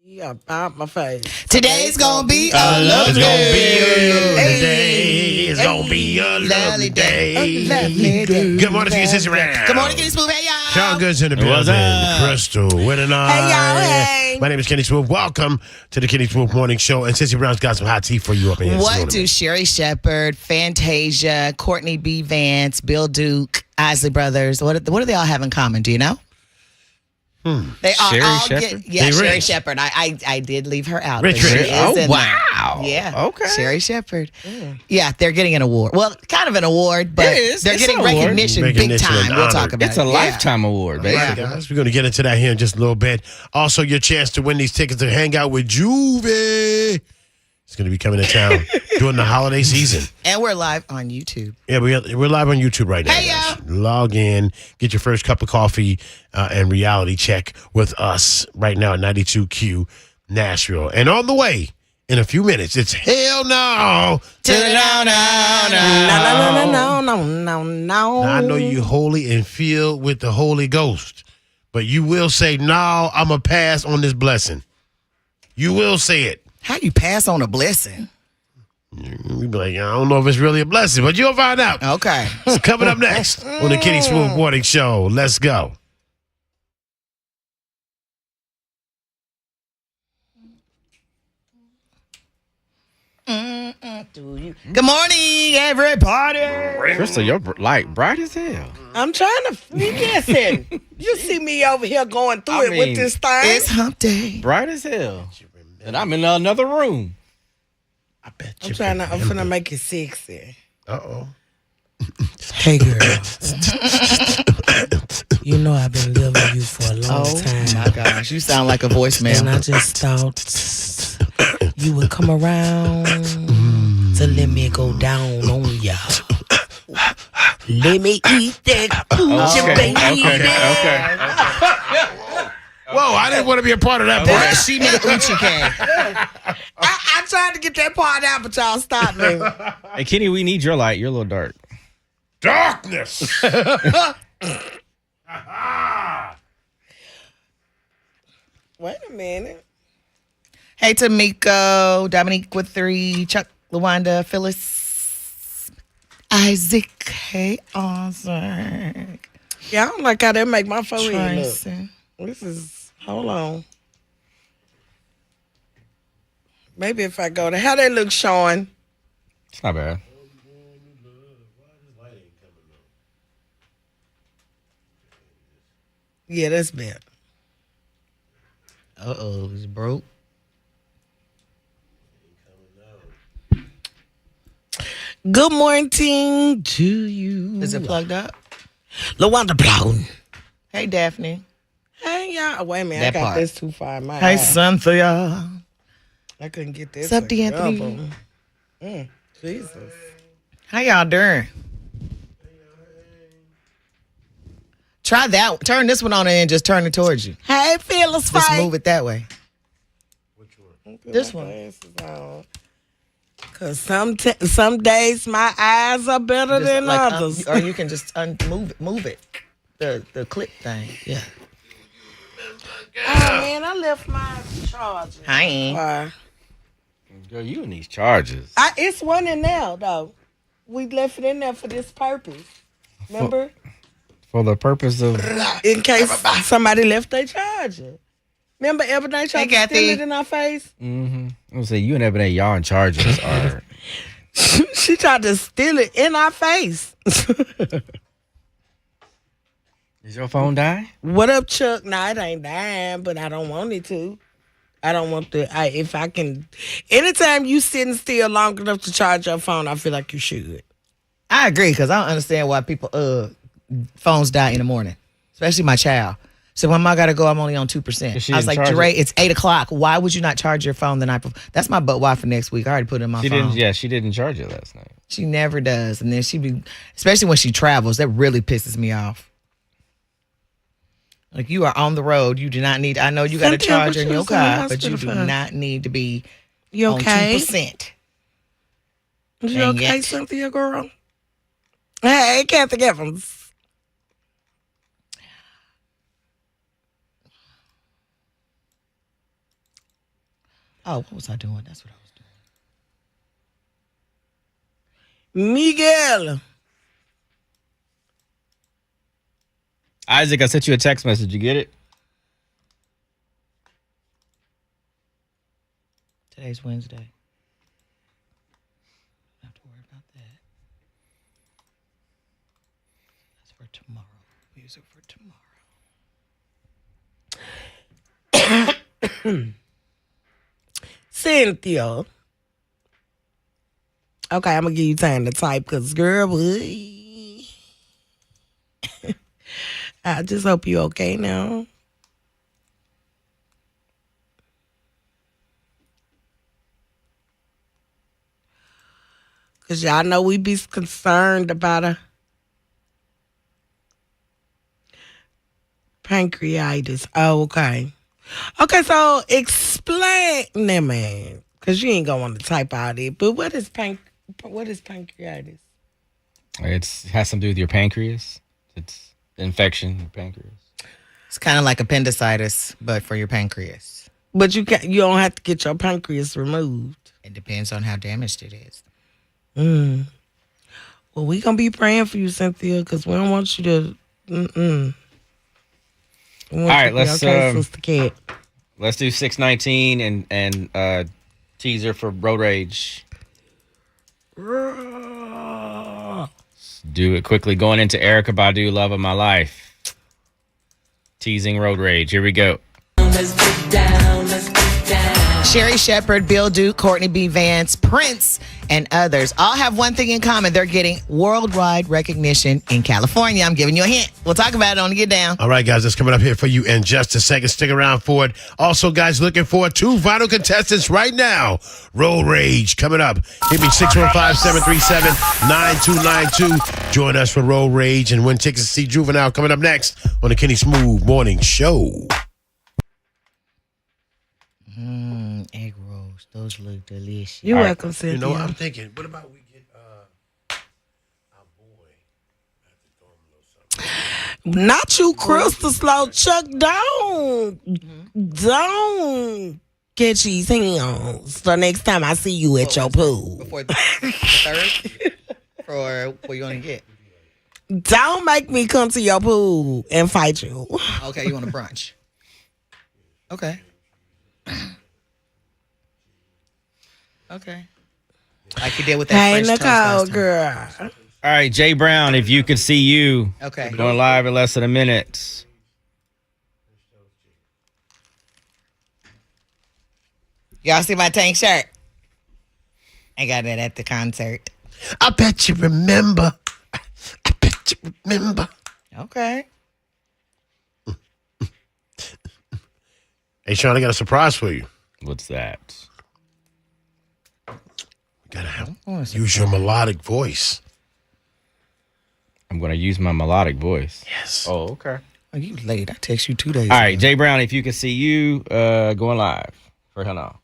Yeah, pop my face. Today's gonna be a lovely day. It's gonna be a lovely day. Good morning to you, Sissy Rand. Good morning, Kenny Smooth. Hey, y'all. Sean Good's in the building. Crystal, winning on. Hey, y'all. Hey. My name is Kenny Smooth. Welcome to the Kenny Smooth Morning Show. And Sissy Brown's got some hot tea for you up in here. What do Sherry Shepherd, Fantasia, Courtney B. Vance, Bill Duke, Isley Brothers, what do they all have in common? Do you know? They Sherry all Shepherd? Sherry rich. Shepherd. I did leave her out. Rich, but she rich. is Oh, in wow. there. Yeah. Okay. Sherry Shepherd. Yeah, they're getting an award. Well, kind of an award, but It is. they're It's getting an award. recognition big Recognition time. and We'll honor. talk about It's it. a lifetime award, Yeah. basically. Guys, we're going to get into that here in just a little bit. Also, your chance to win these tickets to hang out with Juvie. It's going to be coming to town during the holiday season. And we're live on YouTube. Yeah, we're live on YouTube right now. Hey, guys. Log in, get your first cup of coffee and reality check with us right now at 92Q Nashville. And on the way in a few minutes, it's Hell No. No. Now, I know you holy and filled with the Holy Ghost, but you will say, no, I'm going to pass on this blessing. You will say it. How you pass on a blessing? We be like, I don't know if it's really a blessing, but you'll find out. Okay. It's coming up next on the Kenny Smooth Morning Show. Let's go. Good morning, everybody. Crystal, you're light bright as hell. I'm trying to listen. You see me over here going through I it mean, with this thing. It's hump day. Bright as hell. And I'm in another room. I bet I'm finna make it sexy. Uh-oh. Hey, girl. You know I've been living you for a long time. My gosh, you sound like a And I voicemail. just thought you would come around to let me go down on ya. Let me eat that coochie, baby. Whoa, I didn't want to be a part of that part. She made Uchi cake. I tried to get that part out, but y'all stopped me. Hey, Kenny, we need your light. You're a little dark. Darkness. Wait a minute. Hey, Tamiko, Dominique with 3, Chuck, Lawanda, Phyllis, Isaac, hey, Isaac, Yeah, I don't like how they make my forehead look. Tracy. This is, hold on. Maybe if I go to, how they look, Sean? It's not bad. Yeah, that's better. Uh-oh, it's broke. Good morning to you. Is it plugged up? LaWanda Brown. Hey, Daphne. Hey, y'all. Wait a minute. That I got part. this too far in my Hey, eye. Cynthia. I couldn't get this. What's up, D'Anthony? Jesus. How y'all doing? Try that. Turn this one on and just turn it towards you. Hey, Phyllis Just Fight. move it that way. This My one. glasses on. Cause some days my eyes are better Just than like, others. or you can just move it. The clip thing. Yeah. Oh man, I left my charger. Hi. Girl, you and these charges. It's one in there though. We left it in there for this purpose. Remember, For the purpose of... in case somebody left their charger. Remember, everybody tried to Kathy. steal it in our face. Mm-hmm. I'm going to say, you and Ebony, y'all in charges are... She tried to steal it in our face. Is your phone die? What up, Chuck? Nah, it ain't dying, but I don't want it to. I don't want to. If I can, anytime you sitting still long enough to charge your phone, I feel like you should. I agree because I don't understand why people phones die in the morning, especially my child. So when I gotta go, I'm only on 2%. She I was didn't like, charge Dre, it? it's 8:00. Why would you not charge your phone the night before? That's my butt why for next week. I already put it in my She phone. didn't. Yeah, she didn't charge it last night. She never does, and then she be, especially when she travels, that really pisses me off. Like you are on the road, you do not need. I know you got a Cynthia, charger what in you your was in the car, but you hospital do for? not need to be You on okay? 2%. You And okay, yet- Cynthia, girl? Hey, Kathy Evans. Oh, what was I doing? That's what I was doing. Miguel. Isaac, I sent you a text message. You get it? Today's Wednesday. Don't have to worry about that. That's for tomorrow. We use it for tomorrow. Cynthia. Okay, I'm gonna give you time to type because girl, boy. I just hope you okay now. Cause y'all know we be concerned about a pancreatitis. Oh, okay. Okay, so explain, nah, man, cause you ain't gonna want to type out it. But what is pancreatitis? It has something to do with your pancreas. It's infection in your pancreas. It's kind of like appendicitis, but for your pancreas. But you don't have to get your pancreas removed. It depends on how damaged it is. Well, we gonna be praying for you, Cynthia, because we don't want you to. All right, Sister Cat. Let's do 619 and teaser for Road Rage. Let's do it quickly. Going into Erykah Badu, Love of My Life. Teasing Road Rage. Here we go. Sherry Shepherd, Bill Duke, Courtney B. Vance, Prince, and others all have one thing in common. They're getting worldwide recognition in California. I'm giving you a hint. We'll talk about it on the Get Down. All right, guys, that's coming up here for you in just a second. Stick around for it. Also, guys, looking for 2 final contestants right now. Road Rage coming up. Hit me 615-737-9292. Join us for Road Rage and win tickets to see Juvenile coming up next on the Kenny Smooth Morning Show. Egg rolls. Those look delicious. You're welcome, Cynthia. You know what I'm thinking? What about we get our boy? Not you, Crystal Slow. Chuck, don't get these hands. So next time I see you at your pool, Before the third? For what you want to get? don't make me come to your pool and fight you. Okay, you want a brunch? Okay. Okay. Like you did with that Hey, French toast Nicole, last time. girl. All right, Jay Brown, if you could see you. Okay. Going live in less than a minute. Y'all see my tank shirt? I got it at the concert. I bet you remember. I bet you remember. Okay. Hey, Sean, I got a surprise for you. What's that? Gotta use your melodic voice. I'm going to use my melodic voice. Yes. Oh, okay. Oh, you late. I text you 2 days All right, ago. Jay Brown, if you could see you going live for Hell No.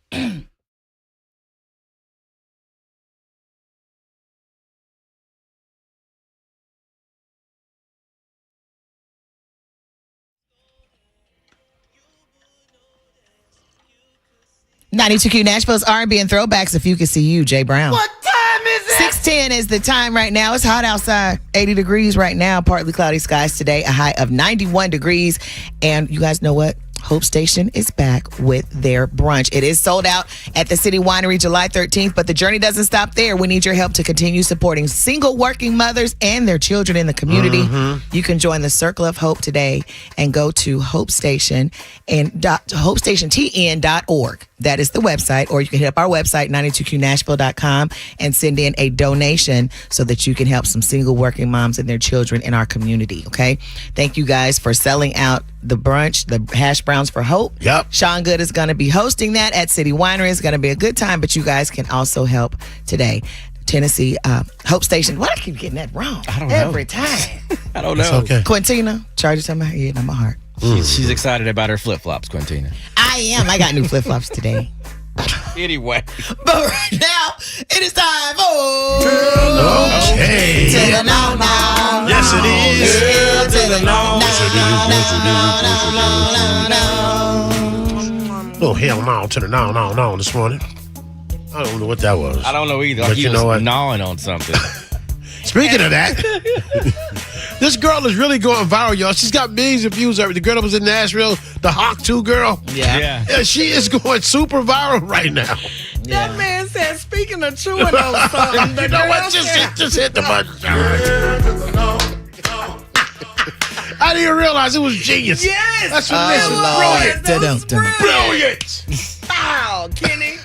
'92Q Nashville's R&B and throwbacks. If you could see you, Jay Brown. What time is it? 6:10 is the time right now. It's hot outside. 80 degrees right now. Partly cloudy skies today. A high of 91 degrees. And you guys know what? Hope Station is back with their brunch. It is sold out at the City Winery July 13th, but the journey doesn't stop there. We need your help to continue supporting single working mothers and their children in the community. You can join the Circle of Hope today and go to Hope Station and HopeStationTN.org. That is the website, or you can hit up our website, 92QNashville.com, and send in a donation so that you can help some single working moms and their children in our community, okay? Thank you guys for selling out the brunch, the hash browns for Hope. Yep. Sean Good is going to be hosting that at City Winery. It's going to be a good time, but you guys can also help today. Tennessee, Hope Station. Why do I keep getting that wrong? I don't know. Every time. I don't It's know. okay. Quintina, charges on my head and my heart. She's excited about her flip-flops, Quintina. I am. I got new flip-flops today. Anyway. But right now, it is time for... Okay. To the no. Yes, it is. To the no. Oh, hell no to the no this morning. I don't know what that was. I don't know either. But Like you he know was what? gnawing on something. Speaking of that, this girl is really going viral, y'all. She's got millions of views. The girl that was in Nashville, the Hawk 2 girl. Yeah. Yeah, she is going super viral right now. That man said, speaking of chewing on something, You know what? Just hit the button. I didn't even realize it was genius. Yes. That's what this is. Brilliant. Brilliant. Wow, Kenny.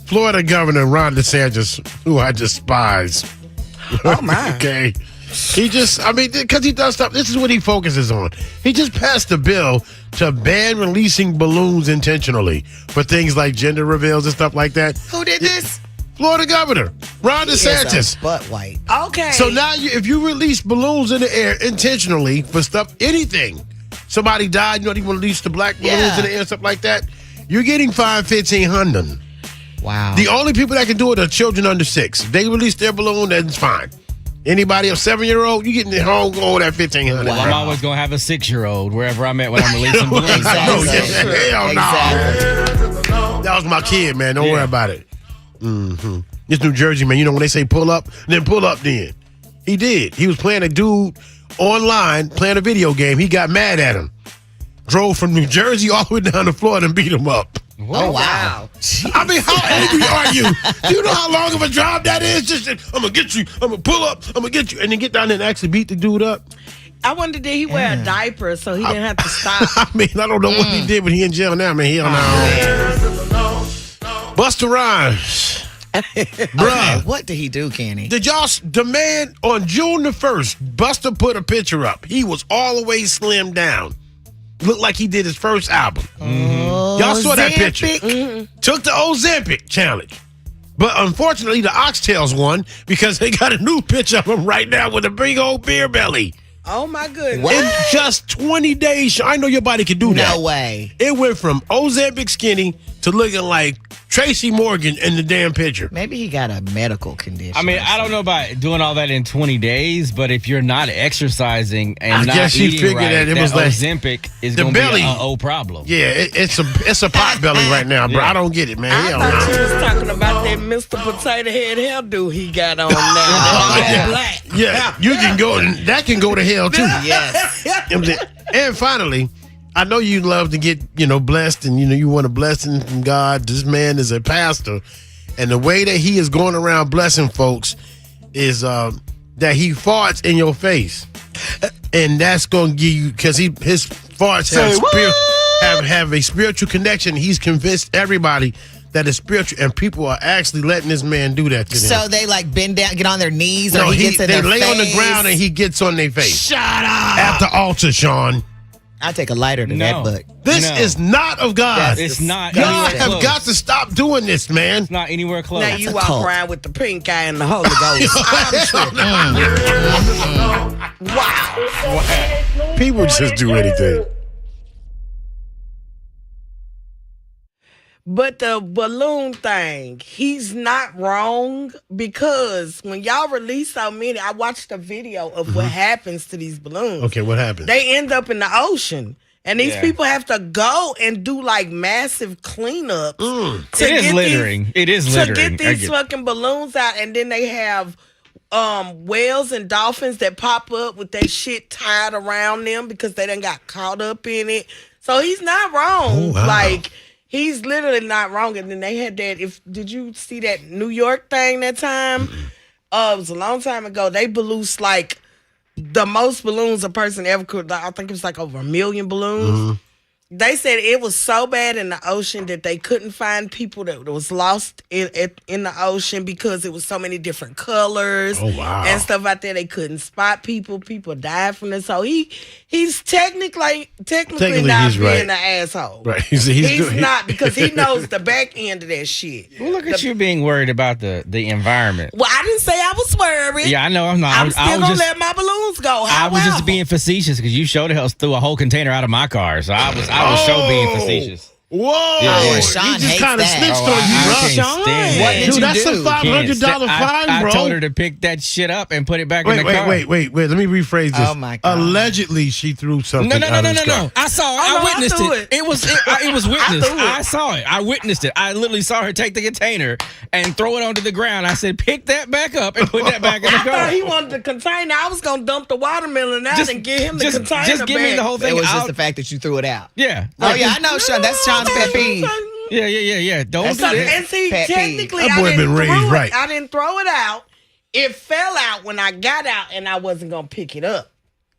Florida Governor Ron DeSantis, who I despise. Oh, my. Okay. Because he does stuff. This is what he focuses on. He just passed a bill to ban releasing balloons intentionally for things like gender reveals and stuff like that. Who did this? Florida Governor Ron DeSantis. Butt white. Okay. So now, if you release balloons in the air intentionally for stuff, anything, somebody died, you don't even release the black balloons in the air, stuff like that, you're getting fined $1,500. Wow. The only people that can do it are children under 6. If they release their balloon, that's fine. Anybody of 7-year-old, you getting it home going at $1,500. Well, I'm always going to have a 6-year-old wherever I'm at when I'm releasing balloons. Exactly. Hell no. Exactly. That was my kid, man. Don't worry about it. Mm-hmm. This New Jersey, man, you know when they say pull up, then pull up then. He did. He was playing a dude online, playing a video game. He got mad at him. Drove from New Jersey all the way down to Florida and beat him up. Oh, wow. I mean, how angry are you? Do you know how long of a drive that is? Just, I'm going to get you. I'm going to pull up. I'm going to get you. And then get down there and actually beat the dude up. I wonder, did he wear a diaper so he didn't have to stop? I mean, I don't know what he did, but he in jail now, man. He don't know. Busta Rhymes. Bruh. Okay, what did he do, Kenny? Did y'all demand on June the 1st, Busta put a picture up. He was all the way slimmed down. Looked like he did his first album. Y'all saw that picture. Took the Ozempic challenge. But unfortunately, the Oxtails won because they got a new picture of him right now with a big old beer belly. Oh, my goodness. In just 20 days, I know your body can do that. No way. It went from Ozempic skinny to looking like Tracy Morgan in the damn picture. Maybe he got a medical condition. I mean, I don't know about doing all that in 20 days, but if you're not exercising and I not guess he eating figured right, that it was like Ozempic is the going to be belly. a problem. Yeah, it's a pot belly right now, bro. Yeah. I don't get it, man. I Hell thought no. you was talking about that Mr. Potato Head hairdo he got on now. Yeah. Black. Yeah, you can go. That can go to hell too. Yes. And finally, I know you love to get blessed, and you want a blessing from God. This man is a pastor, and the way that he is going around blessing folks is that he farts in your face, and that's going to give you because his farts have a spiritual connection. He's convinced everybody that is spiritual, and people are actually letting this man do that to them. So they like bend down, get on their knees, or No, he gets in they their lay face. on the ground and he gets on their face. Shut up! At the altar, Sean. I take a lighter to that, but This is not of God. It's not Y'all anywhere have close. got to stop doing this, man. It's not anywhere close. Now you a walk cult. around with the pink eye and the Holy Ghost. Wow. People just do anything. But the balloon thing, he's not wrong because when y'all release so many, I watched a video of what happens to these balloons. Okay, what happened? They end up in the ocean. And these Yeah. people have to go and do like massive cleanups. It is littering. It is littering. To get I these get- fucking balloons out. And then they have whales and dolphins that pop up with their shit tied around them because they done got caught up in it. So he's not wrong. Oh, wow. Like, he's literally not wrong. And then they had that. Did you see that New York thing that time? It was a long time ago. They balloons like the most balloons a person ever could. I think it was like over 1 million balloons. They said it was so bad in the ocean that they couldn't find people that was lost in the ocean because it was so many different colors and stuff out there. They couldn't spot people. People died from this. So he's technically not he's being right. an asshole. Right. He's not because he knows the back end of that shit. Well, look at you being worried about the environment. Well, I didn't say I was worried. Yeah, I know. I'm not. I'm still I was gonna just, let my balloons go. I was However, just being facetious because you showed us threw a whole container out of my car, so I was so being facetious. Whoa! Yeah. Sean He just hates kind of that. snitched Oh, on you, I bro. can't Sean. stand What that. did Dude, you that's do? a $500 fine, I bro. told her to pick that shit up and put it back in the car. Wait. Let me rephrase this. Oh, my God. Allegedly, she threw something No. out of his car. I saw it. Oh, no, I witnessed I threw it. It was witnessed. threw it. I saw it. I witnessed it. I literally saw her take the container and throw it onto the ground. I said, pick that back up and put that back in the I thought car. he wanted the container. I was gonna dump the watermelon out and get him the container. Just give me back. the whole It thing. was just I'll- the fact that you threw it out. Yeah. Oh, yeah, I know, Sean. That's Sean's pet peeve. Yeah. Don't That's do that. And see, Pet peeve. technically, That I boy didn't been raised throw it. right. I didn't throw it out. It fell out when I got out, and I wasn't gonna pick it up.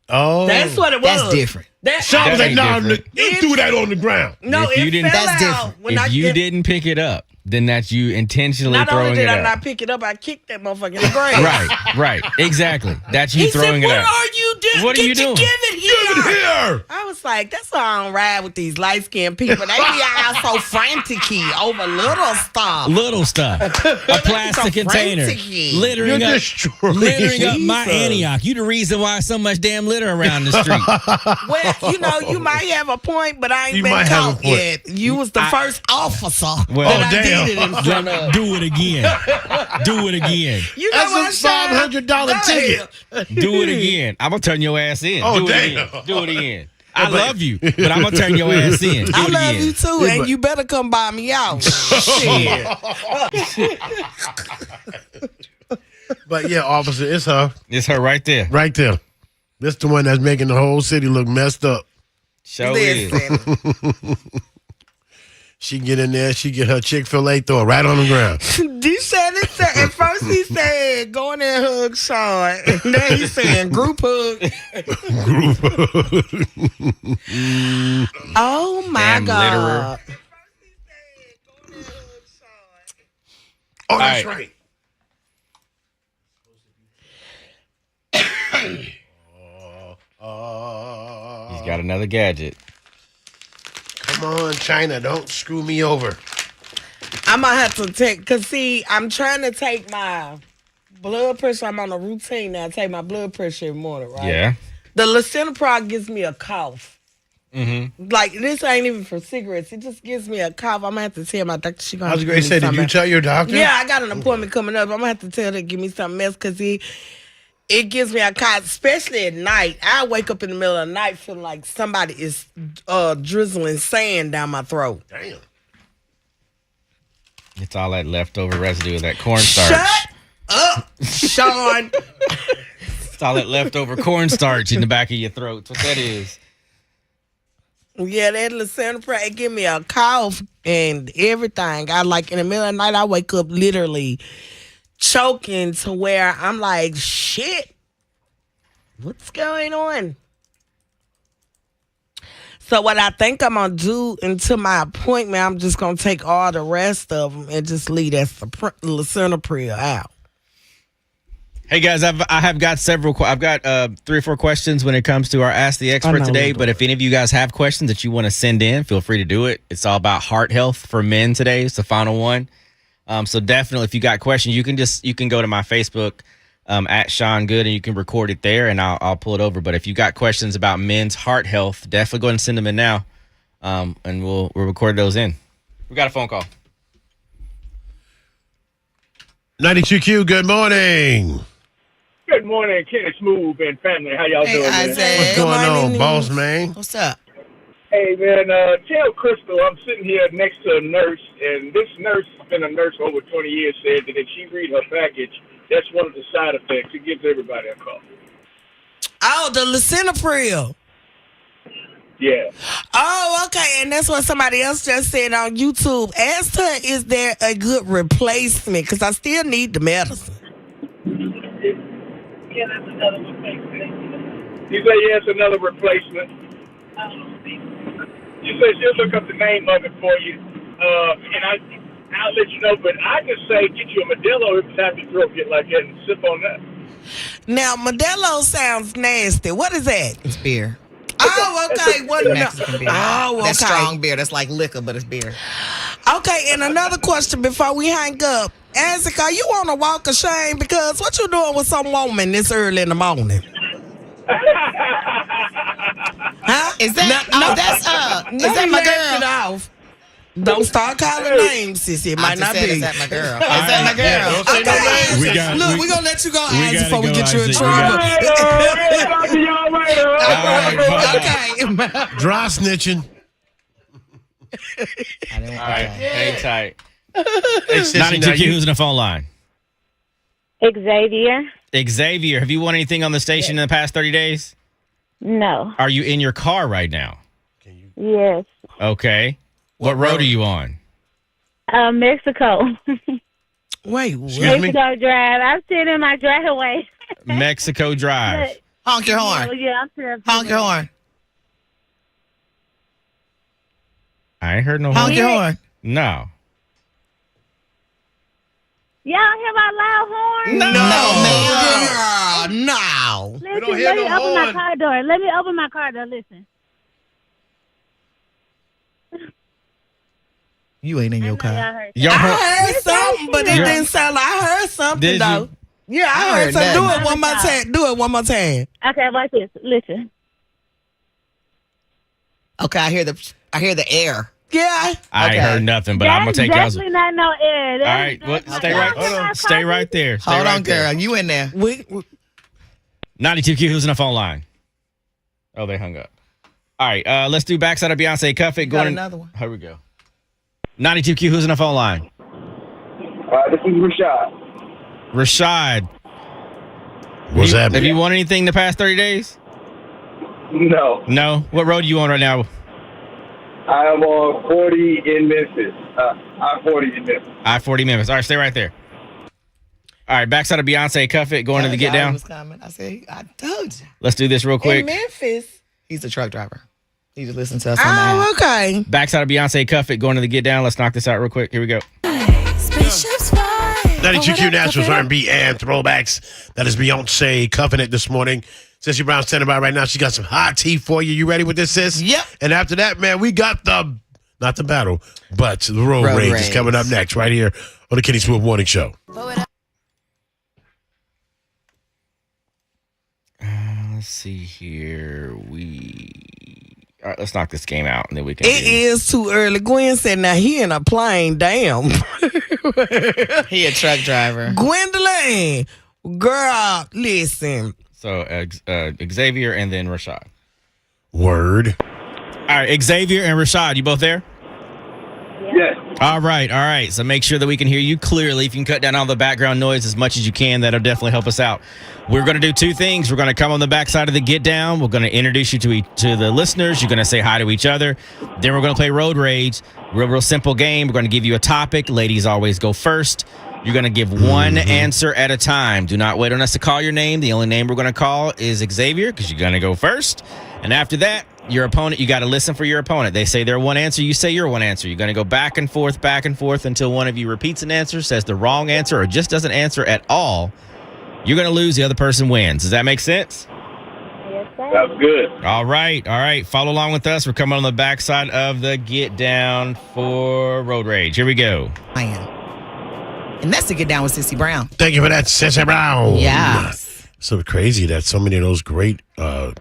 Oh. That's what it was. That's different. Sean was That like, ain't no, different. you threw that on the ground. No, If you it didn't- fell That's out different. when I If you get- didn't pick it up, then that's you intentionally Not throwing only it did I up. not pick it up, I kicked that motherfucker in the grave. Right. Exactly. That's you He throwing said, it "What up. are you doing? What are you doing? Give it here." Give it here. I was like, that's why I don't ride with these light skinned people. They be out so frantic-y over little stuff. Little stuff. A plastic So container. frantic-y. Littering You're up. destroying Littering up my Jesus. Antioch. You the reason why so much damn litter around the street. Well, you might have a point, but I ain't You been might have a caught point. yet. You was the first officer Well- that Oh, I damn. did it in front of. Do it again. Do it again. You know That's what, a Sean? $500 Go ticket. ahead. Do it again. I'm gonna turn your ass in. Oh, Do it damn. again. Do it again. I love you, but I'm gonna turn your ass in. Do I it love again. you too, Yeah, and but- you better come buy me out. Shit. But yeah, officer, it's her It's her right there. right there. This the one that's making the whole city look messed up. Show is. Listen, She get in there, she get her Chick-fil-A, throw it right on the ground. D said it. At first he said, "Go in there and hug Sean," and then he saying, "Group hug." Oh my Damn God! Oh, that's All right. He's got another gadget. Come on, China, don't screw me over. I'm gonna have to take, cause see, I'm trying to take my blood pressure. I'm on a routine now. I take my blood pressure every morning, right? Yeah. The lisinopril gives me a cough. Mm-hmm. Like, this ain't even for cigarettes. It just gives me a cough. I'm gonna have to tell my doctor she gonna I was have going to to give say, me did you something. tell your doctor? Yeah, I got an appointment coming up. I'm gonna have to tell her to give me something else because it gives me a cough, especially at night. I wake up in the middle of the night feeling like somebody is drizzling sand down my throat. Damn. It's all that leftover residue of that cornstarch. Shut up, Sean. It's all that leftover cornstarch in the back of your throat. That's what that is. Yeah, that lisinopril, it give me a cough and everything. I like in the middle of the night, I wake up literally choking to where I'm like, shit, what's going on? So what I think I'm going to do until my appointment, I'm just going to take all the rest of them and just leave that lisinopril out. Hey guys, I have got I've got 3 or 4 questions when it comes to our Ask the Expert know, today. Lord. But if any of you guys have questions that you want to send in, feel free to do it. It's all about heart health for men today. It's the final one. So definitely, if you got questions, you can go to my Facebook at Sean Good and you can record it there, and I'll pull it over. But if you got questions about men's heart health, definitely go ahead and send them in now, and we'll record those in. We got a phone call. 92Q, good morning. Good morning, Kenny SMOOV and family. How y'all Hey, doing, man? Isaiah. What's going on, morning. boss man? What's up? Hey, man, tell Crystal I'm sitting here next to a nurse, and this nurse has been a nurse for over 20 years, said that if she read her package, that's one of the side effects. It gives everybody a cough. Oh, the lisinopril. Yeah. Oh, okay. And that's what somebody else just said on YouTube. Asked her, is there a good replacement? Because I still need the medicine. Yeah, that's another replacement. You say yes, another replacement? You said she'll look up the name of it for you, and I'll let you know. But I just say get you a Modelo if it's happy throat get like that and sip on that. Now, Modelo sounds nasty. What is that? It's beer. Oh, okay. What? Mexican beer. Oh, okay. That's strong beer. That's like liquor, but it's beer. Okay, and another question before we hang up. Isaac, are you on a walk of shame? Because what you doing with some woman this early in the morning? Huh? Is that? No, that's is that he my left it girl? off. Don't start calling names, sissy. It might not be. Is that my girl? Is that my girl? Yeah, don't say no names. Look, we're going to let you go, Isaac, gotta before we go, get you in Isaac. trouble. Talk to y'all later. Okay. Dry snitching. I didn't want All right, that. hang tight. Hey, Sissy, now 92Q, you- who's on the phone line? Xavier? Xavier, have you won anything on the station in the past 30 days? No. Are you in your car right now? Yes. Okay. What road are you on? Mexico. Wait, what? Excuse me? Mexico Drive. I'm sitting in my driveway. Mexico Drive. Honk your Oh, horn. yeah, I'm sitting. Honk your horn. I ain't heard no Honk horn. your horn. No. Y'all hear my loud horn? No, Girl, no. Listen, don't hear let me no open my horn. car door. Let me open my car door. Listen. You ain't in your Y'all car. heard Your I horn. heard something, but it Yeah. didn't sound like I heard something, Did though. you? Yeah, I I heard heard something. Do nothing. it one more time. Do it one more time. Okay, watch this. Listen. Okay, I hear the air. Yeah. I ain't Okay. heard nothing, but I'm going That's to take y'all's. definitely not no air. All right. What? Stay right. Stay right there. Stay Hold right on, there. girl. You in there? We 92Q, who's on the phone line? Oh, they hung up. All right. Let's do backside of Beyonce. Cuff it. Got Going another one. Here we go. 92Q, who's on the phone line? This is Rashad. Rashad. What's Have happening? you won anything the past 30 days? No, No. What road are you on right now? I am on 40 in Memphis. I-40 in Memphis. I-40 Memphis. All right, stay right there. All right, backside of Beyonce. Cuff it. Going to the get Guy down. was coming. I said, I told you. Let's do this real in quick. Memphis. He's a truck driver. He just listens to us on the app. Oh, okay. Backside of Beyonce. Cuff it. Going to the get down. Let's knock this out real quick. Here we go. 92Q Naturals, R&B, and throwbacks. That is Beyonce cuffing it this morning. Sissy Brown standing by right now. She got some hot tea for you. You ready with this, sis? Yep. And after that, man, we got not the battle, but the road rage is rage. coming up next right here on the Kenny Smooth Morning Show. Let's see here. All right, let's knock this game out, and then we can. It is too early. Gwen said, now he in a plane. Damn. He a truck driver. Gwendolyn, girl, listen. So Xavier and then Rashad. Word. All right, Xavier and Rashad, you both there? Yes. All right. So make sure that we can hear you clearly. If you can cut down all the background noise as much as you can, that'll definitely help us out. We're going to do two things. We're going to come on the backside of the get down. We're going to introduce you to the listeners. You're going to say hi to each other. Then we're going to play Road Rage. Real simple game. We're going to give you a topic. Ladies always go first. You're going to give one answer at a time. Do not wait on us to call your name. The only name we're going to call is Xavier because you're going to go first. And after that, your opponent, you got to listen for your opponent. They say their one answer, you say your one answer. You're going to go back and forth until one of you repeats an answer, says the wrong answer, or just doesn't answer at all. You're going to lose. The other person wins. Does that make sense? Yes, sir. That's good. All right. Follow along with us. We're coming on the backside of the get down for Road Rage. Here we go. Man. And that's to get down with Sissy Brown. Thank you for that, Sissy Brown. Yeah. So crazy that so many of those great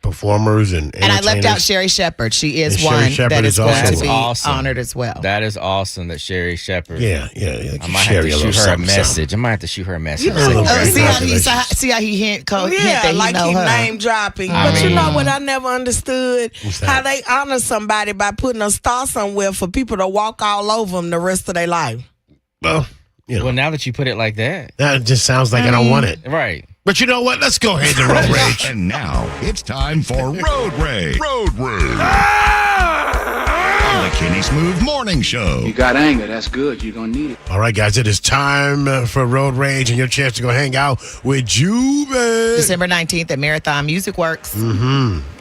performers and And I left out entertainers- Sherry Shepherd. She is And Sherry one Shepherd that is is going also to be awesome. honored as well. That is awesome that Sherry Shepherd. Yeah. I might Sherry have to little shoot her a something, message. I might have to shoot her a message. know, Oh, Okay, see how congratulations. he hint Yeah, that he like know he her. name dropping. I But you mean- know what I never understood? What's that? How they honor somebody by putting a star somewhere for people to walk all over them the rest of their life. Well, Well, now that you put it like that. that just sounds like I don't want it. Right. But you know what? Let's go ahead and road rage. And now it's time for Road Rage. Road Rage. On the Kenny Smooth Morning Show. You got anger. That's good. You're going to need it. All right, guys, it is time for road rage and your chance to go hang out with Juvie. December 19th at Marathon Music Works. I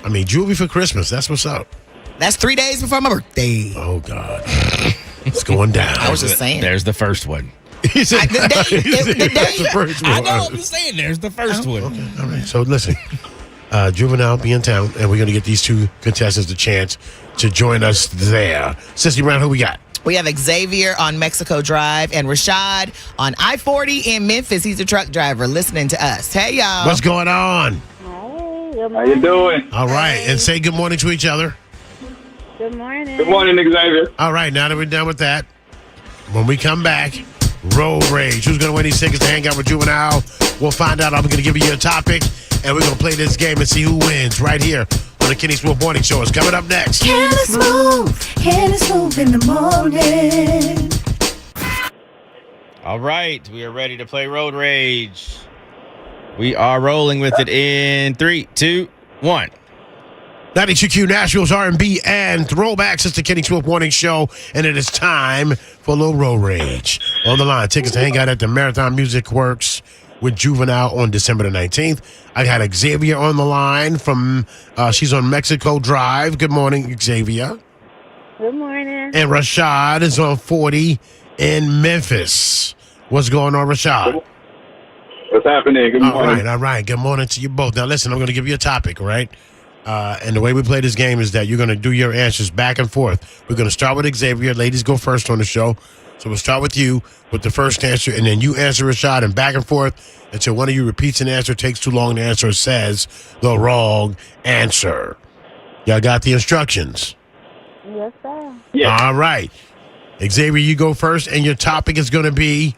mean, Juvie for Christmas. That's what's up. That's 3 days before my birthday. Oh, God. It's going down. I was just saying. There's the first one. He said- The day- he said the that's day- the first one. I know. I'm just saying. There's the first one. All right. So listen, Juvenile be in town, and we're going to get these two contestants a chance to join us there. Sissy Brown, who we got? We have Xavier on Mexico Drive and Rashad on I-40 in Memphis. He's a truck driver listening to us. Hey, y'all. What's going on? Hey, good How you doing? All right. And say good morning to each other. Good morning. Good morning, Xavier. All right, now that we're done with that, when we come back, road rage. Who's going to win these tickets to hang out with Juvenile? We'll find out. I'm going to give you a topic, and we're going to play this game and see who wins right here on the Kenny Smooth Morning Show. It's coming up next. Kenny Smooth in the morning. All right, we are ready to play Road Rage. We are rolling with it in 3, 2, 1. 92Q Nashville's R&B and throwbacks. It's the Kenny Smooth Morning Show, and it is time for a little road rage. On the line, tickets to hang out at the Marathon Music Works with Juvenile on December the 19th. I had Xavier on the line from, she's on Mexico Drive. Good morning, Xavier. Good morning. And Rashad is on 40 in Memphis. What's going on, Rashad? What's happening? Good morning. All right. Good morning to you both. Now, listen, I'm going to give you a topic, all right? And the way we play this game is that you're going to do your answers back and forth. We're going to start with Xavier. Ladies go first on the show. So we'll start with you with the first answer, and then you answer Rashad, and back and forth until one of you repeats an answer, takes too long to answer, or says the wrong answer. Y'all got the instructions? Yes, sir. Yes. All right. Xavier, you go first, and your topic is going to be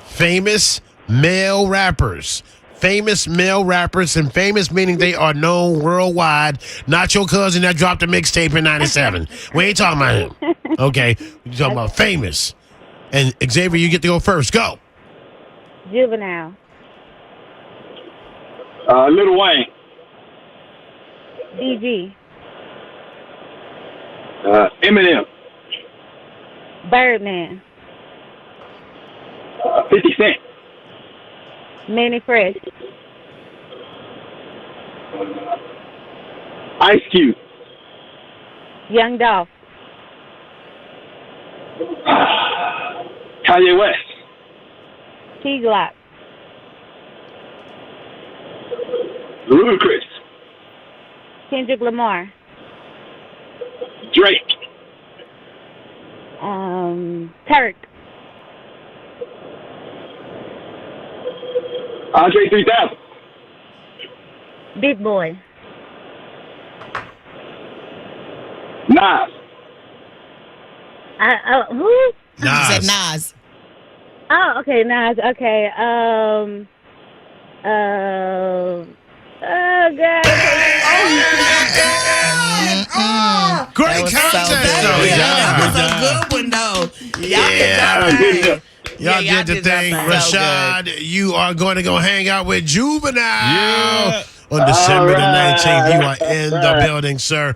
famous male rappers. Famous male rappers, and famous meaning they are known worldwide. Not your cousin that dropped a mixtape in 97. We ain't talking about him. Okay? We're talking about famous. And Xavier, you get to go first. Go. Juvenile. Lil Wayne. DG. Eminem. Birdman. 50 Cent. Manny Fresh. Ice Cube. Young Dolph. Kanye West. T Glock. Ludacris. Kendrick Lamar. Drake. Turk. Andre 3000. Big Boy. Nas. Who? You said Nas. Oh, okay, Nas. Okay. Oh God. Great That was so contest, good. though. Yeah, Yeah. that was a good one, though. Y'all Yeah. Y'all Yeah, did the y'all did that thing. thing. Rashad, you are going to go hang out with Juvenile Yeah. on December the right. 19th. You are in the building, sir.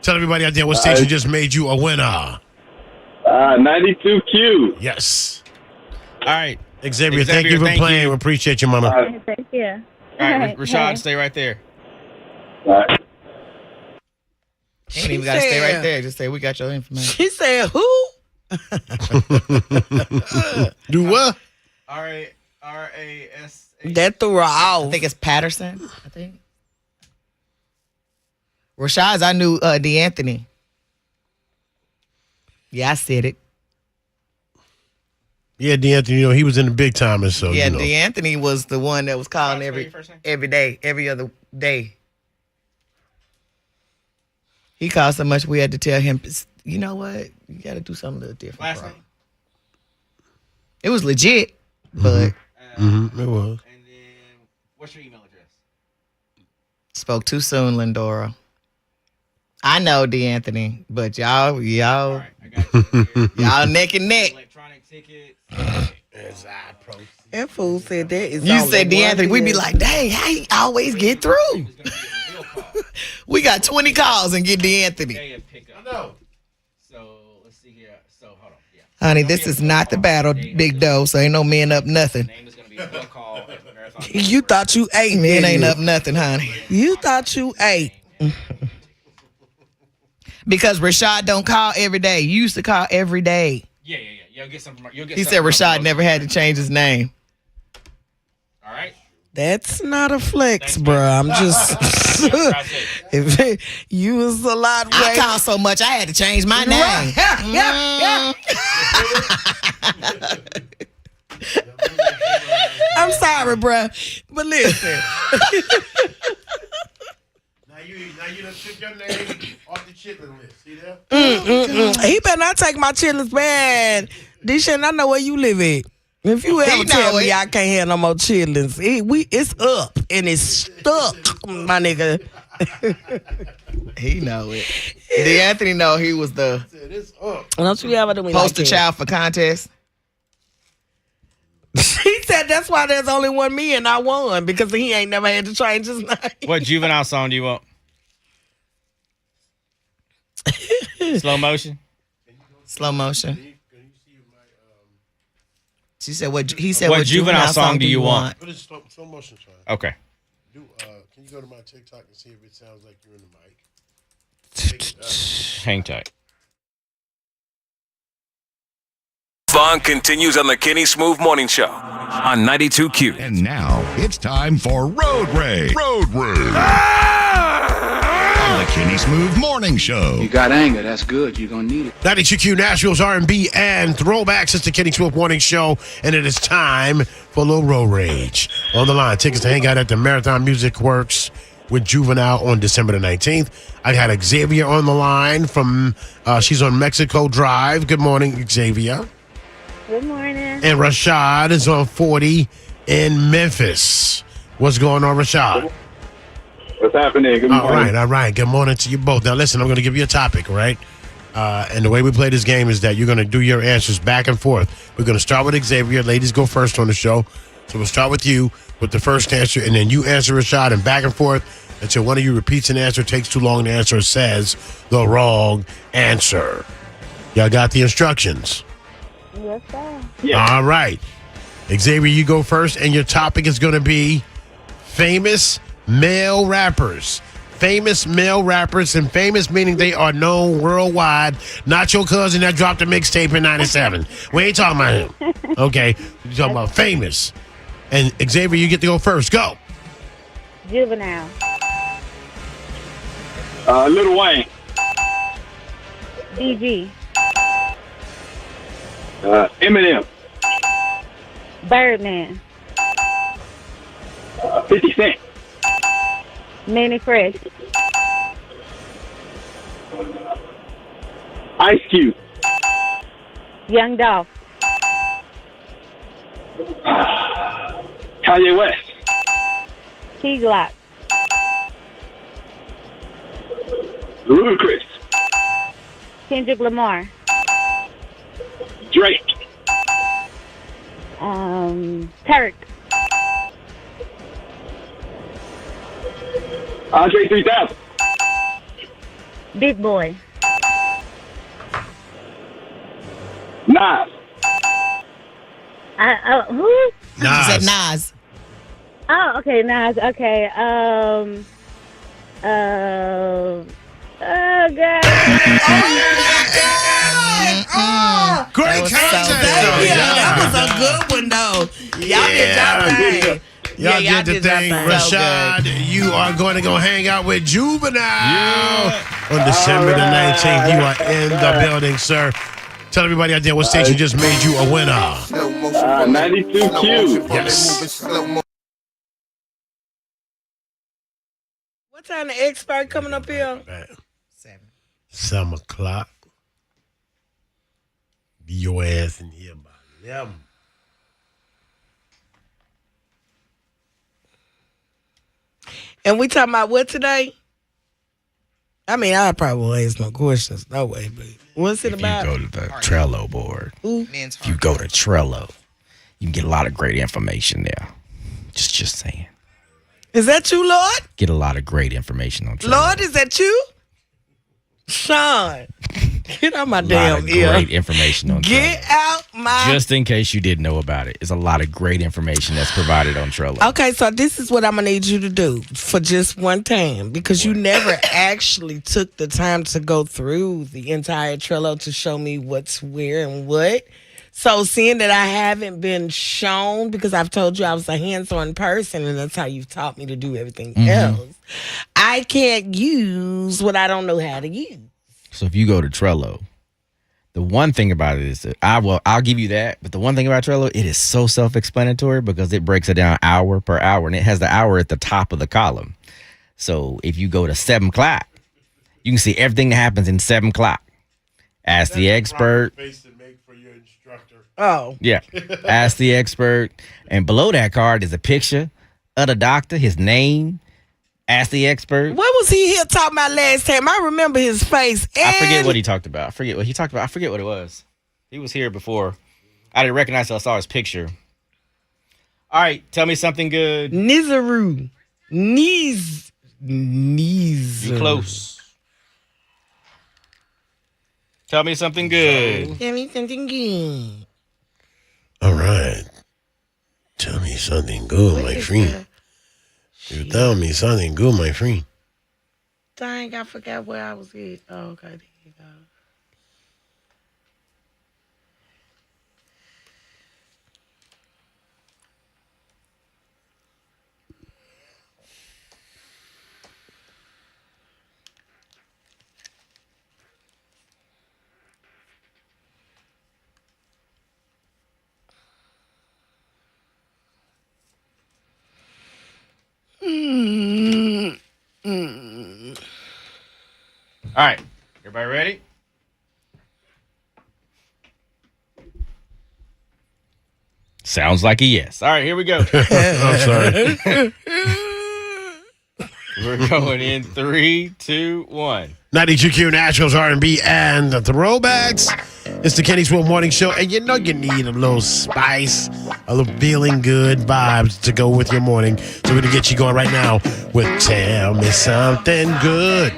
Tell everybody out there what station just made you a winner. 92Q. Yes. All right. Xavier, thank you for playing. We appreciate you, mama. Thank you. All right, Rashad, stay right there. Ain't even got to stay right there. Just say, we got your information. She said, who? Do what? RAS. That threw her off. I think it's Patterson, I think. Rashad's, I knew D'Anthony. Yeah, I said it. Yeah, D'Anthony, you know, he was in the big timers, so, Yeah, you know. D'Anthony was the one that was calling every day, every other day. He called so much we had to tell him, you know what? You got to do something a little different, Last bro. name? It was legit, but It was. And then, what's your email address? spoke too soon, Lindora. I know D'Anthony, but y'all, All right, I got you here. y'all neck and neck. Electronic tickets. That fool said that is You only said D'Anthony, one we be deal. like, dang, how he always get through? It's gonna be a real call. We got 20 calls and get D'Anthony. Day of pickup. know. So let's see here. So hold on. Yeah. Honey, this is not the battle, Big Doe, so ain't no men up nothing. Name is gonna be a real call at the marathon. You thought you ate, Men didn't ain't you? up nothing, honey. You thought you ate. Because Rashad don't call every day. You used to call every day. Yeah. You'll get some. You'll get. He some said from Rashad those. never had to change his name. All right. That's not a flex, Thanks, bruh. I'm just. That's it. if you was a lot I way. call so much I had to change my name. Yeah. I'm sorry, bruh. But listen. Now you done took your name off the chitlin list. See that? He better not take my chitlins, man. Deshaun, I know where you live at. If you ever tell me I can't have no more chitlins, it's up and it's stuck, my nigga. He know it. Did Anthony know he was the It's up. Don't you ever do me poster like child for contest? He said that's why there's only one me and I won because he ain't never had to change his name. What juvenile song do you want? Slow motion. Slow motion. She said what he said. What What juvenile song do you want? Put it slow motion, Sean. Okay. Can you go to my TikTok and see if it sounds like you're in the mic? Hang tight. Fun continues on the Kenny SMOOV Morning Show on 92Q. And now it's time for Road Rage. Road Rage. On the Kenny SMOOV Morning Show. You got anger. That's good. You're going to need it. 92Q Nashville's R&B and throwbacks. It's the Kenny SMOOV Morning Show, and it is time for a little road rage. On the line, tickets to hang out at the Marathon Music Works with Juvenile on December the 19th. I had Xavier on the line from, she's on Mexico Drive. Good morning, Xavier. Good morning. And Rashad is on 40 in Memphis. What's going on, Rashad? What's happening? Good morning. All right. Good morning to you both. Now, listen, I'm going to give you a topic, right? And the way we play this game is that you're going to do your answers back and forth. We're going to start with Xavier. Ladies go first on the show. So we'll start with you with the first answer, and then you answer Rashad, and back and forth until one of you repeats an answer, takes too long to answer, or says the wrong answer. Y'all got the instructions? Yes, sir. Yeah. All right. Xavier, you go first, and your topic is going to be famous male rappers. Famous male rappers, and famous meaning they are known worldwide. Not your cousin that dropped a mixtape in 97. We ain't talking about him. Okay? We're talking about famous. And Xavier, you get to go first. Go. Juvenile. Lil Wayne. DG. Eminem. Birdman. 50 Cent. Manny Fresh. Ice Cube. Young Dolph. Kanye West. T Glock. Ludacris. Kendrick Lamar. Drake. Turk. Andre 3000. Big Boy. Nas. Who? She said Nas. Nas. Oh, okay, Nas. Okay. Oh, God. Great was so contest, good. though. That was a good one, though. Y'all did your thing. Y'all Yeah, did the did that thing. thing. Rashad, you are going to go hang out with Juvenile on December the 19th. You are in the building, sir. Tell everybody out there what station just made you a winner. 92Q. Yes. What time the expert coming up here? 7. 7:00. Be your ass in here by 11. And we talking about what today? I mean, I probably won't ask no questions, no way, but what's it about? You go to the Trello board. Men's If you go to Trello, you can get a lot of great information there. Just saying. Is that you, Lord? Get a lot of great information on Trello. Lord, is that you? Sean, get out my a lot damn of ear. great information on Get Trello. out my... Just in case you didn't know about it, it's a lot of great information that's provided on Trello. Okay, so this is what I'm going to need you to do for just one time because you never actually took the time to go through the entire Trello to show me what's where and what. So seeing that I haven't been shown because I've told you I was a hands-on person and that's how you've taught me to do everything else, I can't use what I don't know how to use. So if you go to Trello, the one thing about it is that I'll give you that, but the one thing about Trello, it is so self-explanatory because it breaks it down hour per hour and it has the hour at the top of the column. So if you go to 7 o'clock, you can see everything that happens in 7 o'clock. Ask the expert. Oh. Yeah. Ask the expert. And below that card is a picture of the doctor, his name. Ask the expert. What was he here talking about last time? I remember his face. I forget what he talked about. I forget what he talked about. I forget what it was. He was here before. I didn't recognize till I saw his picture. All right. Tell me something good. Nizaru. Knees. You close. Tell me something good. Tell me something good. All right. Tell me something good, my friend. You tell me something good, my friend. Dang, I forgot where I was at. Oh, okay, there you go. All right. Everybody ready? Sounds like a yes. All right, here we go. I'm sorry. We're going in 3, 2, 1. 92Q Naturals, R&B, and the throwbacks. It's the Kenny Smooth Morning Show, and you know you need a little spice, a little feeling good vibes to go with your morning. So we're going to get you going right now with Tell Me Something Good.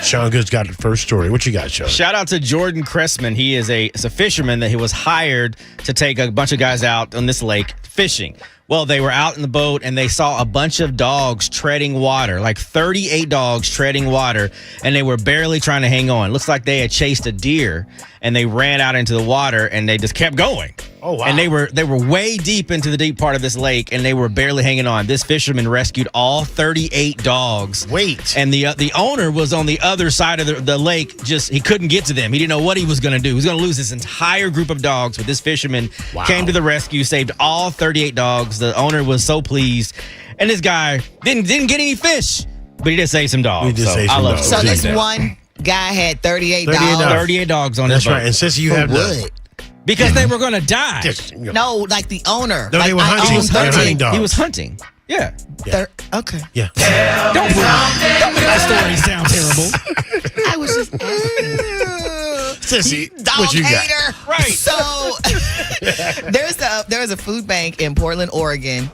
Sean Good's got the first story. What you got, Sean? Shout out to Jordan Cressman. He is a fisherman that he was hired to take a bunch of guys out on this lake fishing. Well, they were out in the boat and they saw a bunch of dogs treading water, like 38 dogs treading water, and they were barely trying to hang on. Looks like they had chased a deer and they ran out into the water and they just kept going. Oh, wow. And they were way deep into the deep part of this lake and they were barely hanging on. This fisherman rescued all 38 dogs. Wait. And the owner was on the other side of the lake. Just he couldn't get to them. He didn't know what he was going to do. He was going to lose this entire group of dogs. But this fisherman came to the rescue, saved all 38 dogs. The owner was so pleased. And this guy didn't get any fish, but he did save some dogs. He did save some dogs. So this Exactly. one guy had 38 38 dogs. dogs. 38 dogs on That's his boat. right. And since you have What? Because they were going to die. No, like the owner. No, like they were hunting. I own They were 38. hunting dogs. He was hunting. Yeah. Okay. Yeah. Don't make the story sound terrible. I was just Sissy, dog what you got? hater. Right. So there's a food bank in Portland, Oregon.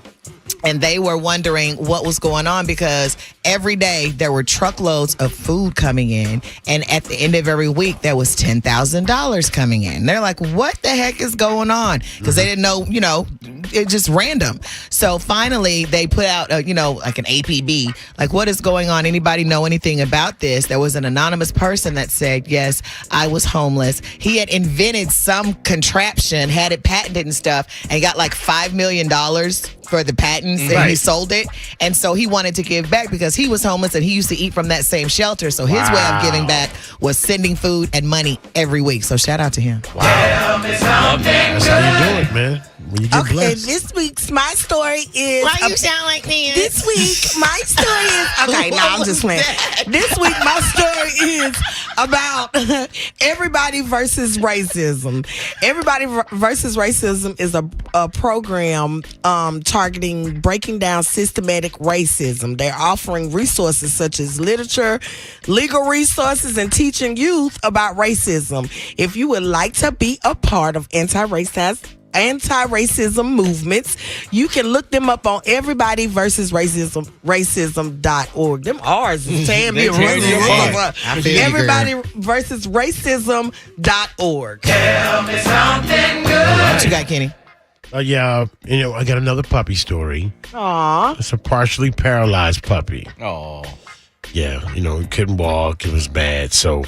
And they were wondering what was going on because every day there were truckloads of food coming in. And at the end of every week, there was $10,000 coming in. They're like, what the heck is going on? Because they didn't know, it's just random. So finally, they put out, like an APB. Like, what is going on? Anybody know anything about this? There was an anonymous person that said, yes, I was homeless. He had invented some contraption, had it patented and stuff, and got like $5 million for the patents and he sold it. And so he wanted to give back because he was homeless and he used to eat from that same shelter. So his way of giving back was sending food and money every week. So shout out to him. Wow. That's how you do it, man. When you get blessed. This week's my story is. Why you sound like this? This week, my story is. Okay, no, I'm just playing. This week, my story is about Everybody versus Racism. Everybody versus Racism is a program targeting breaking down systematic racism. They're offering resources such as literature, legal resources, and teaching youth about racism. If you would like to be a part of anti-racism movements, you can look them up on Everybody versus racism.org. Them R's is tearing me Everybody versus racism.org. Tell me something good. What you got, Kenny? Yeah, I got another puppy story. Aww. It's a partially paralyzed puppy. Oh. Yeah, he couldn't walk. It was bad. So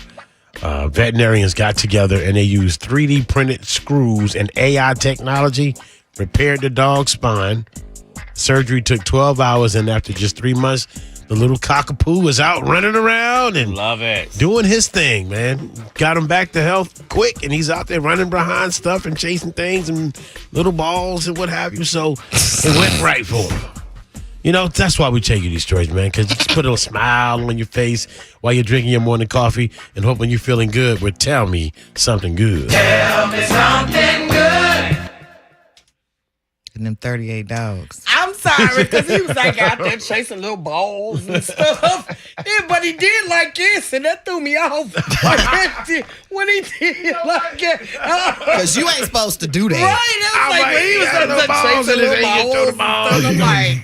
veterinarians got together and they used 3D printed screws and AI technology, repaired the dog's spine. Surgery took 12 hours, and after just 3 months, the little cockapoo was out running around and Love it. doing his thing, man. Got him back to health quick, and he's out there running behind stuff and chasing things and little balls and what have you. So it went right for him. You know, that's why we tell you these stories, man, because you just put a little smile on your face while you're drinking your morning coffee and hoping you're feeling good with Tell Me Something Good. Tell me something good. And them 38 dogs. I'm sorry, because he was like out there chasing little balls and stuff. Yeah, but he did like this, and that threw me off. when he did like that. Because you ain't supposed to do that. Right, that was like when he was out there chasing little balls and stuff. I'm like,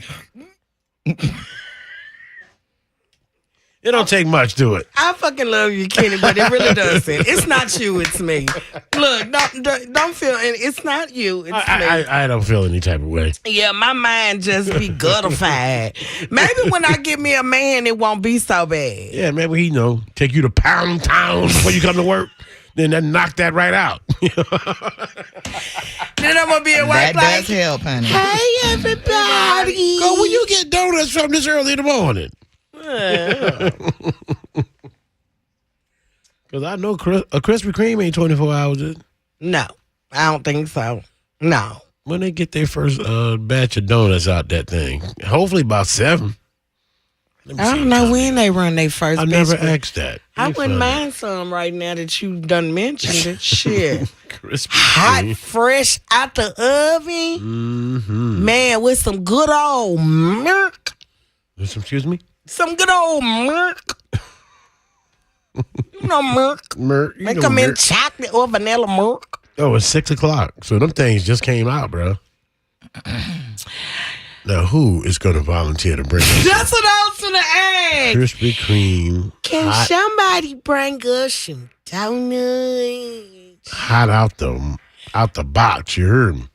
It don't take much, do it. I fucking love you, Kenny, but it really doesn't. It's not you, it's me. Look, don't feel, it's not you, it's me. I don't feel any type of way. Yeah, my mind just be guttified. Maybe when I get me a man, it won't be so bad. Yeah, maybe he take you to Pound Town before you come to work. Then knock that right out. Then I'm gonna be at work That like, does help, honey. hey everybody. Go, where you get donuts from this early in the morning? Because I know a Krispy Kreme ain't 24 hours. Is it? No, I don't think so. No. When they get their first batch of donuts out that thing? Hopefully about 7. I don't know when they run their first I batch. never asked that. I Let me wouldn't find mind some right now that you done mentioned it. Shit. Krispy Hot, Kreme. fresh out the oven. Mm-hmm. Man, with some good old milk. Excuse me? Some good old milk. You know milk. They come in chocolate or vanilla milk. Oh, it's 6 o'clock. So them things just came out, bro. Now, who is going to volunteer to bring us That's what I was gonna ask. Krispy Kreme Can somebody bring us some donuts? hot out the box? You heard me.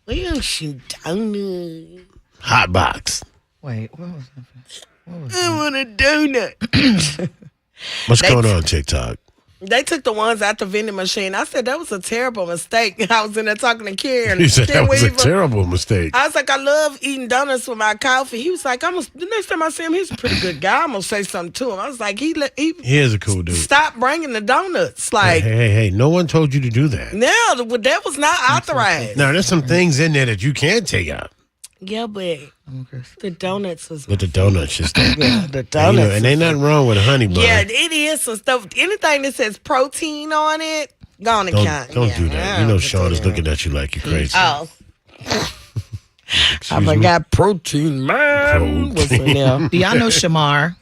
We want some donuts. Hot box. Wait, what was that? I want a donut. What's going on, TikTok? They took the ones out the vending machine. I said that was a terrible mistake. I was in there talking to Karen. You said that was a Weaver. terrible mistake. I was like, I love eating donuts with my coffee. He was like, the next time I see him, he's a pretty good guy. I'm gonna say something to him. I was like, he Here's a cool dude. stop bringing the donuts. Like, Hey, no one told you to do that. no, that was not authorized. Now, there's some things in there that you can take out. Yeah, but the donuts was. But the donuts just Yeah, the and, donuts. and ain't nothing wrong with honey bun. Yeah, it is some stuff. Anything that says protein on it, go on the count. Don't do that. You know Sean is looking at you like you're crazy. Oh. Excuse I me? got protein, man. What's in there? Do y'all know Shamar?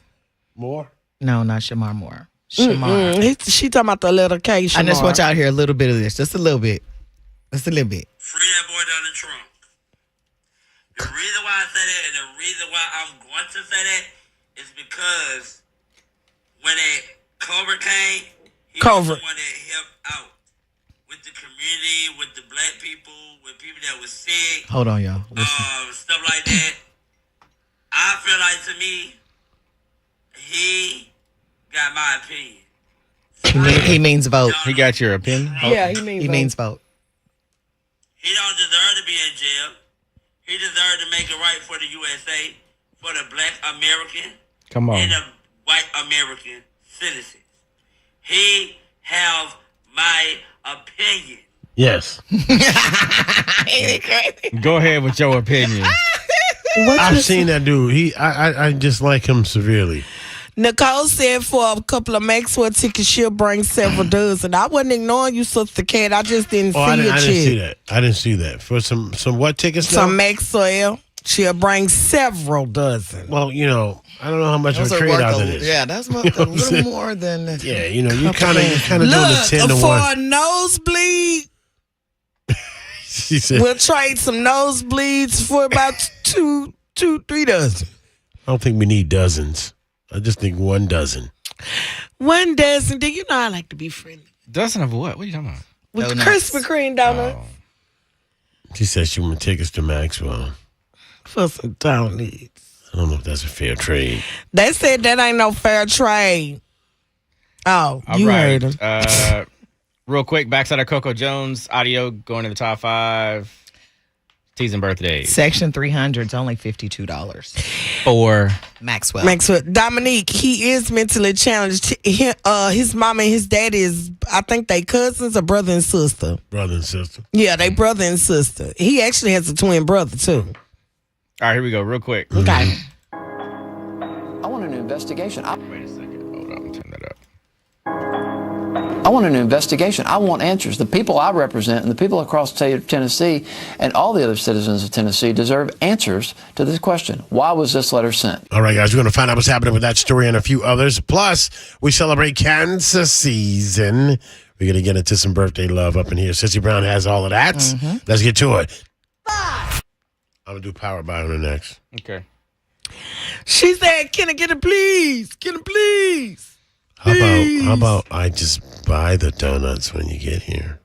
More? No, not Shamar Moore. Shamar. She talking about the little K. I just want y'all to hear a little bit of this. Just a little bit. Just a little bit. Free that boy down the trunk. The reason why I say that and the reason why I'm going to say that is because when that Cobra came, he was the one that helped out with the community, with the black people, with people that was sick. Hold on, y'all. Stuff like that. I feel like to me, he got my opinion. He means vote. He got your opinion? Yeah, He means vote. He don't deserve to be in jail. He deserved to make it right for the USA, for the black American, Come on. and the white American citizens. He have my opinion. Yes. Go ahead with your opinion. I've seen that dude. I dislike him severely. Nicole said for a couple of Maxwell tickets, she'll bring several dozen. I wasn't ignoring you, Sister Cat. I just didn't see I it didn't see yet. that. I didn't see that. For some what tickets? now? Some Maxwell, she'll bring several dozen. Well, I don't know how much of a trade out it is. Yeah, that's a little more than. Yeah, you kind of doing the 10 to for 1. a nosebleed, She said, we'll trade some nosebleeds for about 3 dozen. I don't think we need dozens. I just think 1 dozen. 1 dozen. Do you know I like to be friendly? Dozen of what? What are you talking about? With the Donuts. Krispy Kreme donuts. She said she want tickets to Maxwell. For some donuts. I don't know if that's a fair trade. They said that ain't no fair trade. Oh, All you right. heard him. Real quick, backside of Coco Jones audio going to the top 5. Teasing birthdays. Section 300 is only $52. For Maxwell. Dominique, he is mentally challenged. His mom and his dad is, I think they cousins or brother and sister. Brother and sister. Yeah, they brother and sister. He actually has a twin brother too. All right, here we go, real quick. Okay. I want an investigation. Wait a second. Hold on. Turn that up. I want an investigation. I want answers. The people I represent and the people across the state of Tennessee and all the other citizens of Tennessee deserve answers to this question. Why was this letter sent? All right, guys, we're going to find out what's happening with that story and a few others. Plus, we celebrate cancer season. We're going to get into some birthday love up in here. Sissy Brown has all of that. Let's get to it. I'm going to do Power by on the next. Okay. She said, "Can I get it, please? Can I please?" How about I just buy the donuts when you get here?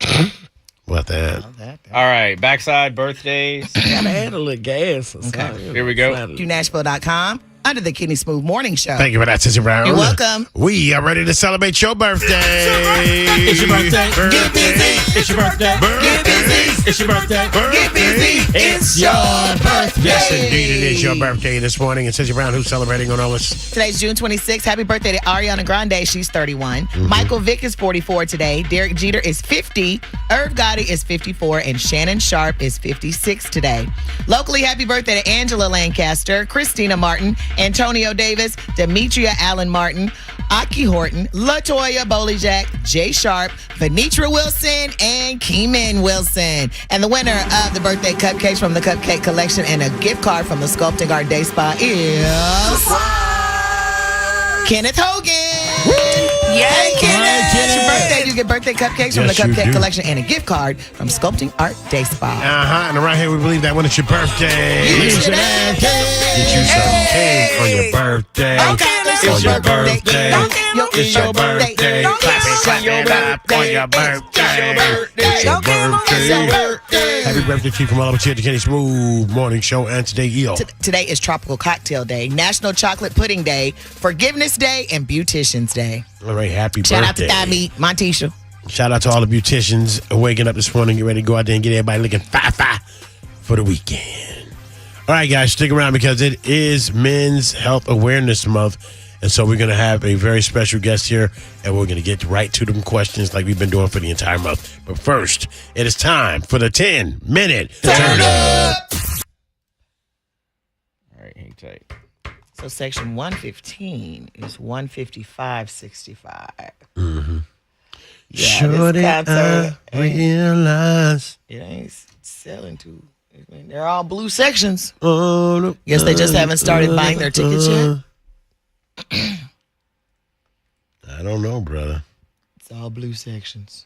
What that? All right, backside birthdays. Gotta add a little gas or something. Here we go. QNashville.com under the Kenny Smooth Morning Show. Thank you for that, Sissy Brown. You're welcome. We are ready to celebrate your birthday. It's your birthday. Get busy. It's your birthday. Get busy. It's your birthday. Get busy. It's your birthday. Yes, indeed, it is your birthday this morning. And Sissy Brown, who's celebrating on all this? Today's June 26th. Happy birthday to Ariana Grande. She's 31. Michael Vick is 44 today. Derek Jeter is 50. Irv Gotti is 54. And Shannon Sharp is 56 today. Locally, happy birthday to Angela Lancaster, Christina Martin, Antonio Davis, Demetria Allen Martin, Aki Horton, LaToya Bolijak, Jay Sharp, Venitra Wilson, and Keeman Wilson. And the winner of the birthday cupcakes from the Cupcake Collection and a gift card from the Sculpting Art Day Spa is Kenneth Hogan. Yay, Kenneth. It's your birthday. You get birthday cupcakes from the Cupcake Collection and a gift card from Sculpting Art Day Spa. And around here we believe that when it's your birthday, You should have get you some cake on your birthday. It's your birthday. It's your birthday. Clap it up on your birthday. It's your birthday. Happy birthday to you from all of us here at the Kenny Smooth Morning Show. And today, Today is Tropical Cocktail Day, National Chocolate Pudding Day, Forgiveness Day, and Beautician's Day. All right, happy birthday. Shout out to Thami, Montisha. Shout out to all the beauticians waking up this morning, get ready to go out there and get everybody looking fine for the weekend. All right, guys, stick around because it is Men's Health Awareness Month. And so we're going to have a very special guest here, and we're going to get right to them questions like we've been doing for the entire month. But first, it is time for the 10-minute Turn Up. All right, hang tight. So section 115 is 155.65. Yeah, Sure this that concert I realize. it ain't selling to. I mean, they're all blue sections. Oh, no. Guess they just haven't started buying their tickets yet. I don't know, brother. It's all blue sections.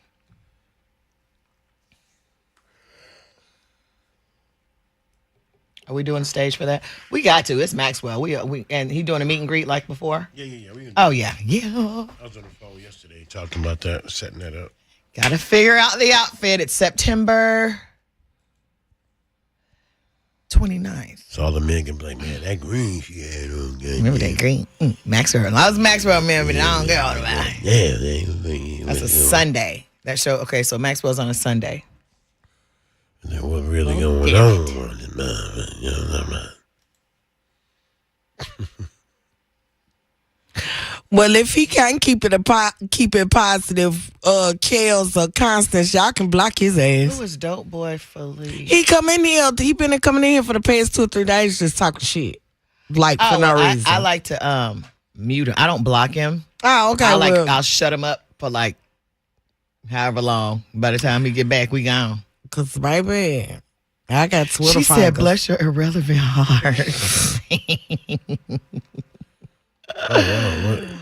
Are we doing stage for that? We got to. It's Maxwell. We and he doing a meet and greet like before. Yeah. Oh yeah. I was on the phone yesterday talking about that, setting that up. Got to figure out the outfit. It's September 29th. So all the men can play, man, that green she had on. Remember that green? Maxwell. I was Maxwell member. I don't get all about it. Yeah. That's a Sunday. That show. Okay, so Maxwell's on a Sunday. And then what really going on? Well, if he can't keep it positive, Kels or Constance, y'all can block his ass. Who was Dope Boy Felice? He come in here. He been coming in here for the past 2 or 3 days just talking shit, like for no reason. I like to mute him. I don't block him. Oh, okay. I'll shut him up for like however long. By the time he get back, we gone. Cause baby, I got Twitter. She said, "Bless your irrelevant heart." I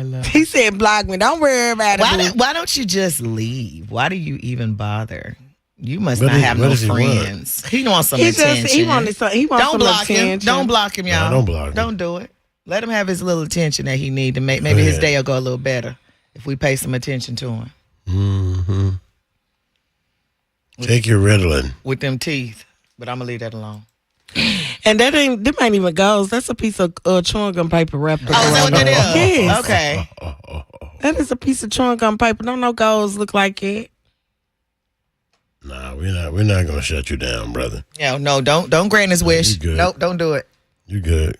love it. He said, "Block me. Don't worry about it." Why don't you just leave? Why do you even bother? You must not have no friends. He wants some attention. He wants some attention. Don't block him, y'all. No, don't block him. Don't do it. Let him have his little attention that he need to make. Maybe his day will go a little better if we pay some attention to him. Mm-hmm. Take your Ritalin. With them teeth. But I'm going to leave that alone. And them ain't even goes. That's a piece of chewing gum paper wrapped around. Oh, is that what that is? Yes. Okay. That is a piece of chewing gum paper. Don't no goals look like it. Nah, we're not gonna shut you down, brother. Yeah, no, don't grant his wish. You good. Nope, don't do it. You good.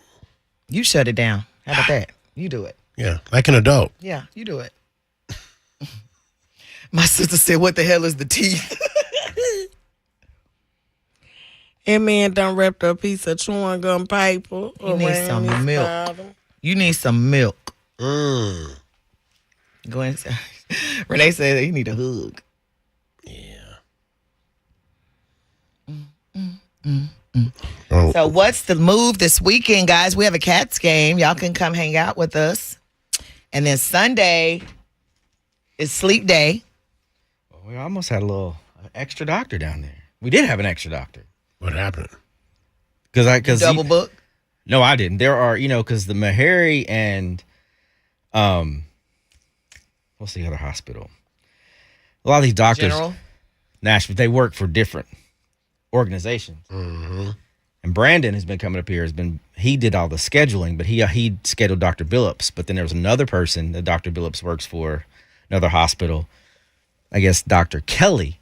You shut it down. How about that? You do it. Yeah, like an adult. Yeah, you do it. My sister said, "What the hell is the teeth?" That man done wrapped a piece of chewing gum paper. You need around some his milk. bottom. You need some milk. Mm. Go inside. Renee said you need a hug. Oh, So what's the move this weekend, guys? We have a Cats game. Y'all can come hang out with us. And then Sunday is sleep day. We almost had a little extra doctor down there. We did have an extra doctor. what happened? Because Double book. No, I didn't. There are, because the Meharry and what's the other hospital? A lot of these doctors, General. Nashville, they work for different organizations. Mm-hmm. And Brandon has been coming up here. He did all the scheduling, but he scheduled Dr. Billups. But then there was another person that Dr. Billups works for, another hospital. I guess Dr. Kelly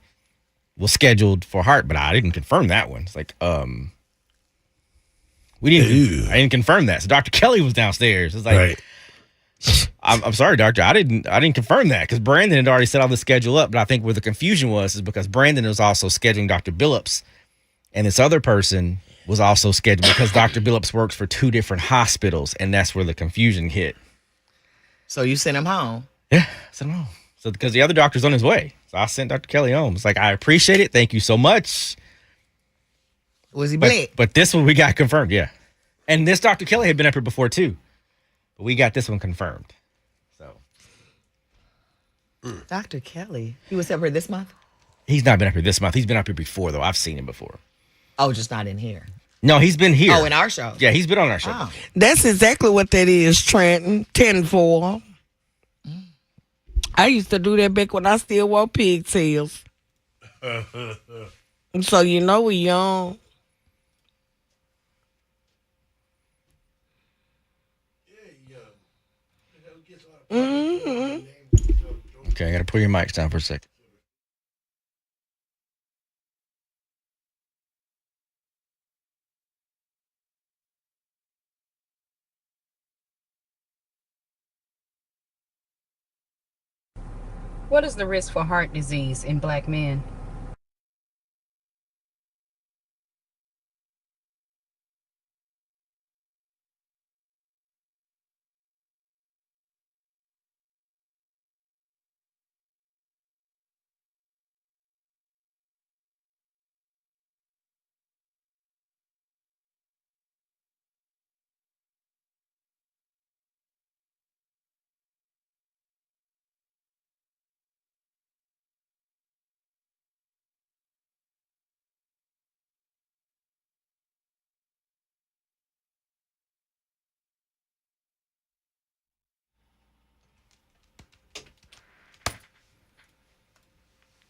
was scheduled for heart, but I didn't confirm that one. It's like, I didn't confirm that. So Dr. Kelly was downstairs. It's like, Right. I'm sorry, doctor. I didn't confirm that because Brandon had already set all the schedule up. But I think where the confusion was is because Brandon was also scheduling Dr. Billups, and this other person was also scheduled because Dr. Billups works for two different hospitals, and that's where the confusion hit. So you sent him home. Yeah, I sent him home. So because the other doctor's on his way, so I sent Dr. Kelly home. It's like, I appreciate it. Thank you so much. Was he black? But this one we got confirmed, yeah. And this Dr. Kelly had been up here before too. But we got this one confirmed. So Dr. Kelly. He was up here this month? he's not been up here this month. He's been up here before though. I've seen him before. Oh, just not in here. No, he's been here. Oh, in our show. Yeah, he's been on our show. Oh. That's exactly what that is, Trenton. 10-4. I used to do that back when I still wore pigtails. So you know we young. Mm-hmm. Okay, I gotta pull your mics down for a second. What is the risk for heart disease in black men?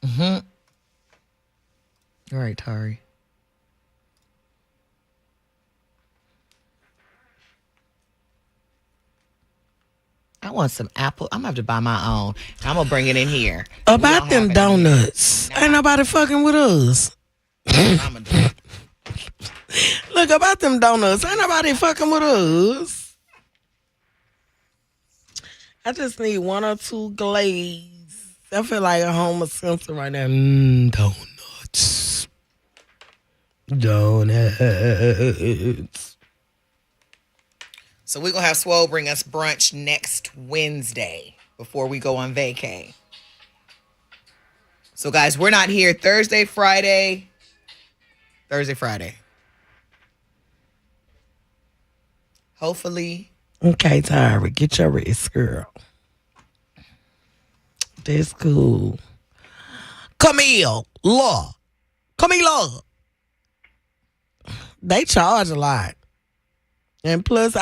Mm-hmm. All right, Tari. I want some apple. I'm gonna have to buy my own. I'm gonna bring it in here. About them donuts. Ain't nobody fucking with us. I'm do it. Look, about them donuts. Ain't nobody fucking with us. I just need one or two glaze. I feel like a Homer Simpson right now. Donuts. Donuts. So we're gonna have Swole bring us brunch next Wednesday before we go on vacay. So guys, we're not here Thursday, Friday. Hopefully. Okay, Tyra, get your wrist, girl. That's cool. Camille. They charge a lot. And plus,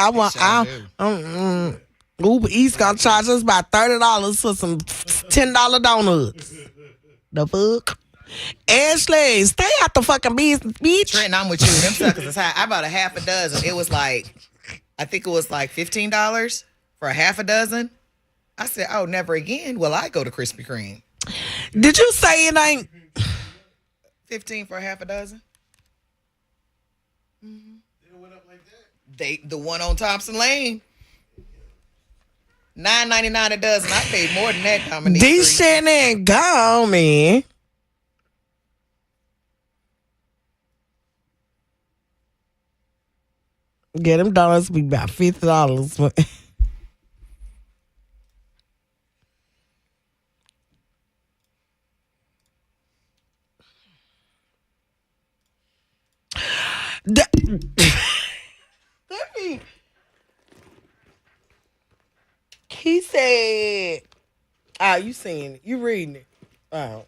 Uber Eats gonna charge us about $30 for some $10 donuts. The fuck? Ashley, stay out the fucking business, bitch. Trenton, I'm with you. Them suckers is high. I bought a half a dozen. It was like, I think it was like $15 for a half a dozen. I said, oh, never again will I go to Krispy Kreme. Did you say it ain't 15 for a half a dozen? Mm-hmm. The one on Thompson Lane. $9.99 a dozen. I paid more than that, Dominique. These shit ain't gone, man. Get them donuts be about $50. Let me. He said, "Oh, you seeing it? You reading it? Oh."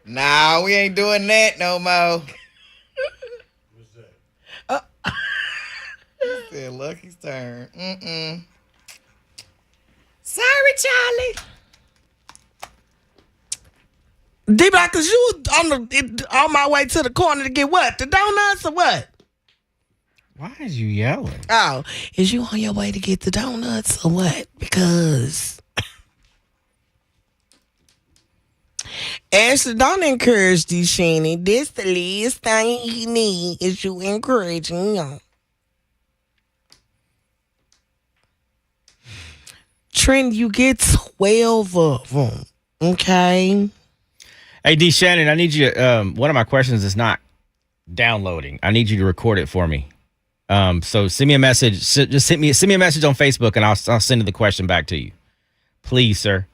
Nah, we ain't doing that no more. What's that? He said Lucky's turn. Sorry, Charlie. D-Block, cause you on my way to the corner to get what? The donuts or what? Why is you yelling? Oh, is you on your way to get the donuts or what? Because Ashley, don't encourage these Sheeny. This the least thing he need is you encouraging him. Trent, you get 12 of them, okay? Hey, D. Shannon, I need you. One of my questions is not downloading. I need you to record it for me. So send me a message. Just send me a message on Facebook, and I'll send the question back to you, please, sir.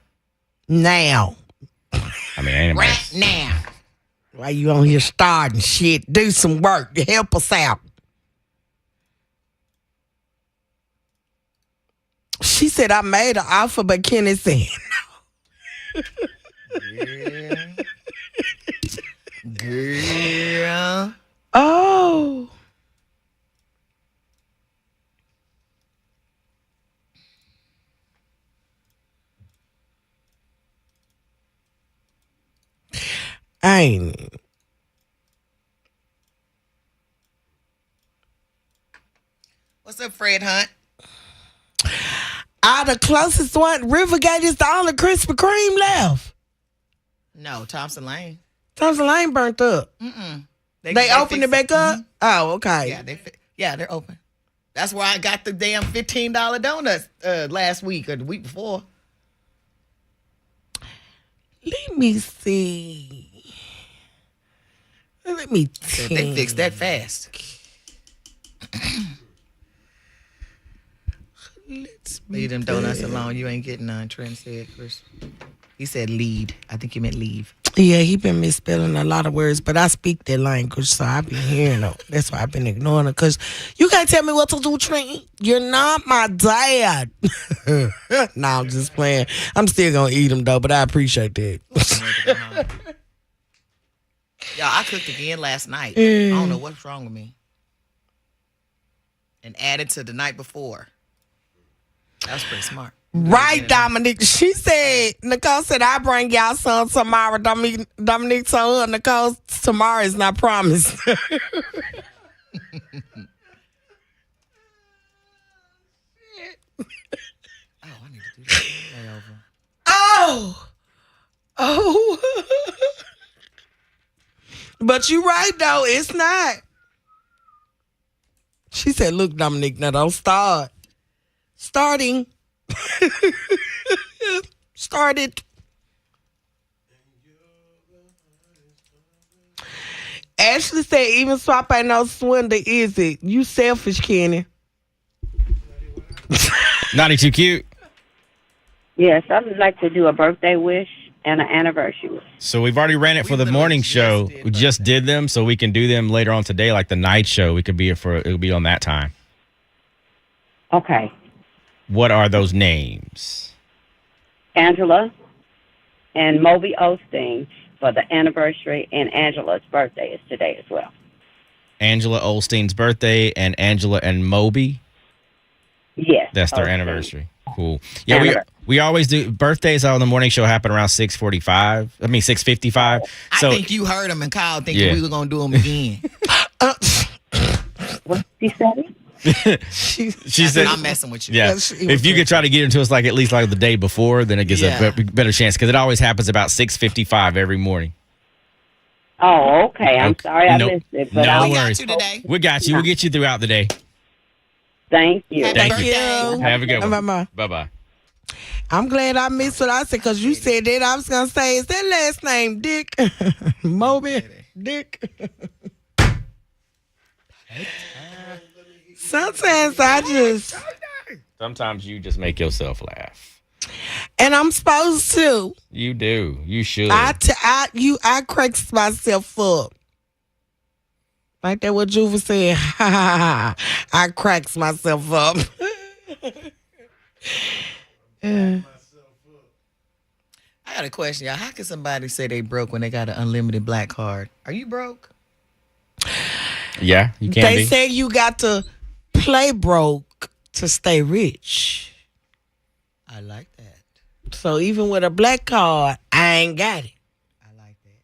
Now. I mean, ain't Right now. Why you on here starting shit? Do some work to help us out. She said I made an offer, but Kenny said Yeah. Girl. oh. Ain't. What's up, Fred Hunt? The closest one, Rivergate is the only Krispy Kreme left. No, Thompson Lane. Thompson Lane burnt up. They opened it back up? Oh, okay. Yeah, they're open. That's where I got the damn $15 donuts last week or the week before. Let me see. Let me see. They fixed that fast. Leave them donuts alone. You ain't getting none, Trent said, Chris. He said lead. I think he meant leave. Yeah, he been misspelling a lot of words, but I speak that language, so I been hearing them. That's why I've been ignoring them, because you can't tell me what to do, Trent. You're not my dad. Nah, I'm just playing. I'm still going to eat them, though, but I appreciate that. Y'all, I cooked again last night. I don't know what's wrong with me. And added to the night before. That was pretty smart. Right, Dominique. She said, Nicole said, I'll bring y'all some tomorrow. Dominique told her, Nicole, tomorrow is not promised. Oh, I need to do that way over. Oh. But you right, though. It's not. She said, look, Dominique, now don't start. Starting. Started. Ashley said, even swap ain't no swindle, is it? You selfish, Kenny. 92 cute. Yes, I would like to do a birthday wish and an anniversary wish. So we've already ran it for the morning show. We just did them, so we can do them later on today, like the night show. We could be it'll be on that time. Okay. What are those names? Angela and Moby Osteen for the anniversary, and Angela's birthday is today as well. Angela Olstein's birthday and Angela and Moby? Yes. That's their anniversary. Cool. Yeah, we always do birthdays on the morning show happen around 6:45. I mean 6:55. So I think you heard him and Kyle thinking we were gonna do them again. What she said? She said, I'm messing with you. Yeah. If you could try to get into us like at least like the day before, then it gives a better chance, because it always happens about 6:55 every morning. Oh, okay. I'm sorry I missed it. But No We worries. got you today. We got you. We'll get you throughout the day. Thank you. Happy Thank you. birthday. Have a good one. Bye-bye. Bye-bye. I'm glad I missed what I said because you said that. I was going to say, is that last name Dick? Moby? Dick? Sometimes I just... Sometimes you just make yourself laugh. And I'm supposed to. You do. You should. I cracks myself up. Like that what Juva said. I cracks myself up. I got a question, y'all. How can somebody say they broke when they got an unlimited black card? Are you broke? Yeah, you can They be. say you got to play broke to stay rich. I like that. So even with a black card, I ain't got it. I like that.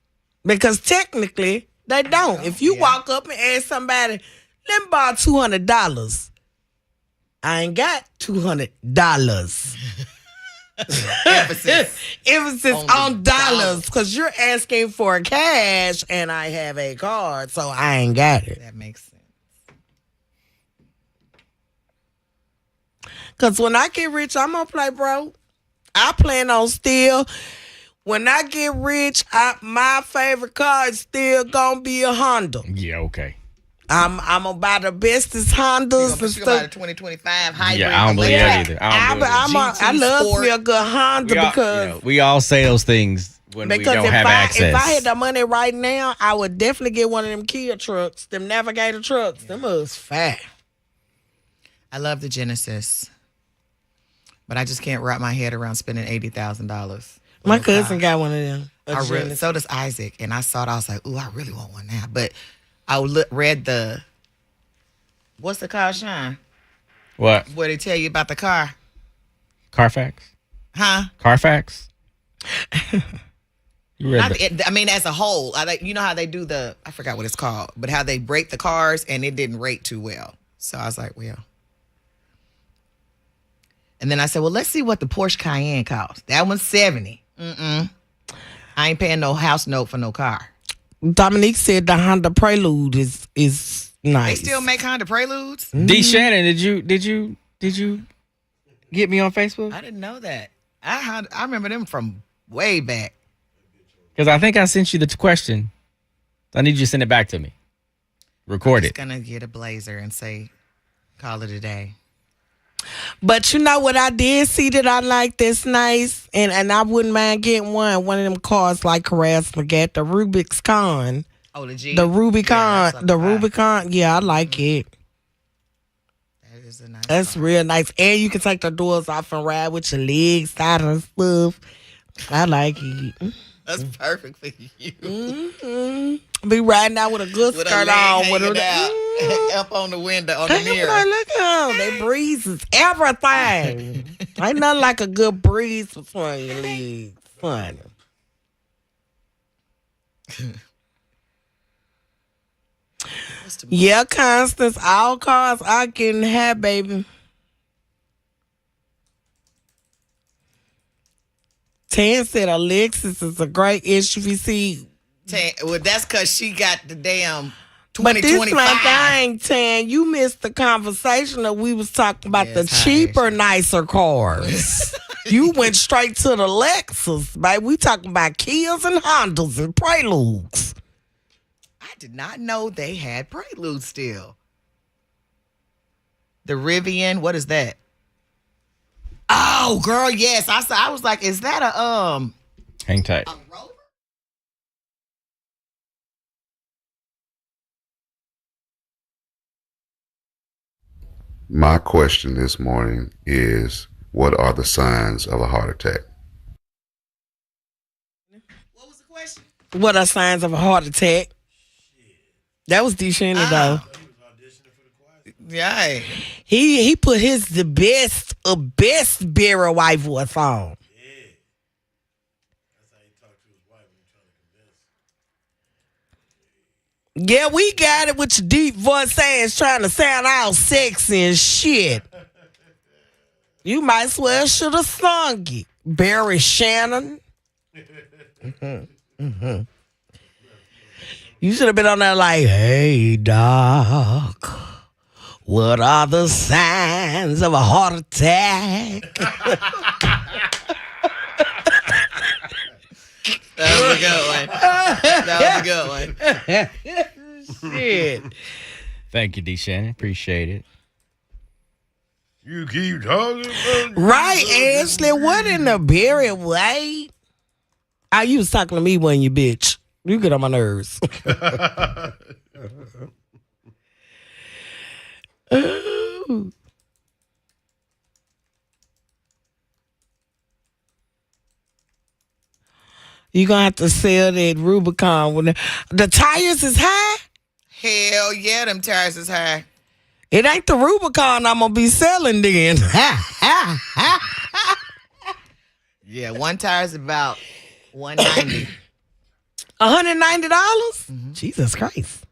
Because technically, they don't. If you walk up and ask somebody, let me borrow $200, I ain't got $200. Emphasis on dollars, because you're asking for cash and I have a card, so I ain't got it. That makes sense. Because when I get rich, I'm going to play broke. I plan on still. When I get rich, my favorite car is still going to be a Honda. Yeah, okay. I'm going to buy the bestest Hondas and You buy the stuff. 2025 hybrid. Yeah, I don't believe that either. I love me a good Honda because... we all say those things when we don't have access. If I had the money right now, I would definitely get one of them Kia trucks, them Navigator trucks. Them was fat. I love the Genesis, but I just can't wrap my head around spending $80,000. My cousin got one of them. So does Isaac, and I saw it. I was like, "Ooh, I really want one now." But I read the what's the car, Sean? What? Where they tell you about the car? Carfax? Huh? Carfax? You read I mean, as a whole, you know how they do I forgot what it's called, but how they break the cars, and it didn't rate too well. So I was like, well. And then I said, well, let's see what the Porsche Cayenne costs. That one's $70. I ain't paying no house note for no car. Dominique said the Honda Prelude is nice. They still make Honda Preludes? D. Shannon, did you get me on Facebook? I didn't know that. I remember them from way back. Because I think I sent you the question. I need you to send it back to me. Record it. I'm just going to get a Blazer and say, call it a day. But you know what I did see that I like that's nice, and I wouldn't mind getting one of them cars like Harassment got the Rubik's Con. Oh, the G? The Rubicon. Yeah, I like it. That is a nice That's car. real nice. And you can take the doors off and ride with your legs out and stuff. I like it. That's perfect for you. Be riding out with a good With skirt a leg on. With hanging a, out. Up on the window, on the mirror. Like, look at them. They breezes everything. Ain't nothing like a good breeze between your legs. Funny. Yeah, Constance. All cars I can have, baby. Tan said a Lexus is a great SUV. Well, that's because she got the damn But this 2025. my thing, Tan. You missed the conversation that we was talking about the cheaper, nicer cars. You went straight to the Lexus, baby. We talking about Kias and Hondas and Preludes. I did not know they had Preludes still. The Rivian, what is that? Oh, girl, yes. I was like, is that a Hang tight. a Rover? My question this morning is, what are the signs of a heart attack? What was the question? What are signs of a heart attack? That was D. Shannon, though. Yeah. He put the best Barry White voice on. Yeah, we got it with your deep voice ass trying to sound all sexy and shit. You might as well should have sung it. Barry Shannon. You should have been on there like, hey, Doc, What are the signs of a heart attack? That was a good one. That was a good one. Shit. Thank you, D. Shannon. Appreciate it. You keep talking about Right, Ashley. What in the berry way? Oh, you was talking to me, wasn't you, bitch? You get on my nerves. Ooh. You gonna have to sell that Rubicon when the tires is high. Hell yeah, them tires is high. It ain't the Rubicon I'm gonna be selling then. Yeah, one tire is about $190. $190? Jesus Christ.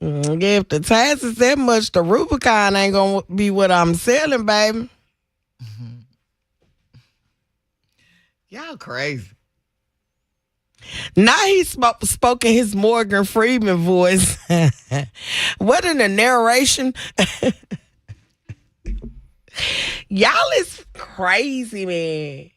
Yeah, if the tires is that much, the Rubicon ain't gonna be what I'm selling, baby. Y'all crazy. Now he's spoken his Morgan Freeman voice. What in the narration? Y'all is crazy, man.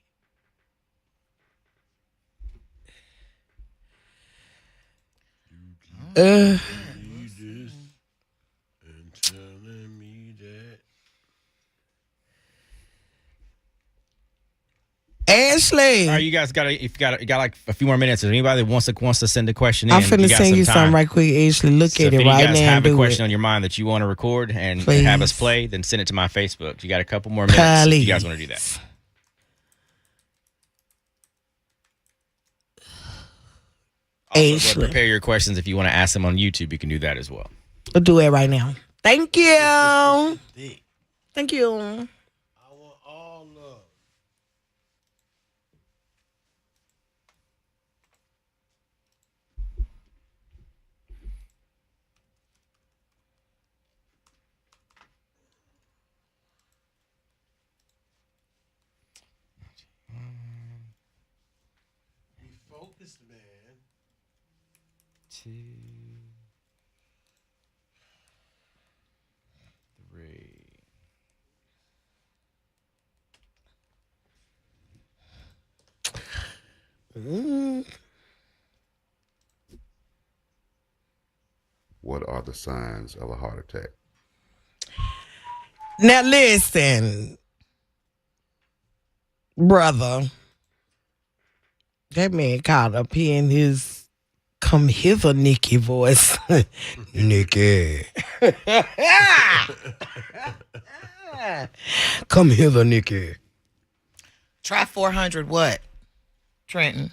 Ashley. All right, you guys got like a few more minutes. If anybody that wants to send a question in, I'm finna got send you some something time. right quick, Ashley. Look So at if it you right guys now. have and a do question it. on your mind that you want to record and Please. have us play, then send it to my Facebook. You got a couple more minutes if you guys want to do that. Also, Ashley. prepare your questions if you want to ask them on YouTube. You can do that as well. We'll do it right now. Thank you. Thank you. Focused, man. 2, 3. What are the signs of a heart attack? Now listen, brother. That man called up here in his come hither Nikki voice. Nikki. Come hither, Nikki. Try 400 what? Trenton.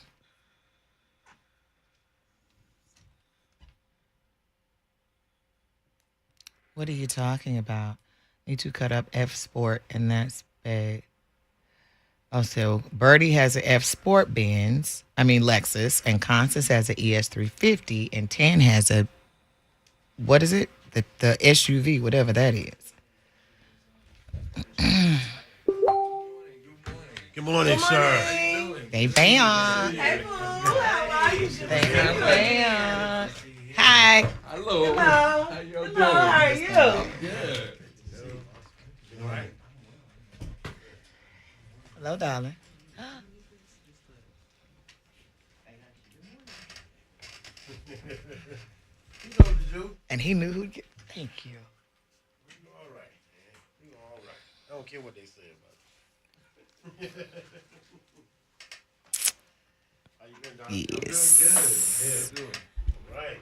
What are you talking about? Need to cut up F Sport and that's bad. Oh, so Birdie has an F Sport Lexus, and Constance has an ES350, and Tan has a, what is it? The SUV, whatever that is. Good morning, sir. Hey, bam. Hey, Boo. How are you? Bam. Hi. Hello. Hello. How y'all doing? How are you? Good. All right. Hello, darling. And he knew who'd get. Thank you. You all right, man. You all right. I don't care what they say about you. How you been, Don? Yes. Good. Yeah, good. Right.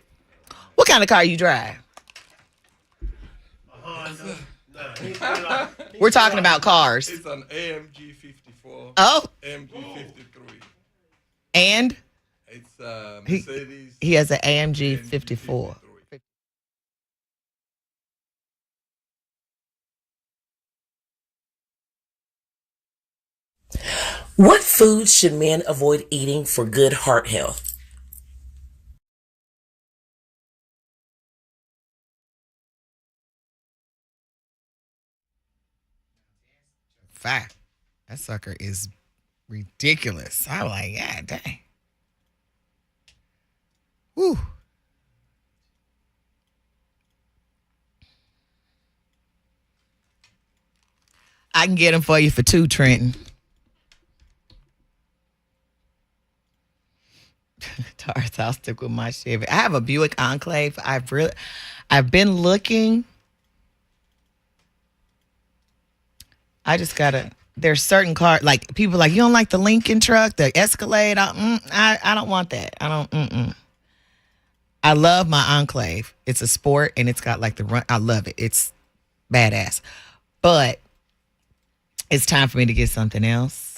What kind of car you drive? We're talking about cars. It's an AMG 54. Oh. AMG 53. And It's Mercedes. he has an AMG 54. What foods should men avoid eating for good heart health? Fact. That sucker is ridiculous. I was like, God dang. Woo. I can get them for you for $2, Trenton. Taurus, I'll stick with my Chevy. I have a Buick Enclave. I've been looking. I just gotta. There's certain cars, like people like, you don't like the Lincoln truck, the Escalade. I don't want that. I don't. I love my Enclave. It's a sport and it's got like the run. I love it. It's badass. But it's time for me to get something else.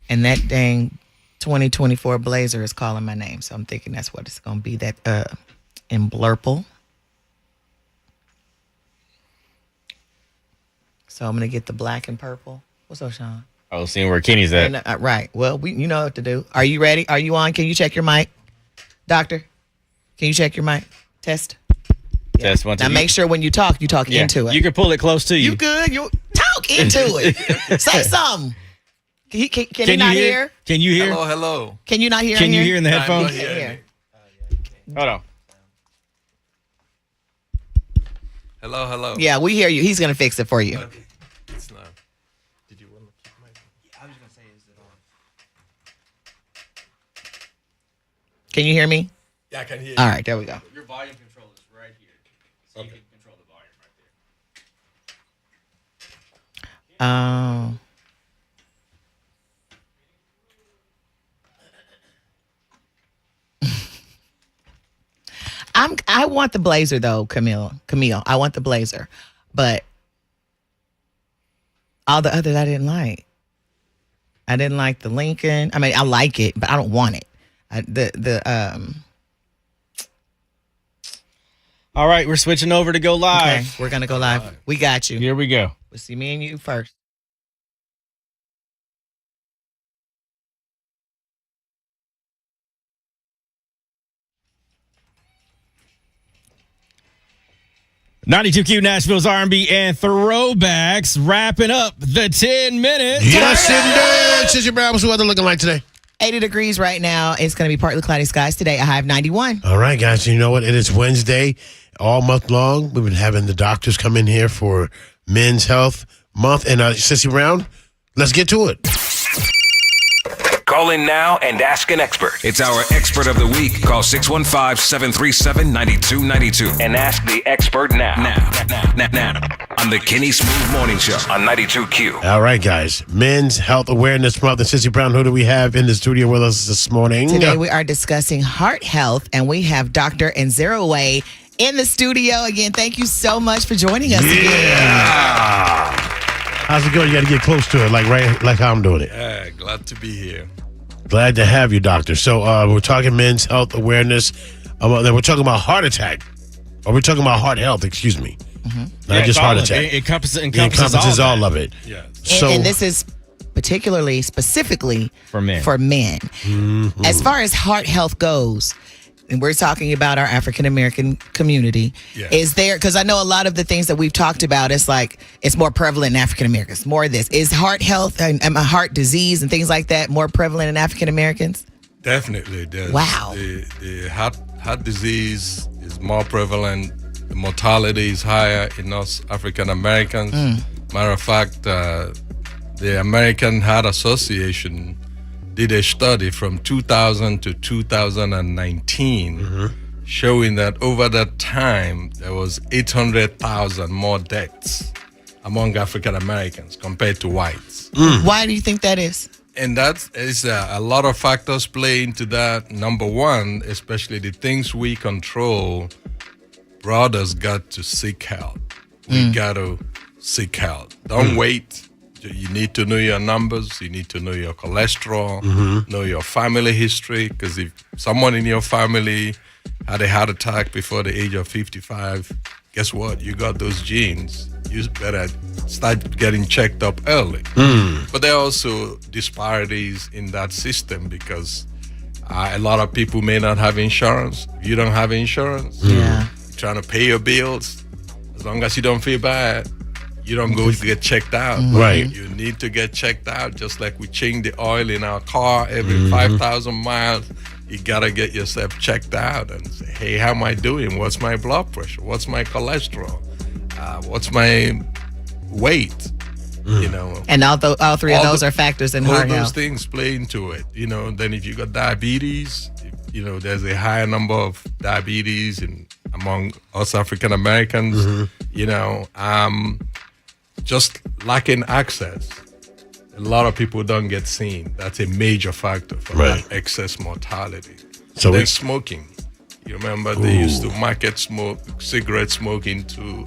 And that dang 2024 Blazer is calling my name. So I'm thinking that's what it's going to be, that in Blurple. So I'm going to get the black and purple. What's up, Sean? I was seeing where Kenny's at. Right. Well, you know what to do. Are you ready? Are you on? Can you check your mic? Doctor, can you check your mic? Test. Test one, two. Now make sure when you talk into it. You can pull it close to you. You good? You talk into it. Say something. Can you not hear? Can you hear? Hello. Can you not hear? Can you hear in the headphones? Hold on. Hello. Yeah, we hear you. He's gonna fix it for you. Okay. It's not. Did you want to keep my? I was gonna say, is it on? Can you hear me? Yeah, I can hear you. All right, there we go. Your volume control is right here, so you can control the volume right there. I want the Blazer though, Camille. I want the Blazer, but all the others I didn't like. I didn't like the Lincoln. I mean, I like it, but I don't want it. All right, we're switching over to go live. Okay, we're gonna go live. We got you. Here we go. We'll see me and you first. '92Q Nashville's R&B and throwbacks, wrapping up the 10 minutes. Yes, indeed. Sissy Brown, what's the weather looking like today? 80 degrees right now. It's going to be partly cloudy skies today. A high of 91. All right, guys. You know what? It is Wednesday all month long. We've been having the doctors come in here for Men's Health Month. And Sissy Brown, let's get to it. Call in now and ask an expert. It's our expert of the week. Call 615-737-9292 and ask the expert now. Now. On the Kenny Smooth Morning Show on 92Q. All right, guys. Men's Health Awareness Month. And Sissy Brown, who do we have in the studio with us this morning? Today we are discussing heart health, and we have Dr. Nzerowe in the studio again. Thank you so much for joining us again. How's it going? You got to get close to it, like how I'm doing it. Yeah, glad to be here. Glad to have you, doctor. So we're talking men's health awareness. Then we're talking about heart attack. Or we're talking about heart health, excuse me. Mm-hmm. Not just heart attack. It encompasses all of it. Yeah. So, and this is specifically for men. Mm-hmm. As far as heart health goes, and we're talking about our African American community, is there, because I know a lot of the things that we've talked about, it's like it's more prevalent in African Americans. More of this. Is heart health and heart disease and things like that more prevalent in African Americans? Definitely. Wow. The heart disease is more prevalent. The mortality is higher in us African Americans. Matter of fact, the American Heart Association did a study from 2000 to 2019 showing that over that time there was 800,000 more deaths among African Americans compared to whites. Why do you think that is? And that is a lot of factors play into that. Number one, especially the things we control, brothers got to seek help. We got to seek help. Don't wait. You need to know your numbers. You need to know your cholesterol, know your family history. Because if someone in your family had a heart attack before the age of 55, guess what? You got those genes. You better start getting checked up early. But there are also disparities in that system because a lot of people may not have insurance. If you don't have insurance, you're trying to pay your bills. As long as you don't feel bad, you don't go to get checked out. Right. You need to get checked out, just like we change the oil in our car every 5,000 miles. You got to get yourself checked out and say, hey, how am I doing? What's my blood pressure? What's my cholesterol? What's my weight? You know, and all three of those are factors in heart health. All health. those things play into it. You know, then if you got diabetes, you know, there's a higher number of diabetes among us African Americans. You know, just lacking access. A lot of people don't get seen. That's a major factor for that excess mortality. So then smoking. You remember they used to market cigarette smoking to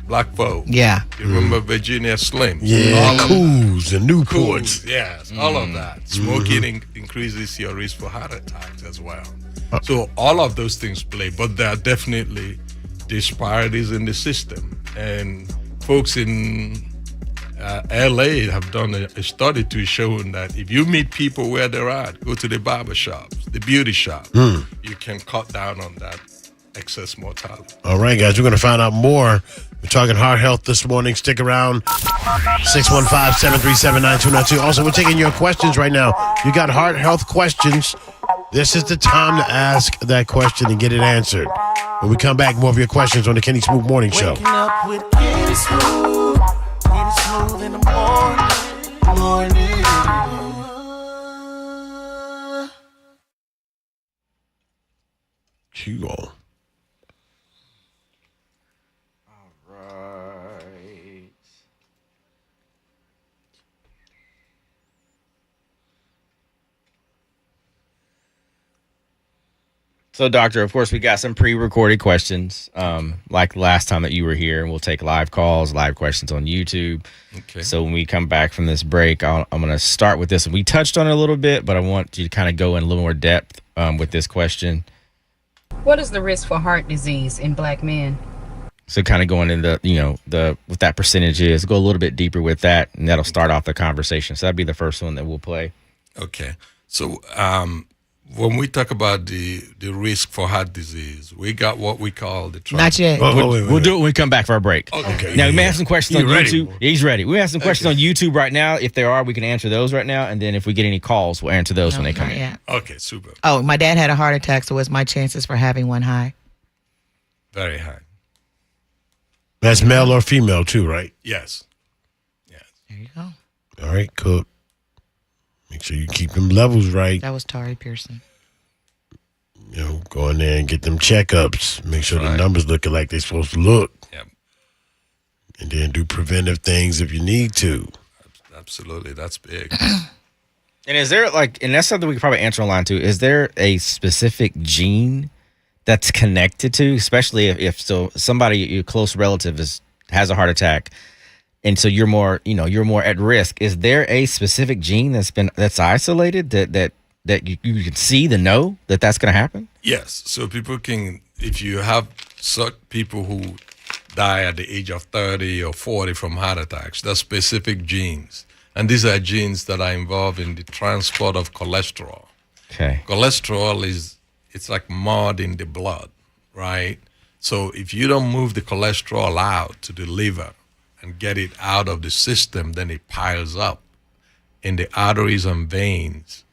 black folk. Yeah. You remember Virginia Slim? Yeah, Cools and Newports. Yes, all of that. Smoking increases your risk for heart attacks as well. So all of those things play, but there are definitely disparities in the system. And folks in LA have done a study to show that if you meet people where they're at, go to the barber shops, the beauty shop, you can cut down on that excess mortality. All right, guys, we're going to find out more. We're talking heart health this morning. Stick around. 615-737-9292. Also, we're taking your questions right now. You got heart health questions. This is the time to ask that question and get it answered. When we come back, more of your questions on the Kenny Smooth Morning Show. Waking up with Kenny Smooth. Kenny Smooth in the morning. All right. So, Doctor, of course, we got some pre-recorded questions, like last time that you were here, and we'll take live calls, live questions on YouTube. Okay. So when we come back from this break, I'm going to start with this. We touched on it a little bit, but I want you to kind of go in a little more depth with this question. What is the risk for heart disease in black men? So kind of going into, what that percentage is, go a little bit deeper with that, and that'll start off the conversation. So that'd be the first one that we'll play. Okay. So when we talk about the risk for heart disease, we got what we call the Not yet. We'll do it when we come back for our break. Okay. Now, we may have some questions on ready? YouTube. He's ready. We have some questions on YouTube right now. If there are, we can answer those right now. And then if we get any calls, we'll answer those when they come in. Yeah. Okay, super. Oh, my dad had a heart attack, so what's my chances for having one high? Very high. That's male or female too, right? Yes. There you go. All right, cook. Make sure you keep them levels right. That was Tari Pearson. You know, go in there and get them checkups. Make sure the numbers looking like they're supposed to look. Yep. And then do preventive things if you need to. Absolutely. That's big. And is there and that's something we could probably answer online too. Is there a specific gene that's connected to, especially if somebody, your close relative has a heart attack, and so you're more at risk? Is there a specific gene that's isolated that you can see that's going to happen? Yes. So people can, if you have such people who die at the age of 30 or 40 from heart attacks, there's specific genes. And these are genes that are involved in the transport of cholesterol. Okay. Cholesterol it's like mud in the blood, right? So if you don't move the cholesterol out to the liver and get it out of the system, then it piles up in the arteries and veins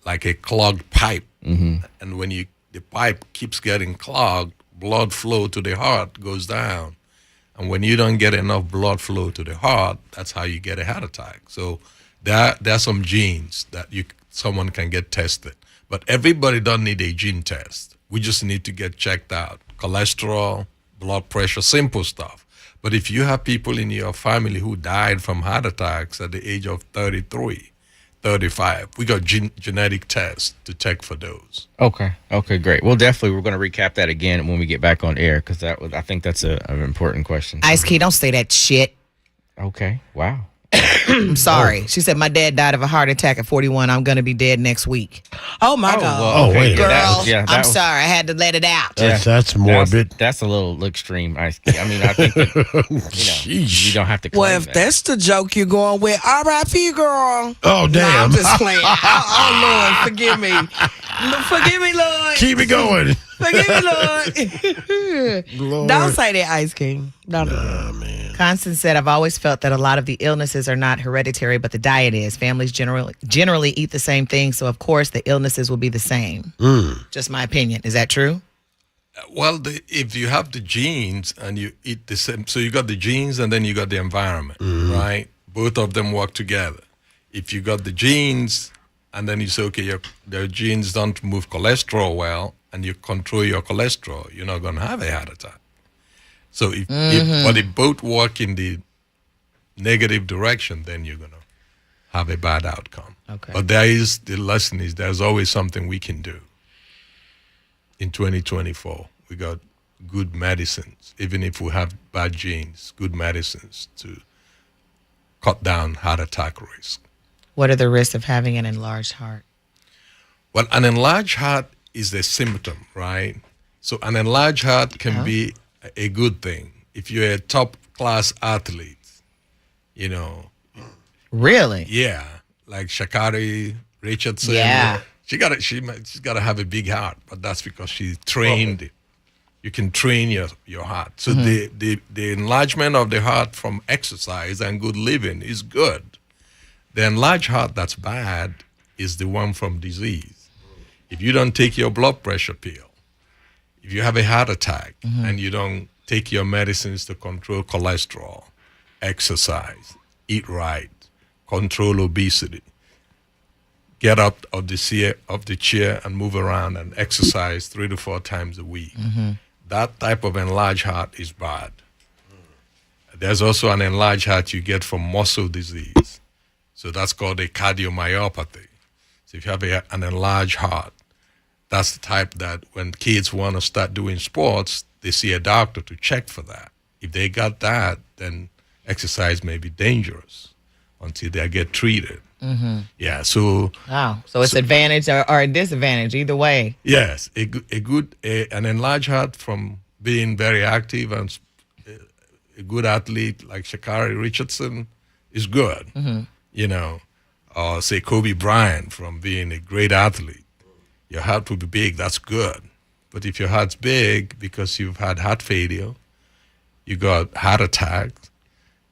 like a clogged pipe. Mm-hmm. And when the pipe keeps getting clogged, blood flow to the heart goes down. And when you don't get enough blood flow to the heart, that's how you get a heart attack. So there are some genes that someone can get tested. But everybody don't need a gene test. We just need to get checked out. Cholesterol, blood pressure, simple stuff. But if you have people in your family who died from heart attacks at the age of 33, 35, we got genetic tests to check for those. Okay, great. Well, definitely we're going to recap that again when we get back on air, because I think that's an important question. Ice Key, don't say that shit. Okay, wow. I'm sorry. She said, my dad died of a heart attack at 41. I'm going to be dead next week. Oh, my God. Well, okay. wait. Girl, I'm sorry. I had to let it out. That's morbid. That's a little extreme. I mean, I think that, you don't have to claim Well, if that. that's the joke you're going with, R.I.P. girl. Oh, damn. No, I'm just playing. Oh, Lord, forgive me. Forgive me, Lord. Keep it going. Forgive me, Lord. Lord. Don't say that, Ice King. Don't do that. Nah, man. Constance said, I've always felt that a lot of the illnesses are not hereditary, but the diet is. Families generally eat the same thing, so of course the illnesses will be the same. Just my opinion. Is that true? Well, if you have the genes and you eat the same, so you got the genes and then you got the environment, right? Both of them work together. If you got the genes and then you say, okay, your genes don't move cholesterol well, and you control your cholesterol, you're not going to have a heart attack. So but if both work in the negative direction, then you're going to have a bad outcome. Okay. But the lesson is there's always something we can do. In 2024, we got good medicines, even if we have bad genes, good medicines to cut down heart attack risk. What are the risks of having an enlarged heart? Well, an enlarged heart is a symptom, right? So an enlarged heart can be a good thing. If you're a top class athlete, you know. Really? Yeah. Like Sha'Carri Richardson. Yeah. She's got to have a big heart, but that's because she trained it. You can train your heart. So the enlargement of the heart from exercise and good living is good. The enlarged heart that's bad is the one from disease. If you don't take your blood pressure pill, if you have a heart attack and you don't take your medicines to control cholesterol, exercise, eat right, control obesity, get up of the chair and move around and exercise 3 to 4 times a week. That type of enlarged heart is bad. There's also an enlarged heart you get from muscle disease. So that's called a cardiomyopathy. So if you have an enlarged heart, that's the type that when kids want to start doing sports, they see a doctor to check for that. If they got that, then exercise may be dangerous until they get treated. Yeah, so... Wow. So it's advantage or a disadvantage, either way. Yes, an enlarged heart from being very active and a good athlete like Sha'Carri Richardson is good. You know, or say Kobe Bryant from being a great athlete. Your heart will be big, that's good. But if your heart's big because you've had heart failure, you got heart attacks,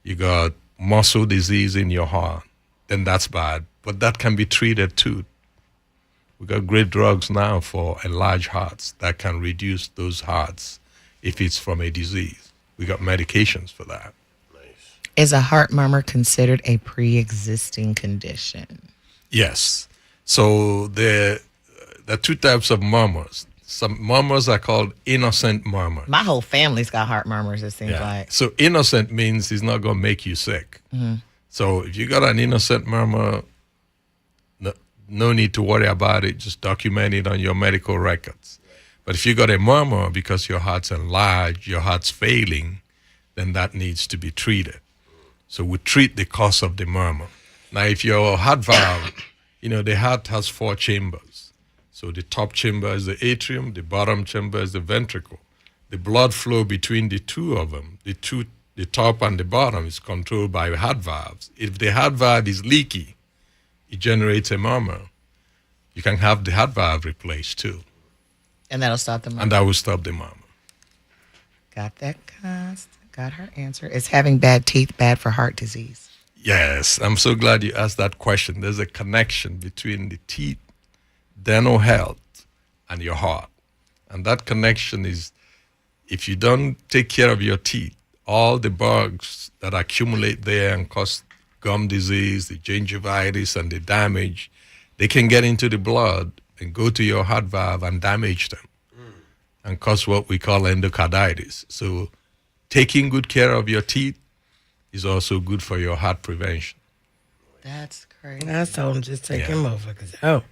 you got muscle disease in your heart, then that's bad. But that can be treated too. We got great drugs now for enlarged hearts that can reduce those hearts if it's from a disease. We got medications for that. Is a heart murmur considered a pre-existing condition? Yes. So there are 2 types of murmurs. Some murmurs are called innocent murmurs. My whole family's got heart murmurs, it seems like. So innocent means it's not going to make you sick. So if you got an innocent murmur, no need to worry about it. Just document it on your medical records. But if you got a murmur because your heart's enlarged, your heart's failing, then that needs to be treated. So we treat the cause of the murmur. Now, if your heart valve, the heart has 4 chambers. So the top chamber is the atrium, the bottom chamber is the ventricle. The blood flow between the 2 of them, the top and the bottom, is controlled by heart valves. If the heart valve is leaky, it generates a murmur. You can have the heart valve replaced too. And that'll stop the murmur. And that will stop the murmur. Got that, got her answer. Is having bad teeth bad for heart disease? Yes, I'm so glad you asked that question. There's a connection between the teeth, dental health, and your heart. And that connection is, if you don't take care of your teeth, all the bugs that accumulate there and cause gum disease, the gingivitis, and the damage, they can get into the blood and go to your heart valve and damage them and cause what we call endocarditis. So taking good care of your teeth is also good for your heart prevention. That's crazy. I told him just take them motherfuckers out.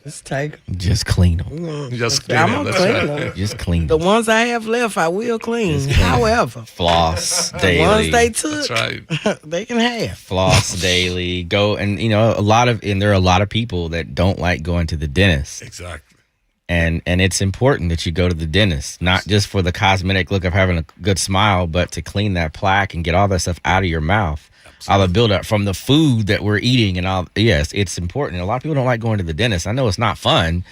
Just take them. Just clean them. Just clean I'm them. gonna That's clean right. them. Just clean The them. ones I have left, I will clean. However, Floss the daily. ones they took, That's right. they can have. Floss daily. Go and there are a lot of people that don't like going to the dentist. Exactly. And it's important that you go to the dentist, not just for the cosmetic look of having a good smile, but to clean that plaque and get all that stuff out of your mouth. All the buildup from the food that we're eating and all. Yes, it's important. A lot of people don't like going to the dentist. I know it's not fun,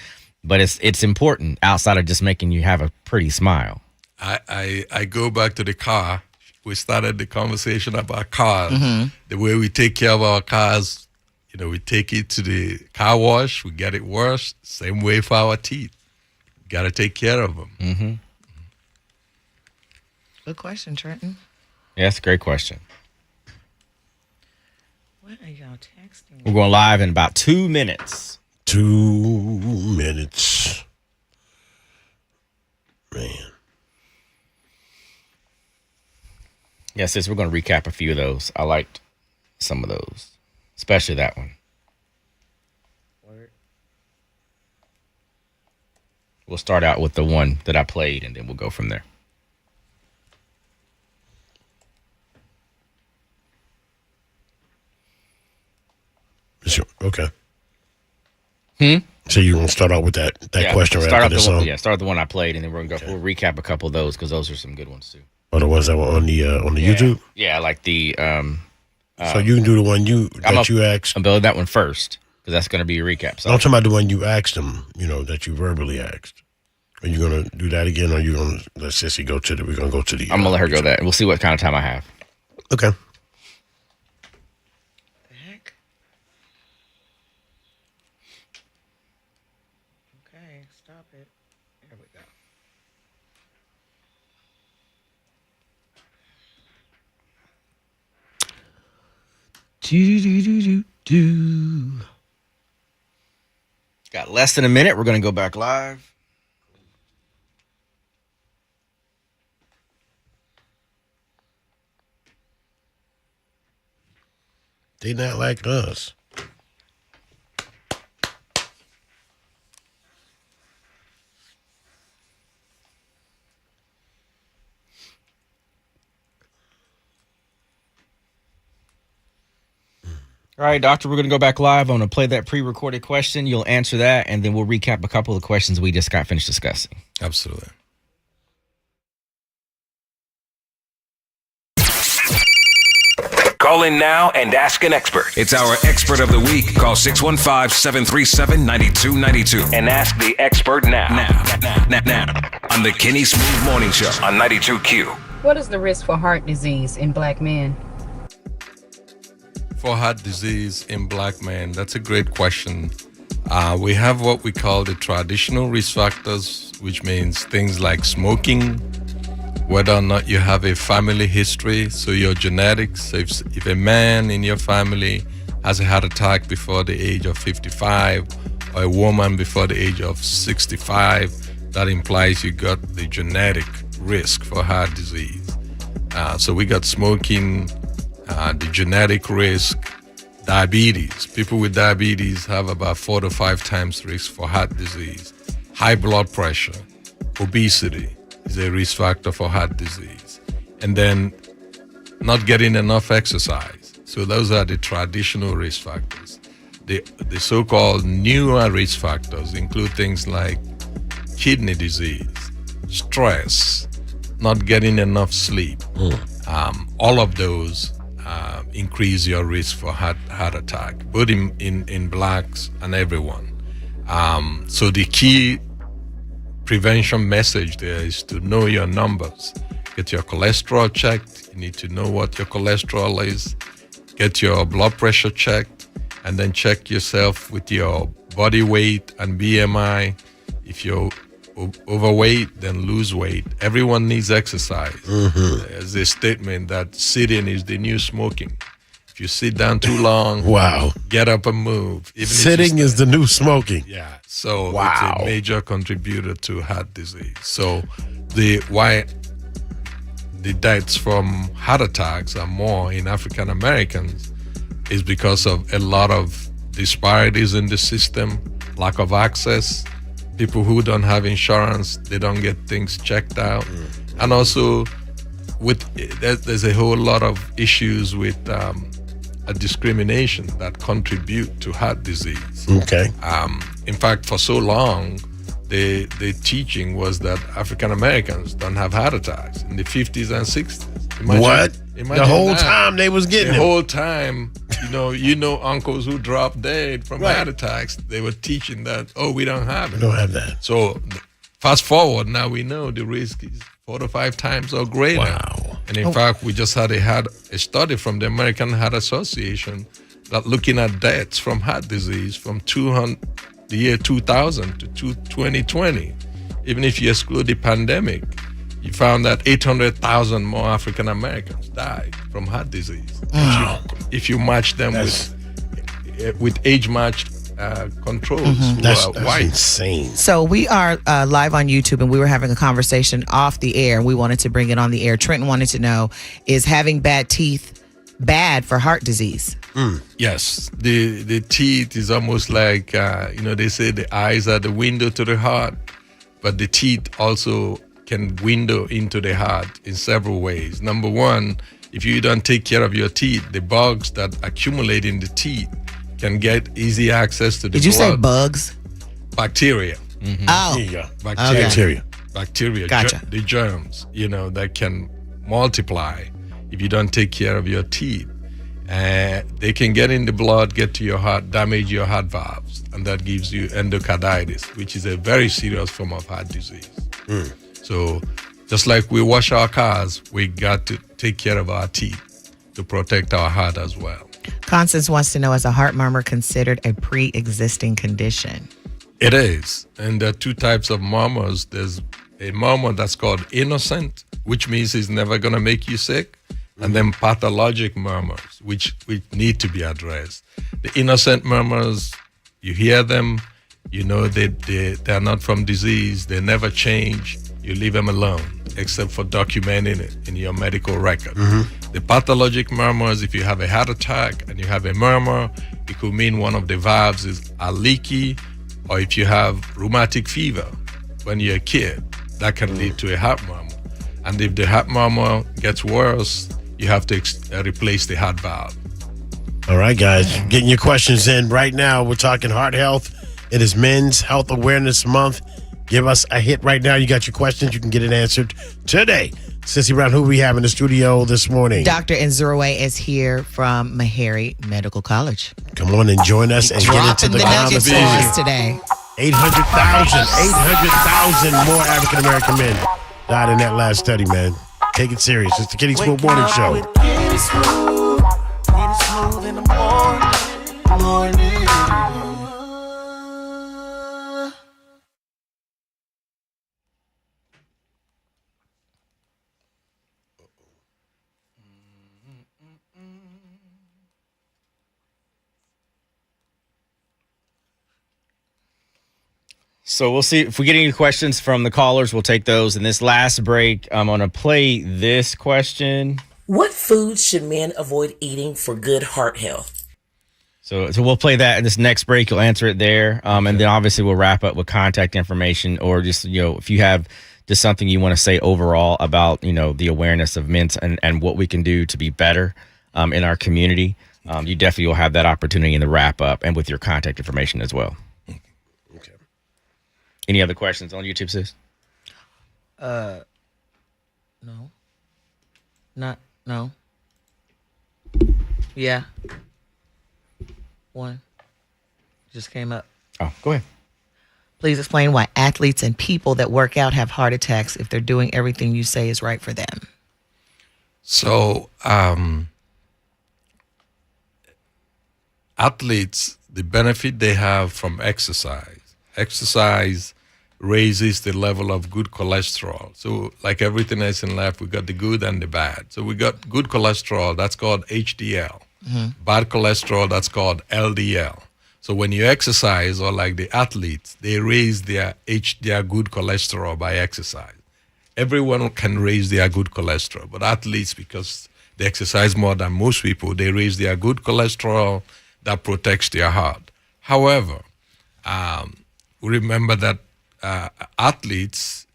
but it's important outside of just making you have a pretty smile. I go back to the car. We started the conversation about cars. The way we take care of our cars, we take it to the car wash, we get it washed. Same way for our teeth. got to take care of them. Mm-hmm. Good question, Trenton. Yeah, that's a great question. What are y'all texting? We're going live in about 2 minutes. 2 minutes. Man. Yeah, sis, we're going to recap a few of those. I liked some of those, especially that one. We'll start out with the one that I played, and then we'll go from there. Sure. Okay. Hmm? So you want to start out with that question right start after out the the one, song? yeah, start with the one I played, and then we're going to we'll recap a couple of those because those are some good ones too. Or the ones that were on the YouTube? Yeah, like the. So you can do the one you asked. I'm building that one first because that's going to be your recap. So I'm talking about the one you asked them, that you verbally asked. Are you going to do that again, or are you going to let Sissy go to we're going to go to the... I'm going to let her go that. We'll see what kind of time I have. Okay. The heck? Okay, stop it. There we go. Got less than a minute. We're going to go back live. They not like us. All right, Doctor, we're going to go back live. I'm going to play that pre-recorded question. You'll answer that, and then we'll recap a couple of the questions we just got finished discussing. Absolutely. Call in now and ask an expert. It's our expert of the week. Call 615-737-9292 and ask the expert now. Now. On the Kenny Smooth Morning Show on 92Q. What is the risk for heart disease in black men? For heart disease in black men, that's a great question. We have what we call the traditional risk factors, which means things like smoking, whether or not you have a family history, so your genetics. If a man in your family has a heart attack before the age of 55, or a woman before the age of 65, that implies you got the genetic risk for heart disease. So we got smoking, the genetic risk, diabetes. People with diabetes have about 4 to 5 times risk for heart disease. High blood pressure, obesity is a risk factor for heart disease. And then not getting enough exercise. So those are the traditional risk factors. The so-called newer risk factors include things like kidney disease, stress, not getting enough sleep. All of those increase your risk for heart attack, both in blacks and everyone. So the key prevention message there is to know your numbers. Get your cholesterol checked. You need to know what your cholesterol is. Get your blood pressure checked, and then check yourself with your body weight and BMI. If you're overweight, then lose weight. Everyone needs exercise. There's a statement that sitting is the new smoking. If you sit down too long, get up and move. Even Sitting is the new smoking. Yeah. So it's a major contributor to heart disease. So why the deaths from heart attacks are more in African Americans is because of a lot of disparities in the system, lack of access. People who don't have insurance, they don't get things checked out. And also, there's a whole lot of issues with discrimination that contribute to heart disease. Okay. In fact, for so long, the teaching was that African Americans don't have heart attacks in the 50s and 60s. Imagine the whole that. time they was getting the it. whole time, you know uncles who dropped dead from heart attacks. They were teaching that, we don't have it. We don't have that. So fast forward, now we know the risk is 4 to 5 times or greater. Wow. And in fact, we just had a study from the American Heart Association that looking at deaths from heart disease from the year 2000 to 2020, even if you exclude the pandemic, you found that 800,000 more African Americans died from heart disease. If you match them with age-matched controls who are white. Insane. So we are live on YouTube, and we were having a conversation off the air, and we wanted to bring it on the air. Trenton wanted to know, is having bad teeth bad for heart disease? Yes. The teeth is almost like, they say the eyes are the window to the heart, but the teeth also can window into the heart in several ways. Number one, if you don't take care of your teeth, the bugs that accumulate in the teeth can get easy access to the blood. Did you say bugs? Bacteria. Oh. Yeah. Bacteria. Bacteria. Gotcha. The germs, that can multiply if you don't take care of your teeth. They can get in the blood, get to your heart, damage your heart valves, and that gives you endocarditis, which is a very serious form of heart disease. So just like we wash our cars, we got to take care of our teeth to protect our heart as well. Constance wants to know, is a heart murmur considered a pre-existing condition? It is. And there are two types of murmurs. There's a murmur that's called innocent, which means it's never going to make you sick. And then pathologic murmurs, which need to be addressed. The innocent murmurs, you hear them, you know they're not from disease, they never change, you leave them alone, except for documenting it in your medical record. The pathologic murmurs, if you have a heart attack and you have a murmur, it could mean one of the valves are leaky, or if you have rheumatic fever when you're a kid, that can lead to a heart murmur. And if the heart murmur gets worse, you have to replace the heart valve. All right, guys, getting your questions in right now. We're talking heart health. It is Men's Health Awareness Month. Give us a hit right now. You got your questions. You can get it answered today. Sissy Brown, who we have in the studio this morning? Dr. Nzurwe is here from Meharry Medical College. Come on and join us and get into the nuggets for conversation. us today. 800,000 more African American men died in that last study, man. Take it serious. It's the Kenny Smooth Morning Show. Kenny Smooth in the morning. So we'll see if we get any questions from the callers. We'll take those. In this last break, I'm going to play this question. What foods should men avoid eating for good heart health? So we'll play that in this next break. You'll answer it there. And then obviously we'll wrap up with contact information, or just, if you have just something you want to say overall about, the awareness of men and what we can do to be better in our community. You definitely will have that opportunity in the wrap up and with your contact information as well. Okay. Any other questions on YouTube, sis? No. No. Yeah. One just came up. Oh, go ahead. Please explain why athletes and people that work out have heart attacks if they're doing everything you say is right for them. So, athletes, the benefit they have from exercise raises the level of good cholesterol. So like everything else in life, we got the good and the bad. So we got good cholesterol, that's called HDL. Bad cholesterol, that's called LDL. So when you exercise, or like the athletes, they raise their good cholesterol by exercise. Everyone can raise their good cholesterol, but athletes, because they exercise more than most people, they raise their good cholesterol that protects their heart. However, remember that athletes,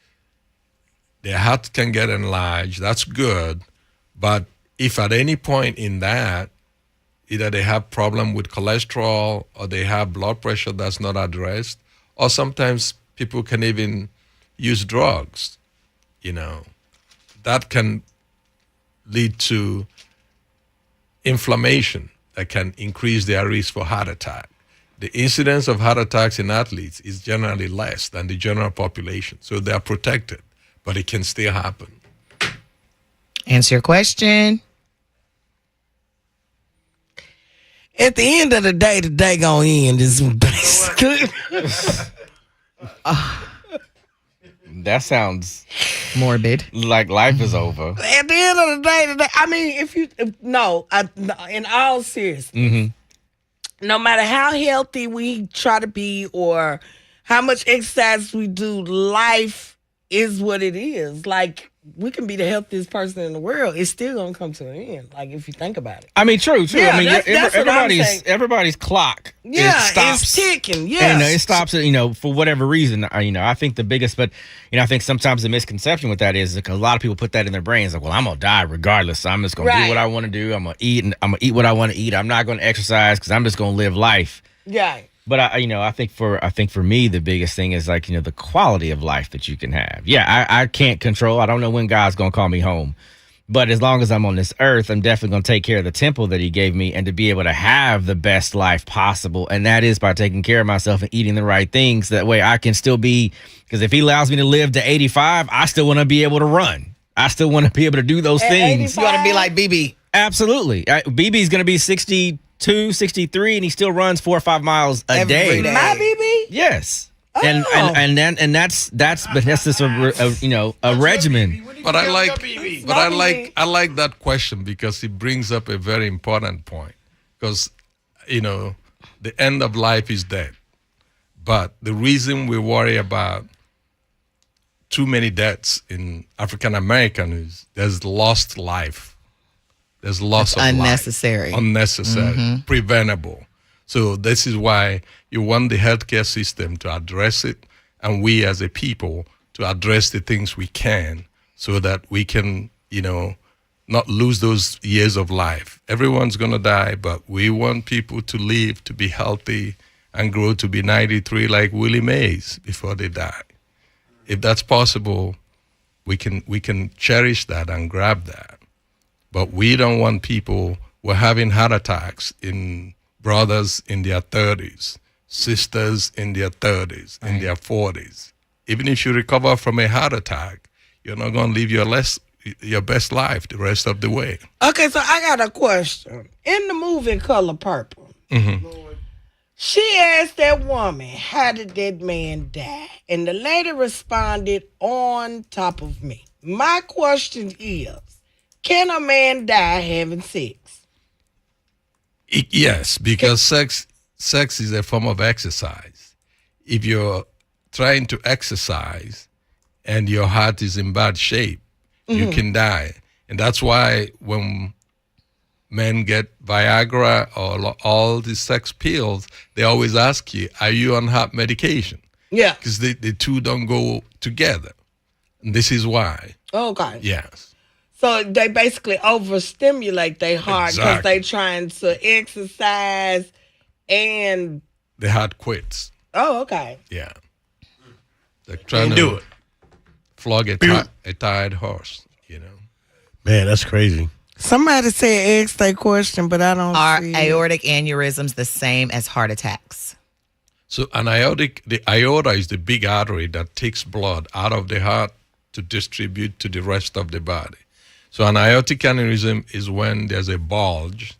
their heart can get enlarged. That's good. But if at any point in that, either they have problem with cholesterol or they have blood pressure that's not addressed, or sometimes people can even use drugs, that can lead to inflammation that can increase their risk for heart attack. The incidence of heart attacks in athletes is generally less than the general population, so they are protected, but it can still happen. Answer your question. At the end of the day gonna end is basically. That sounds morbid. Like life is over. At the end of the day, I mean, in all seriousness, no matter how healthy we try to be or how much exercise we do, life is what it is. Like, we can be the healthiest person in the world. It's still going to come to an end, like, if you think about it. I mean, true. Yeah, I mean, that's what I'm saying. everybody's clock. Yeah, it stops, it's ticking. Yeah, and, it stops. For whatever reason. I think the biggest, but I think sometimes the misconception with that is because a lot of people put that in their brains, like, well, I'm gonna die regardless. So I'm just gonna do what I want to do. I'm gonna eat, and I'm gonna eat what I want to eat. I'm not gonna exercise because I'm just gonna live life. Yeah. But I think for me the biggest thing is like the quality of life that you can have. Yeah, I can't control. I don't know when God's gonna call me home, but as long as I'm on this earth, I'm definitely gonna take care of the temple that He gave me, and to be able to have the best life possible, and that is by taking care of myself and eating the right things. That way, I can still be. Because if He allows me to live to 85, I still want to be able to run. I still want to be able to do those things. 85? You want to be like BB. Absolutely. BB's gonna be 62, 63, and he still runs 4 or 5 miles a day. My BB? Yes. Oh. And that's just a regimen. But I like that question because it brings up a very important point. Because the end of life is death. But the reason we worry about too many deaths in African American is there's lost life. There's loss of unnecessary. life. Unnecessary. Preventable. So this is why you want the healthcare system to address it, and we as a people to address the things we can so that we can, not lose those years of life. Everyone's going to die, but we want people to live, to be healthy, and grow to be 93 like Willie Mays before they die. If that's possible, we can cherish that and grab that. But we don't want people who are having heart attacks in brothers in their 30s, sisters in their 30s, in their 40s. Even if you recover from a heart attack, you're not going to live your best life the rest of the way. Okay, so I got a question. In the movie Color Purple, she asked that woman, how did that man die? And the lady responded, on top of me. My question is, can a man die having sex? Yes, because sex is a form of exercise. If you're trying to exercise and your heart is in bad shape, you can die. And that's why when men get Viagra or all these sex pills, they always ask you, are you on heart medication? Yeah. Because the two don't go together. And this is why. Okay. Yes. So they basically overstimulate their heart because Exactly. they trying to exercise and... The heart quits. Oh, okay. Yeah. They're trying to do it. Flog a tired horse, Man, that's crazy. Somebody said ask that question, but I don't Are see aortic aneurysms the same as heart attacks? So the aorta is the big artery that takes blood out of the heart to distribute to the rest of the body. So an aortic aneurysm is when there's a bulge.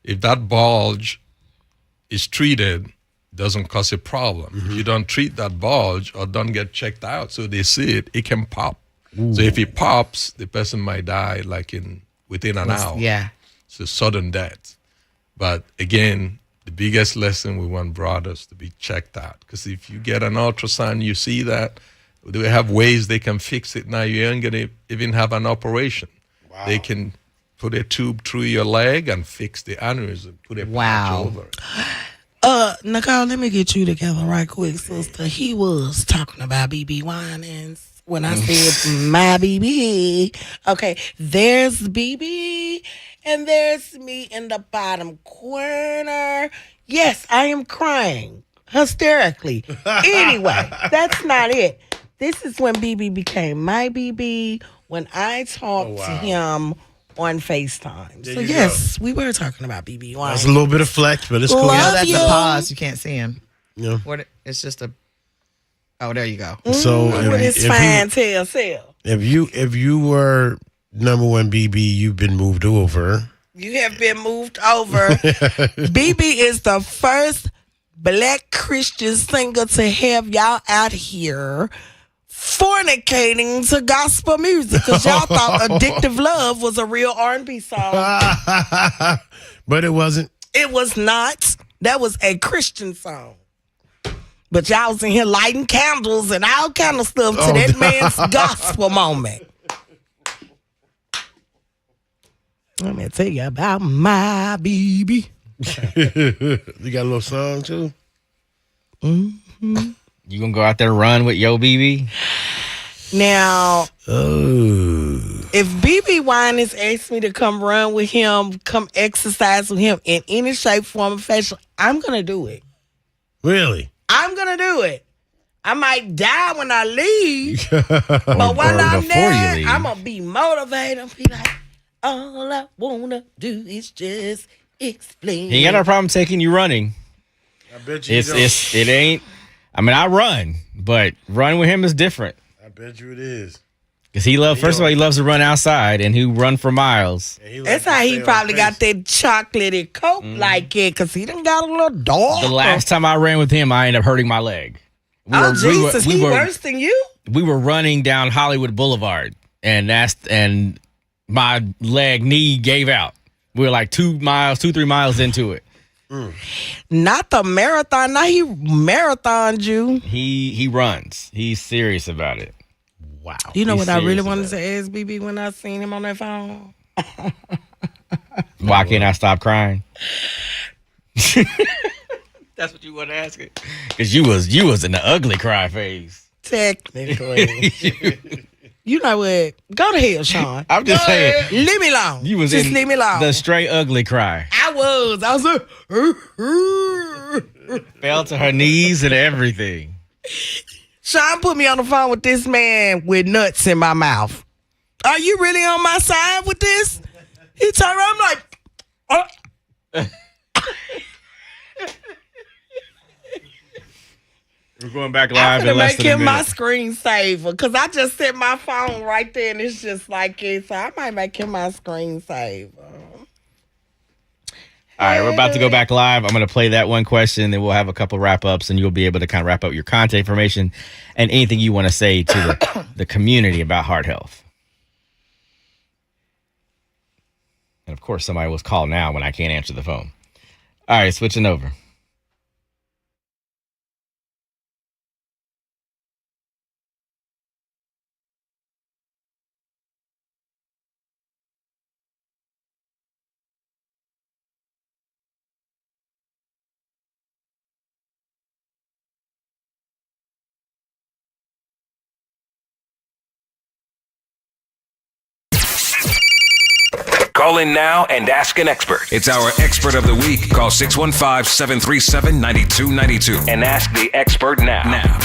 If that bulge is treated, it doesn't cause a problem. If you don't treat that bulge or don't get checked out so they see it, it can pop. So if it pops, the person might die within an hour. Yeah. It's a sudden death. But again, the biggest lesson we want brothers to be checked out. Because if you get an ultrasound, you see that, they have ways they can fix it now. You ain't going to even have an operation. Wow. They can put a tube through your leg and fix the aneurysm, put a patch over it. Nicole, let me get you together right quick, sister. He was talking about BB Winans when I said my BB. Okay, there's BB and there's me in the bottom corner. Yes, I am crying hysterically. Anyway, that's not it. This is when BB became my BB when I talked to him on FaceTime. So yes, we were talking about BB Wine. That's a little bit of flex, but it's cool. Love That's you. a pause. You can't see him. Yeah. It's just a... Oh, there you go. So With his fine tail self. if you were number one BB, you've been moved over. You have been moved over. BB is the first Black Christian singer to have y'all out here fornicating to gospel music because y'all thought Addictive Love was a real R&B song. But it wasn't. It was not. That was a Christian song. But y'all was in here lighting candles and all kind of stuff to that man's gospel moment. Let me tell you about my baby. You got a little song too? Mm-hmm. You gonna go out there and run with yo BB? Now, if BB Winans asked me to come run with him, come exercise with him in any shape, form, or fashion, I'm going to do it. Really? I'm going to do it. I might die when I leave, but while I'm there, I'm going to be motivated and be like, all I want to do is just explain. He got no problem taking you running. I bet you don't. It ain't. I mean, I run, but run with him is different. I bet you it is. Because first of all, he loves to run outside and he run for miles. That's how he probably got that chocolatey coat like it, because he done got a little dog. The last time I ran with him, I ended up hurting my leg. Jesus, he worse than you? We were running down Hollywood Boulevard, and my knee gave out. We were like 3 miles into it. Not the marathon. Now he marathoned you. He runs. He's serious about it. Wow. You know what I really wanted to ask BB when I seen him on that phone? Why can't I stop crying? That's what you want to ask it. Because you was in the ugly cry phase. Technically. You know what? Go to hell, Sean. I'm just saying. Leave me alone. You was just in leave me alone. The straight ugly cry. I was like, fell to her knees and everything. Sean put me on the phone with this man with nuts in my mouth. Are you really on my side with this? He turned around, I'm like, We're going back live in less than a minute. I'm going to make him my screensaver because I just set my phone right there and it's just like it. So I might make him my screensaver. All right, we're about to go back live. I'm going to play that one question, then we'll have a couple wrap-ups, and you'll be able to kind of wrap up your contact information and anything you want to say to the community about heart health. And, of course, somebody was called now when I can't answer the phone. All right, switching over. Call in now and ask an expert. It's our expert of the week. Call 615-737-9292 and ask the expert now. Now.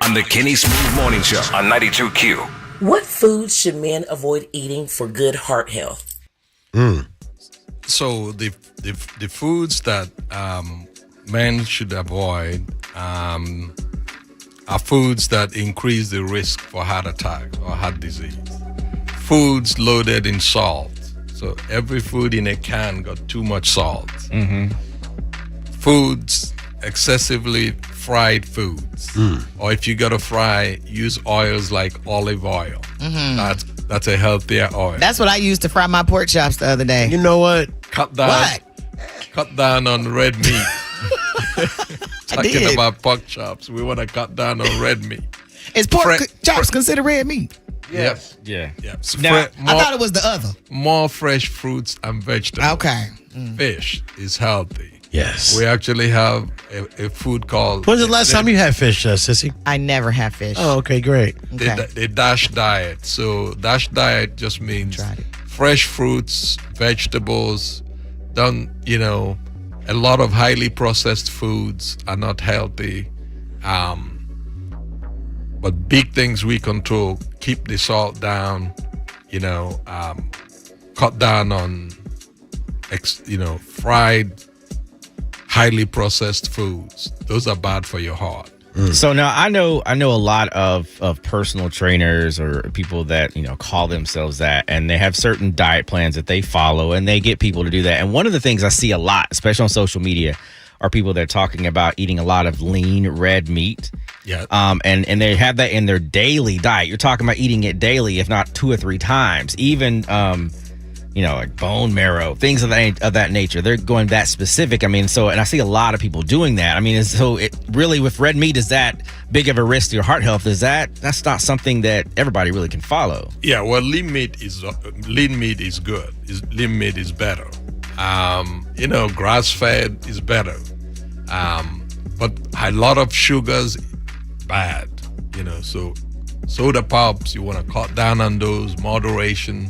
On the Kenny Smooth Morning Show on 92Q. What foods should men avoid eating for good heart health? So the foods that men should avoid are foods that increase the risk for heart attack or heart disease. Foods loaded in salt. So every food in a can got too much salt. Mm-hmm. Foods, excessively fried foods. Or if you got to fry, use oils like olive oil. Mm-hmm. That's a healthier oil. That's what I used to fry my pork chops the other day. You know what? Cut down on red meat. Talking about pork chops, we want to cut down on red meat. Is pork chops considered red meat? Yes. Yeah. So I thought it was the other. More fresh fruits and vegetables. Okay. Fish is healthy. Yes. We actually have a food called... When's the last time you had fish, Sissy? I never have fish. Oh, okay, great. The DASH diet. So DASH diet just means fresh fruits, vegetables, a lot of highly processed foods are not healthy. But big things we control, keep the salt down, cut down on, fried, highly processed foods. Those are bad for your heart. So now I know a lot of personal trainers or people that, call themselves that, and they have certain diet plans that they follow and they get people to do that. And one of the things I see a lot, especially on social media, are people that are talking about eating a lot of lean red meat. Yeah. And they have that in their daily diet. You're talking about eating it daily, if not 2 or 3 times. Even like bone marrow, things of that nature. They're going that specific. I mean, and I see a lot of people doing that. I mean, so it really, with red meat, is that big of a risk to your heart health? That's not something that everybody really can follow. Yeah, well, lean meat is good. Lean meat is better. Grass fed is better. But a lot of sugars, bad. So soda pops, you want to cut down on those. Moderation.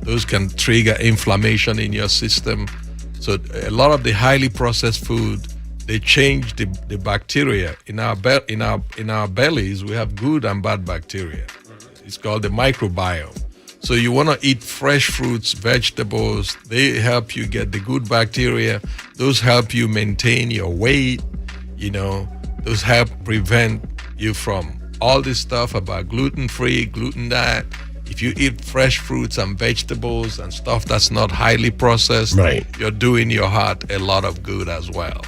Those can trigger inflammation in your system. So a lot of the highly processed food, they change the bacteria in our bellies. We have good and bad bacteria. It's called the microbiome. So you want to eat fresh fruits, vegetables. They help you get the good bacteria. Those help you maintain your weight. Those help prevent you from all this stuff about gluten-free, gluten diet. If you eat fresh fruits and vegetables and stuff that's not highly processed, you're doing your heart a lot of good as well.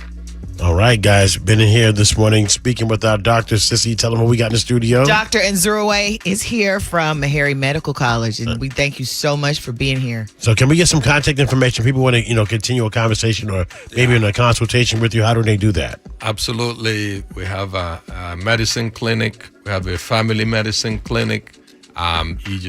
All right, guys. Been in here this morning speaking with our doctor, Sissy. Tell them what we got in the studio. Dr. Nzurwe is here from Meharry Medical College, and we thank you so much for being here. So can we get some contact information? People want to, continue a conversation or maybe in a consultation with you. How do they do that? Absolutely. We have a medicine clinic. We have a family medicine clinic. We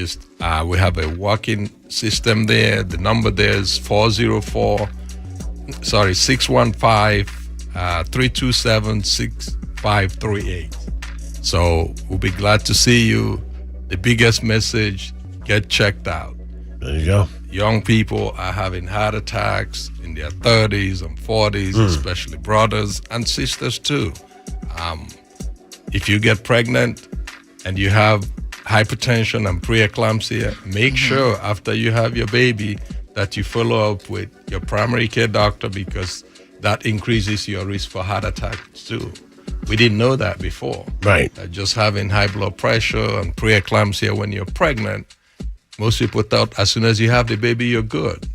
have a walk-in system there. The number there is 615-327-6538. So we'll be glad to see you. The biggest message, get checked out. There you go. Young people are having heart attacks in their 30s and 40s, especially brothers and sisters too. If you get pregnant and you have hypertension and preeclampsia, make sure after you have your baby that you follow up with your primary care doctor, because that increases your risk for heart attacks too. We didn't know that before. Right. Just having high blood pressure and preeclampsia when you're pregnant, most people thought as soon as you have the baby, you're good.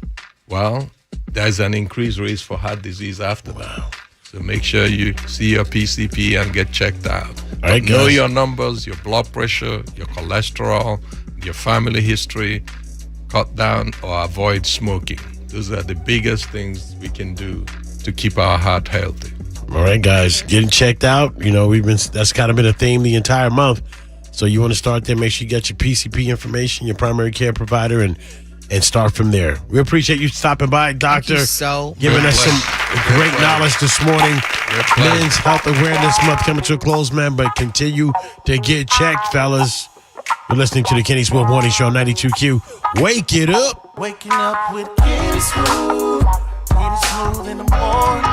Well, there's an increased risk for heart disease after that. So make sure you see your PCP and get checked out. All right, know guys. your numbers, your blood pressure, your cholesterol, your family history. Cut down or avoid smoking. Those are the biggest things we can do to keep our heart healthy. All right, guys, getting checked out. That's kind of been a theme the entire month. So you want to start there. Make sure you get your PCP information, your primary care provider, and start from there. We appreciate you stopping by, Doctor. Giving us some great knowledge this morning. Men's Health Awareness Month coming to a close, man. But continue to get checked, fellas. You're listening to the Kenny Smooth Morning Show, 92Q. Wake it up. Waking up with Kenny Smooth. Kenny Smooth in the morning.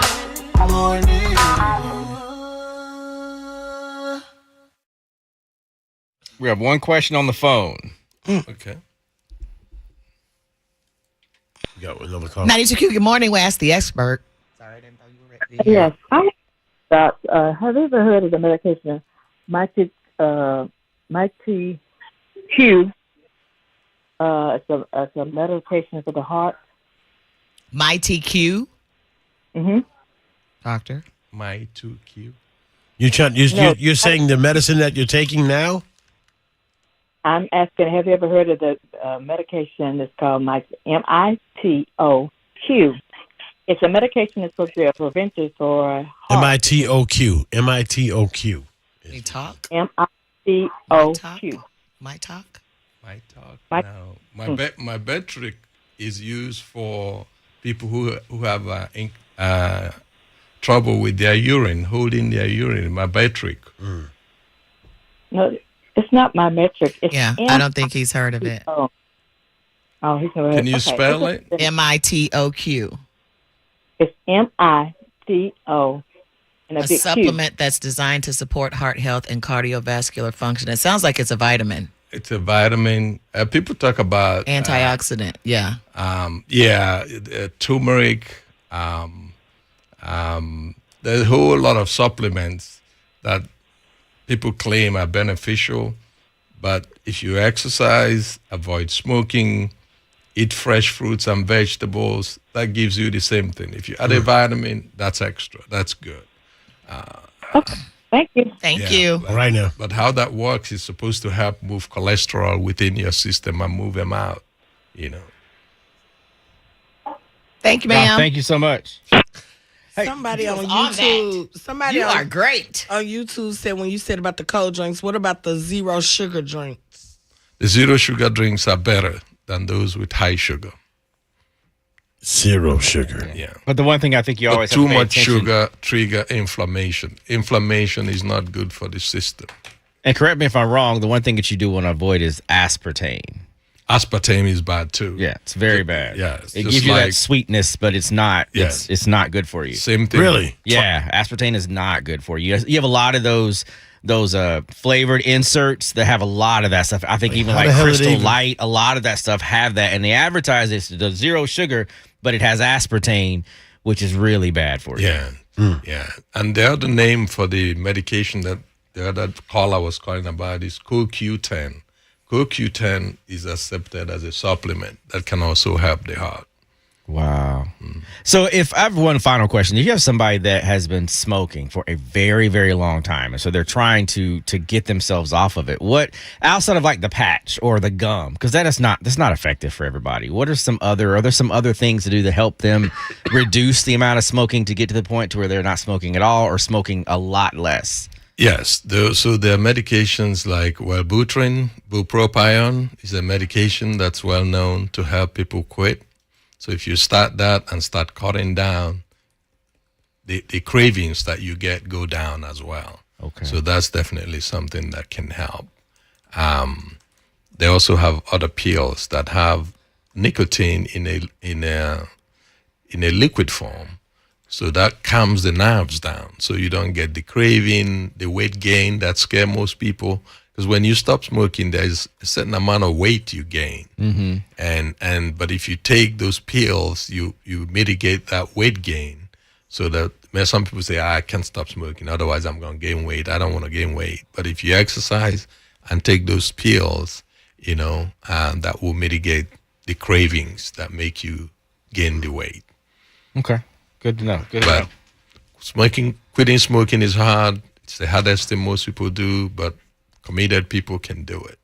We have one question on the phone. Okay. We got another call. 92Q, good morning. We asked the expert. Yes. Have you ever heard of the medication Mighty Q? It's a medication for the heart. Mighty Q? Mm-hmm. Doctor? Mighty Q. You're saying the medicine that you're taking now? I'm asking, have you ever heard of the medication that's called MITOQ? It's a medication that's supposed to be a prevention for heart. MITOQ. MITOQ. Can you talk? MITOQ. My talk? No. My Betric is used for people who have trouble with their urine, holding their urine. My Betric. No, it's not my metric. It's I don't think he's heard of it. Oh, he's never heard. Can you spell it? MITOQ. It's MITO. A supplement that's designed to support heart health and cardiovascular function. It sounds like it's a vitamin. It's a vitamin. People talk about antioxidant. Turmeric. There's a whole lot of supplements that people claim are beneficial, but if you exercise, avoid smoking, eat fresh fruits and vegetables, that gives you the same thing. If you add a vitamin, that's extra. That's good. Thank you. Thank you. Right now. But how that works is supposed to help move cholesterol within your system and move them out, Thank you, Wow, ma'am. thank you so much. Somebody on on YouTube. Somebody You on, are great. on YouTube said when you said about the cold drinks, what about the zero sugar drinks? The zero sugar drinks are better than those with high sugar. Zero sugar. Yeah. But the one thing I think you But always too have to pay much attention- sugar trigger inflammation. Inflammation is not good for the system. And correct me if I'm wrong, the one thing that you do want to avoid is aspartame. Aspartame is bad too. Yeah, it's very bad. Yeah, it's it just gives you that like- sweetness, but it's not. Yes. It's not good for you. Same thing. Really? Yeah, aspartame is not good for you. You have a lot of those flavored inserts that have a lot of that stuff. I think even how like the hell did Crystal they even- Light, a lot of that stuff have that, and they advertise it's the zero sugar, but it has aspartame, which is really bad for you. Yeah. Yeah. And the other name for the medication that the other caller was calling about is CoQ10. CoQ10 is accepted as a supplement that can also help the heart. Wow. So if I have one final question, if you have somebody that has been smoking for a very, very long time, and so they're trying to get themselves off of it, what outside of like the patch or the gum, because that's not effective for everybody. What are there some other things to do to help them reduce the amount of smoking to get to the point to where they're not smoking at all or smoking a lot less? Yes. So there are medications like Wellbutrin, bupropion is a medication that's well known to help people quit. So if you start that and start cutting down, the cravings that you get go down as well. Okay. So that's definitely something that can help. They also have other pills that have nicotine in a liquid form. So that calms the nerves down. So you don't get the craving, the weight gain that scare most people. Because when you stop smoking, there's a certain amount of weight you gain. Mm-hmm. But if you take those pills, you mitigate that weight gain. So that some people say, I can't stop smoking, otherwise I'm going to gain weight. I don't want to gain weight. But if you exercise and take those pills, that will mitigate the cravings that make you gain the weight. Okay. Good to know. Good to know. Quitting smoking is hard. It's the hardest thing most people do, but committed people can do it.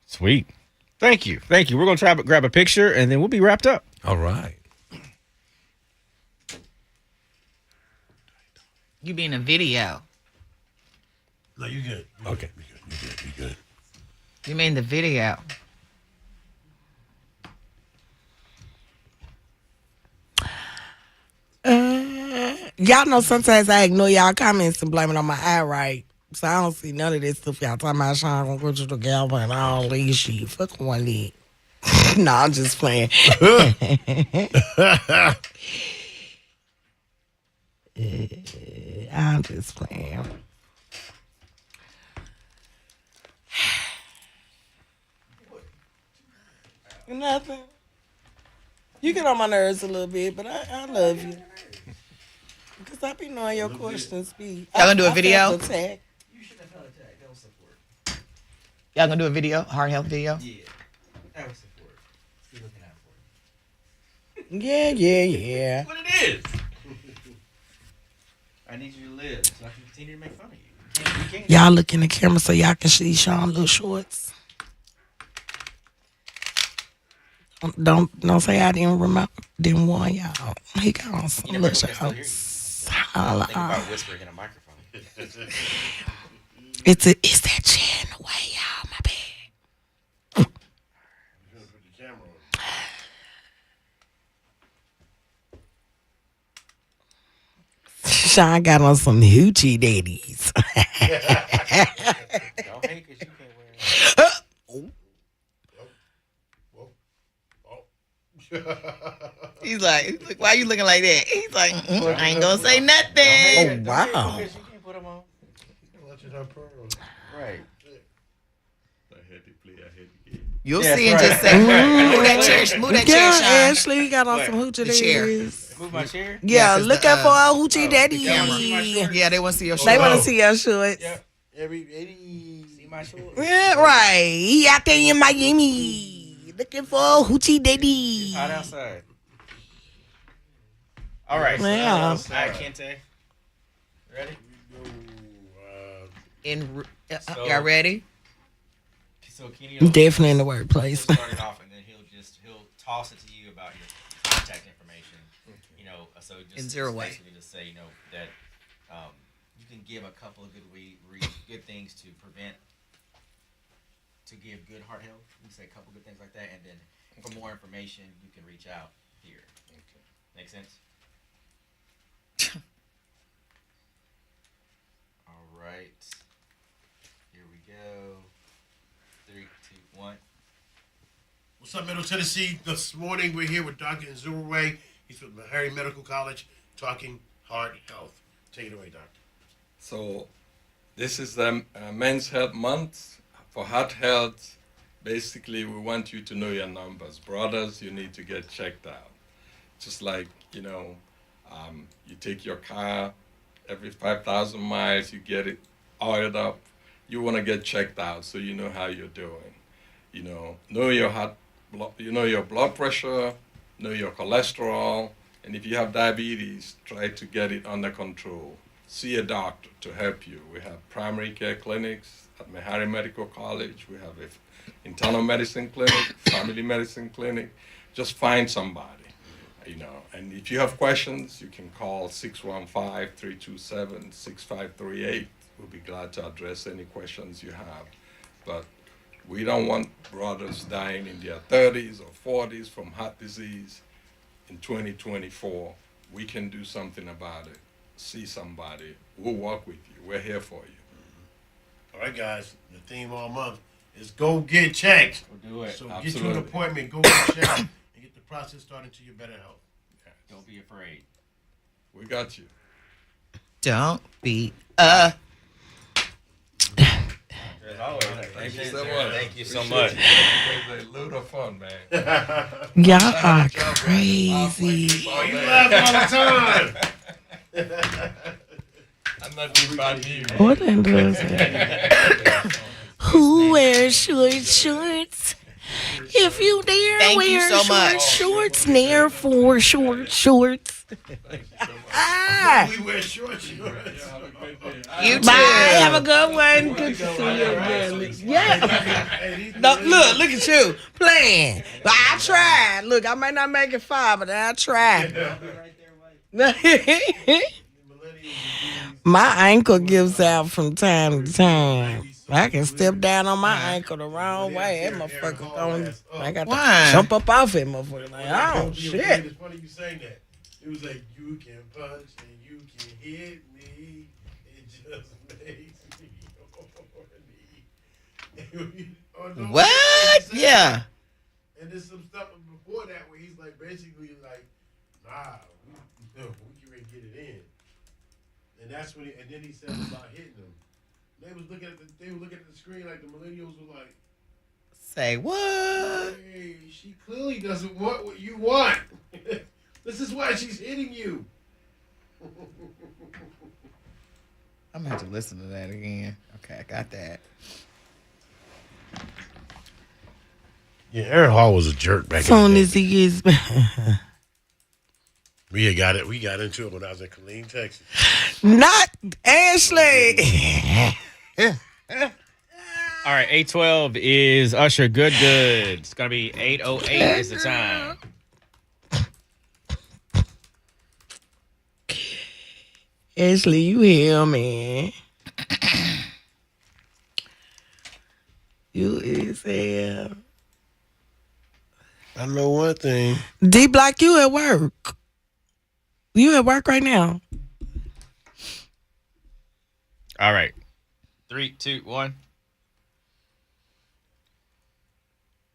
Sweet. Thank you. We're going to try to grab a picture, and then we'll be wrapped up. All right. You be in a video. No, you good. Okay. You good. You mean the video. Y'all know sometimes I ignore y'all comments and blame it on my eye right. So I don't see none of this stuff y'all talking about Sean gonna go to the Galva and all this shit. Fuck one leg. No, I'm just playing. I'm just playing. Nothing. You get on my nerves a little bit, but I love you. Because I be knowing your questions be. Y'all gonna do a video? You should have felt attacked. That was support. Y'all gonna do a video? Heart health video? Yeah. That was support. Still looking out for you. Yeah. What it is. I need you to live so I can continue to make fun of you. You can't. Y'all look in the camera so y'all can see Sean little shorts. Don't say I didn't warn y'all. He got on some little shorts. Think about whispering in a microphone. It's that chair in the way, y'all. My bad. Sean got on some hoochie daddies. Don't hate 'cause you can't wear it. He's like, why are you looking like that? He's like, I ain't gonna say nothing. Oh, wow. You can't put them on. Right. You'll Yes, see in right. just a second. Move that chair, Yeah, Sean. Ashley got on some hoochie The chair. daddies. Move my chair? Yeah, 'cause look the, out for our hoochie daddy. Yeah, they want to see your They shorts. want to see your shorts. See my shorts? Yeah, right. He out there in Miami. Looking for a hoochie daddy. Hot outside. All right. Yeah. All right, Kente. Ready? Y'all ready? So Kenny Definitely in the workplace. He'll start it off, and then he'll toss it to you about your contact information. You know, so just In zero way. basically just say, you know, that you can give a couple of good things to give good heart health. You can say a couple good things like that, and then for more information, you can reach out here. Okay. Make sense? All right. Here we go. 3, 2, 1. What's up, Middle Tennessee? This morning we're here with Dr. Nzurwe. He's from Meharry Medical College talking heart health. Take it away, doctor. So this is the Men's Health Month. For heart health, basically we want you to know your numbers. Brothers, you need to get checked out. Just like, you know, you take your car, every 5,000 miles, you get it oiled up. You want to get checked out so you know how you're doing. You know your your blood pressure, know your cholesterol, and if you have diabetes, try to get it under control. See a doctor to help you. We have primary care clinics at Meharry Medical College. We have an internal medicine clinic, family medicine clinic. Just find somebody. And if you have questions, you can call 615-327-6538. We'll be glad to address any questions you have. But we don't want brothers dying in their 30s or 40s from heart disease in 2024. We can do something about it. See somebody. We'll work with you. We're here for you. All right, guys. The theme all month is go get checked. We'll do it. So Absolutely. get you an appointment, go get checked, and get the process started to your better health. Don't be afraid. We got you. Don't be As always, Thank you so much. Thank you so Appreciate much. you. It was a load of fun, man. Y'all are crazy. Oh, you laugh all the time. I'm not too bad either. What in does that? Who wears short shorts? If you dare Thank you wear so short much. shorts, dare for short shorts. Ah. We wear short shorts. You too. Bye. Have a good one. Good to see you again. Yeah. No, look at you playing. But I tried. Look, I might not make it 5, but I tried. My ankle gives out from time to time. I can step down on my ankle the wrong way. That motherfucker going. I got to jump up off it, motherfucker. Like, oh shit. It's funny you saying that. It was like, you can punch and you can hit me. It just makes me horny. What? Yeah. And there's some stuff before that where he's like basically like, nah, we can really get it in. And that's when and then he said about hitting them. They were looking at the screen like the millennials were like, say what? Hey, she clearly doesn't want what you want. This is why she's hitting you. I'm gonna have to listen to that again. Okay, I got that. Yeah, Aaron Hall was a jerk back Soon in the as day. he gets We got into it when I was in Killeen, Texas. not Ashley. All right, 8:12 is Usher Good. It's going to be 8:08 is the time. Ashley, you here, man. You is here. I know one thing. D Block, you at work. You at work right now. All right. 3, 2, 1.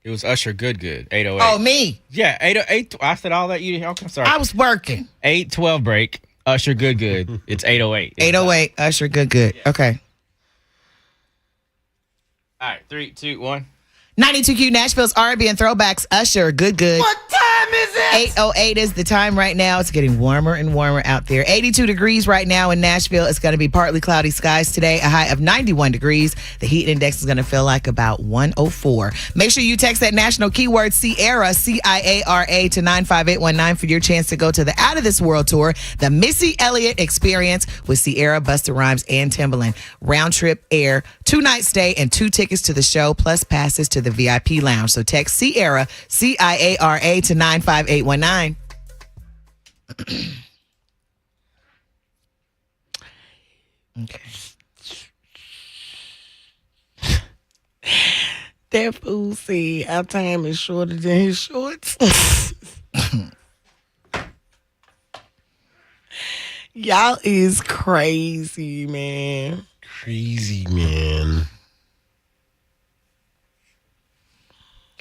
It was Usher Good. 8:08. Oh, me. Yeah, 8:08. I said all that. You okay? I'm sorry. I was working. 8:12 break. Usher Good. It's 8:08. 808. Usher, good. Okay. All right, 3, 2, 1. 92Q Nashville's R&B and throwbacks. Usher, good. What time is it? 8:08 is the time right now. It's getting warmer and warmer out there. 82 degrees right now in Nashville. It's going to be partly cloudy skies today, a high of 91 degrees. The heat index is going to feel like about 104. Make sure you text that national keyword Ciara, C-I-A-R-A, to 95819 for your chance to go to the Out of This World Tour, the Missy Elliott Experience with Ciara, Busta Rhymes, and Timbaland. Round trip air, 2-night stay, and 2 tickets to the show, plus passes to the VIP lounge. So text Ciara, C-I-A-R-A, to 95819. Okay. That fool said our time is shorter than his shorts. Y'all is crazy, man. Crazy, man.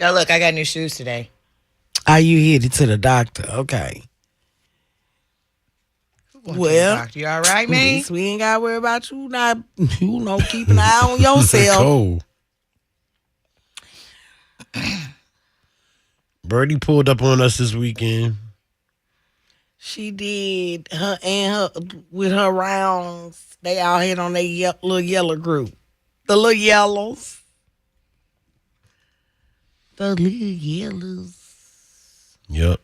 Oh, look, I got new shoes today. Are you headed to the doctor? Okay. Well, doctor, you all right, man? Yes, we ain't got to worry about you not, keep an eye on yourself. Cold. Birdie pulled up on us this weekend. She did. Her with her rounds. They all hit on their little yellow group. The little yellows. The little yellows. Yep.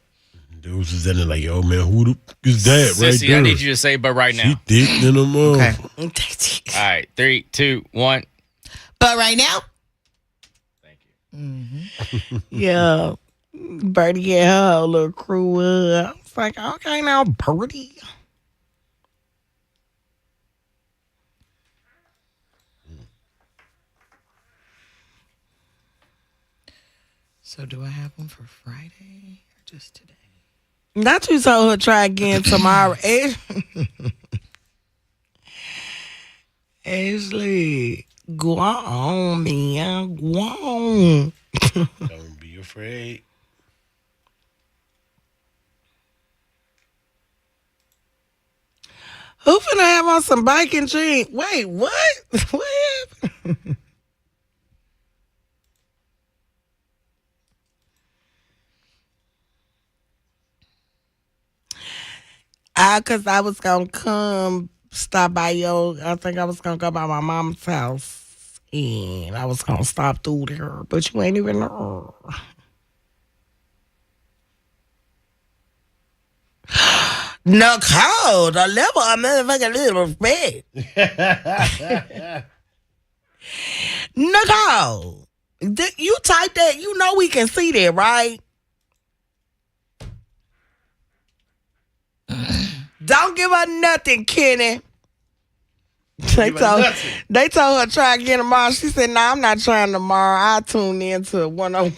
Dudes was in there like, yo, man, who the f- is that right Sissy, there? I need you to say, but right now. She thick than them up. Okay. All right, 3, 2, 1. But right now. Yeah. Birdie had her little crew up. It's like, okay, now, Birdie. So do I have one for Friday or just today? Not you told her try again tomorrow. Ashley, go on, man. Go on. Don't be afraid. Who finna have on some biking jeans? Wait, what? What happened? Cause I was gonna come stop by I think I was gonna go by my mom's house and I was gonna stop through there, but you ain't even there. Nicole, the level of motherfucking little respect. Nicole, you type that, you know we can see that, right? Don't give her nothing, Kenny. They told her try again tomorrow. She said, "No, I'm not trying tomorrow. I'll tune in to 101."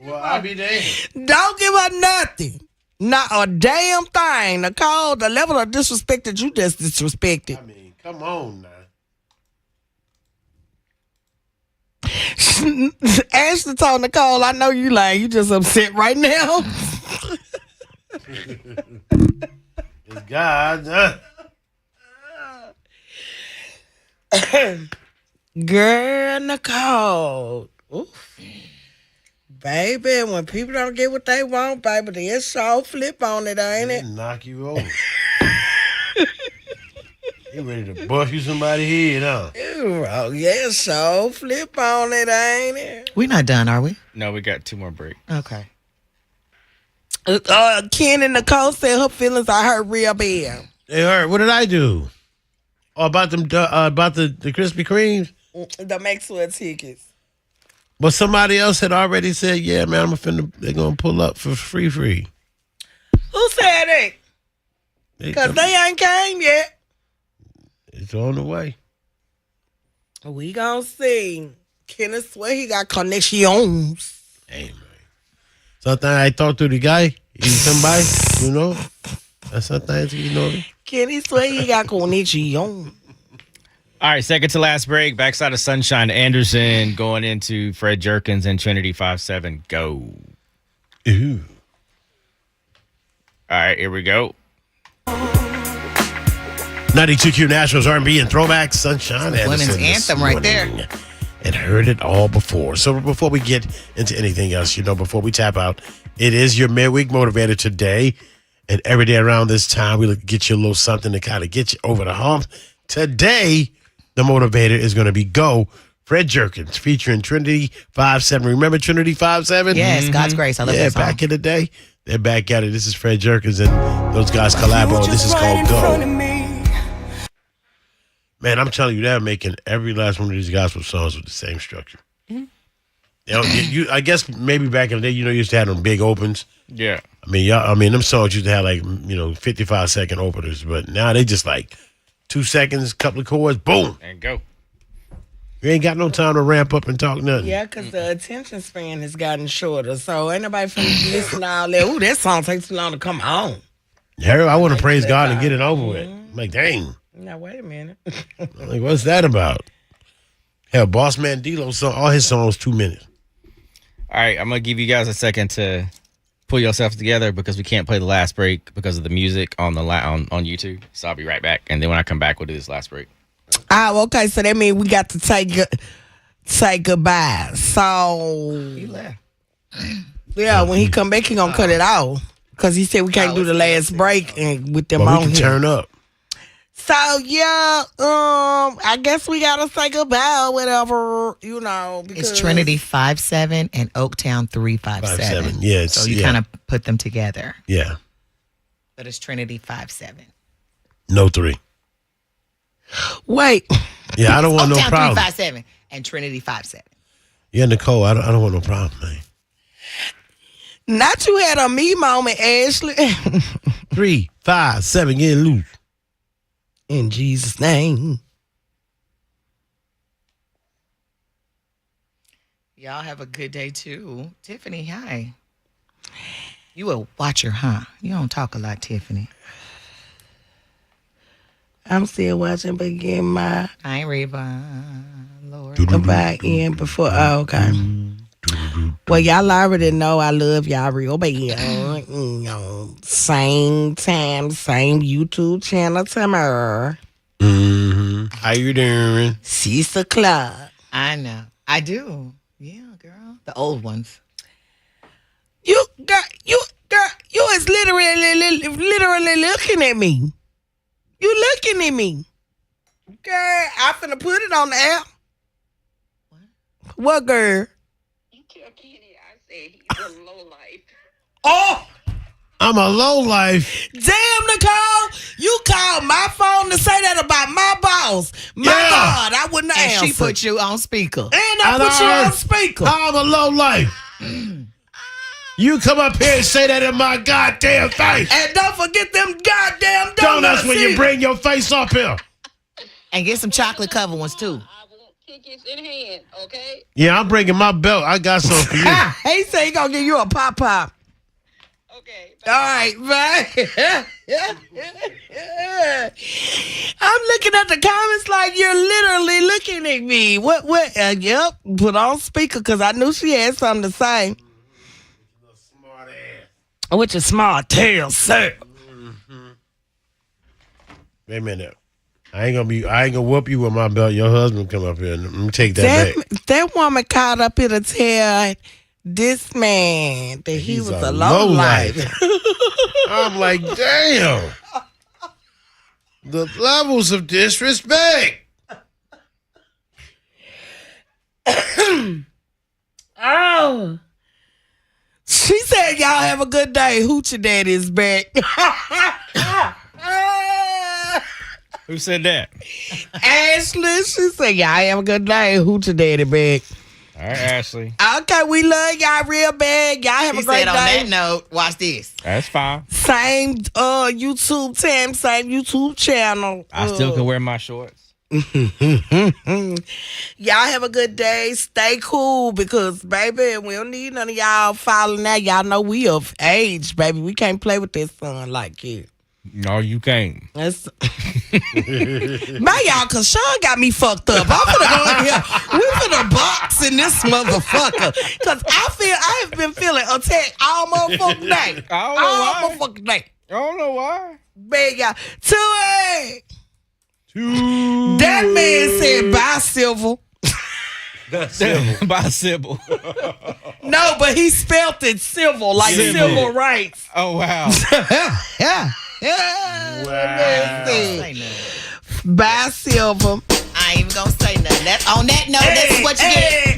Well, I'll be there. Don't give her nothing. Not a damn thing. Nicole, the level of disrespect that you just disrespected. I mean, come on now. Ashley told Nicole, I know you lying. You just upset right now. It's God. Girl, Nicole. Oof. Baby, when people don't get what they want, baby, they sure flip on it, ain't it? Knock you over. You ready to bust you somebody's head, huh? Oh, yeah, sure flip on it, ain't it? We're not done, are we? No, we got 2 more breaks. Okay. Ken and Nicole said her feelings are hurt real bad. They hurt. What did I do? Oh, about them, about the Krispy Kremes? The Maxwell tickets. But somebody else had already said, yeah, man, they're going to pull up for free. Who said it? Because they ain't came yet. It's on the way. We gonna see. Kenneth swear he got connections. Hey, man. Sometimes I talk to the guy. He's somebody, you know. And sometimes, you know. Kenny swear he got connections. All right, second to last break. Backside of Sunshine Anderson going into Fred Jerkins and Trinity 5-7. Go. Ooh. All right, here we go. 92Q Nationals R&B and throwback Sunshine Anderson. Women's anthem right there. and heard it all before. So before we get into anything else, before we tap out, it is your Midweek Motivator today. And every day around this time, we look get you a little something to kind of get you over the hump. Today, the motivator is going to be Go, Fred Jerkins, featuring Trinity 5-7. Remember Trinity 5-7? Yes, God's Grace. I love that song. Back in the day. They're back at it. This is Fred Jerkins and those guys collabo. This is called Go. Man, I'm telling you, they're making every last one of these gospel songs with the same structure. I guess maybe back in the day, you used to have them big opens. Yeah. I mean, them songs used to have 55-second openers, but now they just 2 seconds, couple of chords, boom. And go. You ain't got no time to ramp up and talk nothing. Yeah, because the attention span has gotten shorter. So ain't nobody finna listen to all that. Ooh, that song takes too long to come on. I want to praise God and get it over with. I'm like, dang. Now, wait a minute. What's that about? Hell, Boss Man D-Lo song, all his songs 2 minutes. All right, I'm going to give you guys a second to pull yourself together because we can't play the last break because of the music on on YouTube. So I'll be right back. And then when I come back, we'll do this last break. Okay. So that means we got to say goodbye. So He left. Yeah, when he come back, he gonna cut it off because he said we can't do the last break and with them on we can here. turn up. So yeah, I guess we gotta say goodbye or whatever, because It's Trinity 5-7 and Oaktown 357. 5-7. Yeah, so you kind of put them together. Yeah. But it's Trinity 5-7. No 3. Wait. Yeah, I don't want no Oaktown problem. 357 and Trinity 5-7. Yeah, Nicole, I don't want no problem, man. Not you had a me moment, Ashley. 3, 5, 7, get loose. In Jesus' name. Y'all have a good day too. Tiffany, hi. You a watcher, huh? You don't talk a lot, Tiffany. I'm still watching, but getting my I ain't Reba. Lord. goodbye in before. Oh, okay. Well, y'all already know I love y'all real bad. Same time, same YouTube channel tomorrow. How you doing? 6 o'clock. I know. I do. Yeah, girl. The old ones. You is literally looking at me. You looking at me. Girl, I finna put it on the air. What girl? You tell Kenny I said he's a lowlife. Oh! I'm a lowlife. Damn, Nicole, you called my phone to say that about my boss. My God, I wouldn't have answered. She put you on speaker. And I put you on speaker. I'm a lowlife. You come up here and say that in my goddamn face. And don't forget them goddamn donuts when you bring your face up here. And get some chocolate cover ones too. Tickets in hand, okay? Yeah, I'm bringing my belt. I got something for you. He said he gonna give you a pop. Okay. All right, bye. I'm looking at the comments like you're literally looking at me. What? Yep, put on speaker because I knew she had something to say. With your smart tail, sir. Wait a minute. I ain't gonna whoop you with my belt. Your husband come up here. Let me take that back. That woman called up here to tell this man that he was a low life. I'm like, damn. The levels of disrespect. Oh. She said, y'all have a good day. Hoochie Daddy is back. Who said that? Ashley. She said, y'all have a good day. Hoochie Daddy back. All right, Ashley. Okay, we love y'all real bad. Y'all have a great day. On that note, watch this. That's fine. Same YouTube time, same YouTube channel. I still can wear my shorts. Y'all have a good day. Stay cool because, baby, we don't need none of y'all following that. Y'all know we of age, baby. We can't play with this son like it. No, you can't. That's my y'all, cause Sean got me fucked up. I'm finna go in here. We finna box in this motherfucker. Cause I have been feeling attacked all motherfucking day. All motherfucking day. I don't know why. Big y'all. That man said bye, Silver. By civil. No, but he spelt it civil, like civil rights. Oh, wow. Yeah. By silver. I ain't even gonna say nothing. On that note, that's what you get.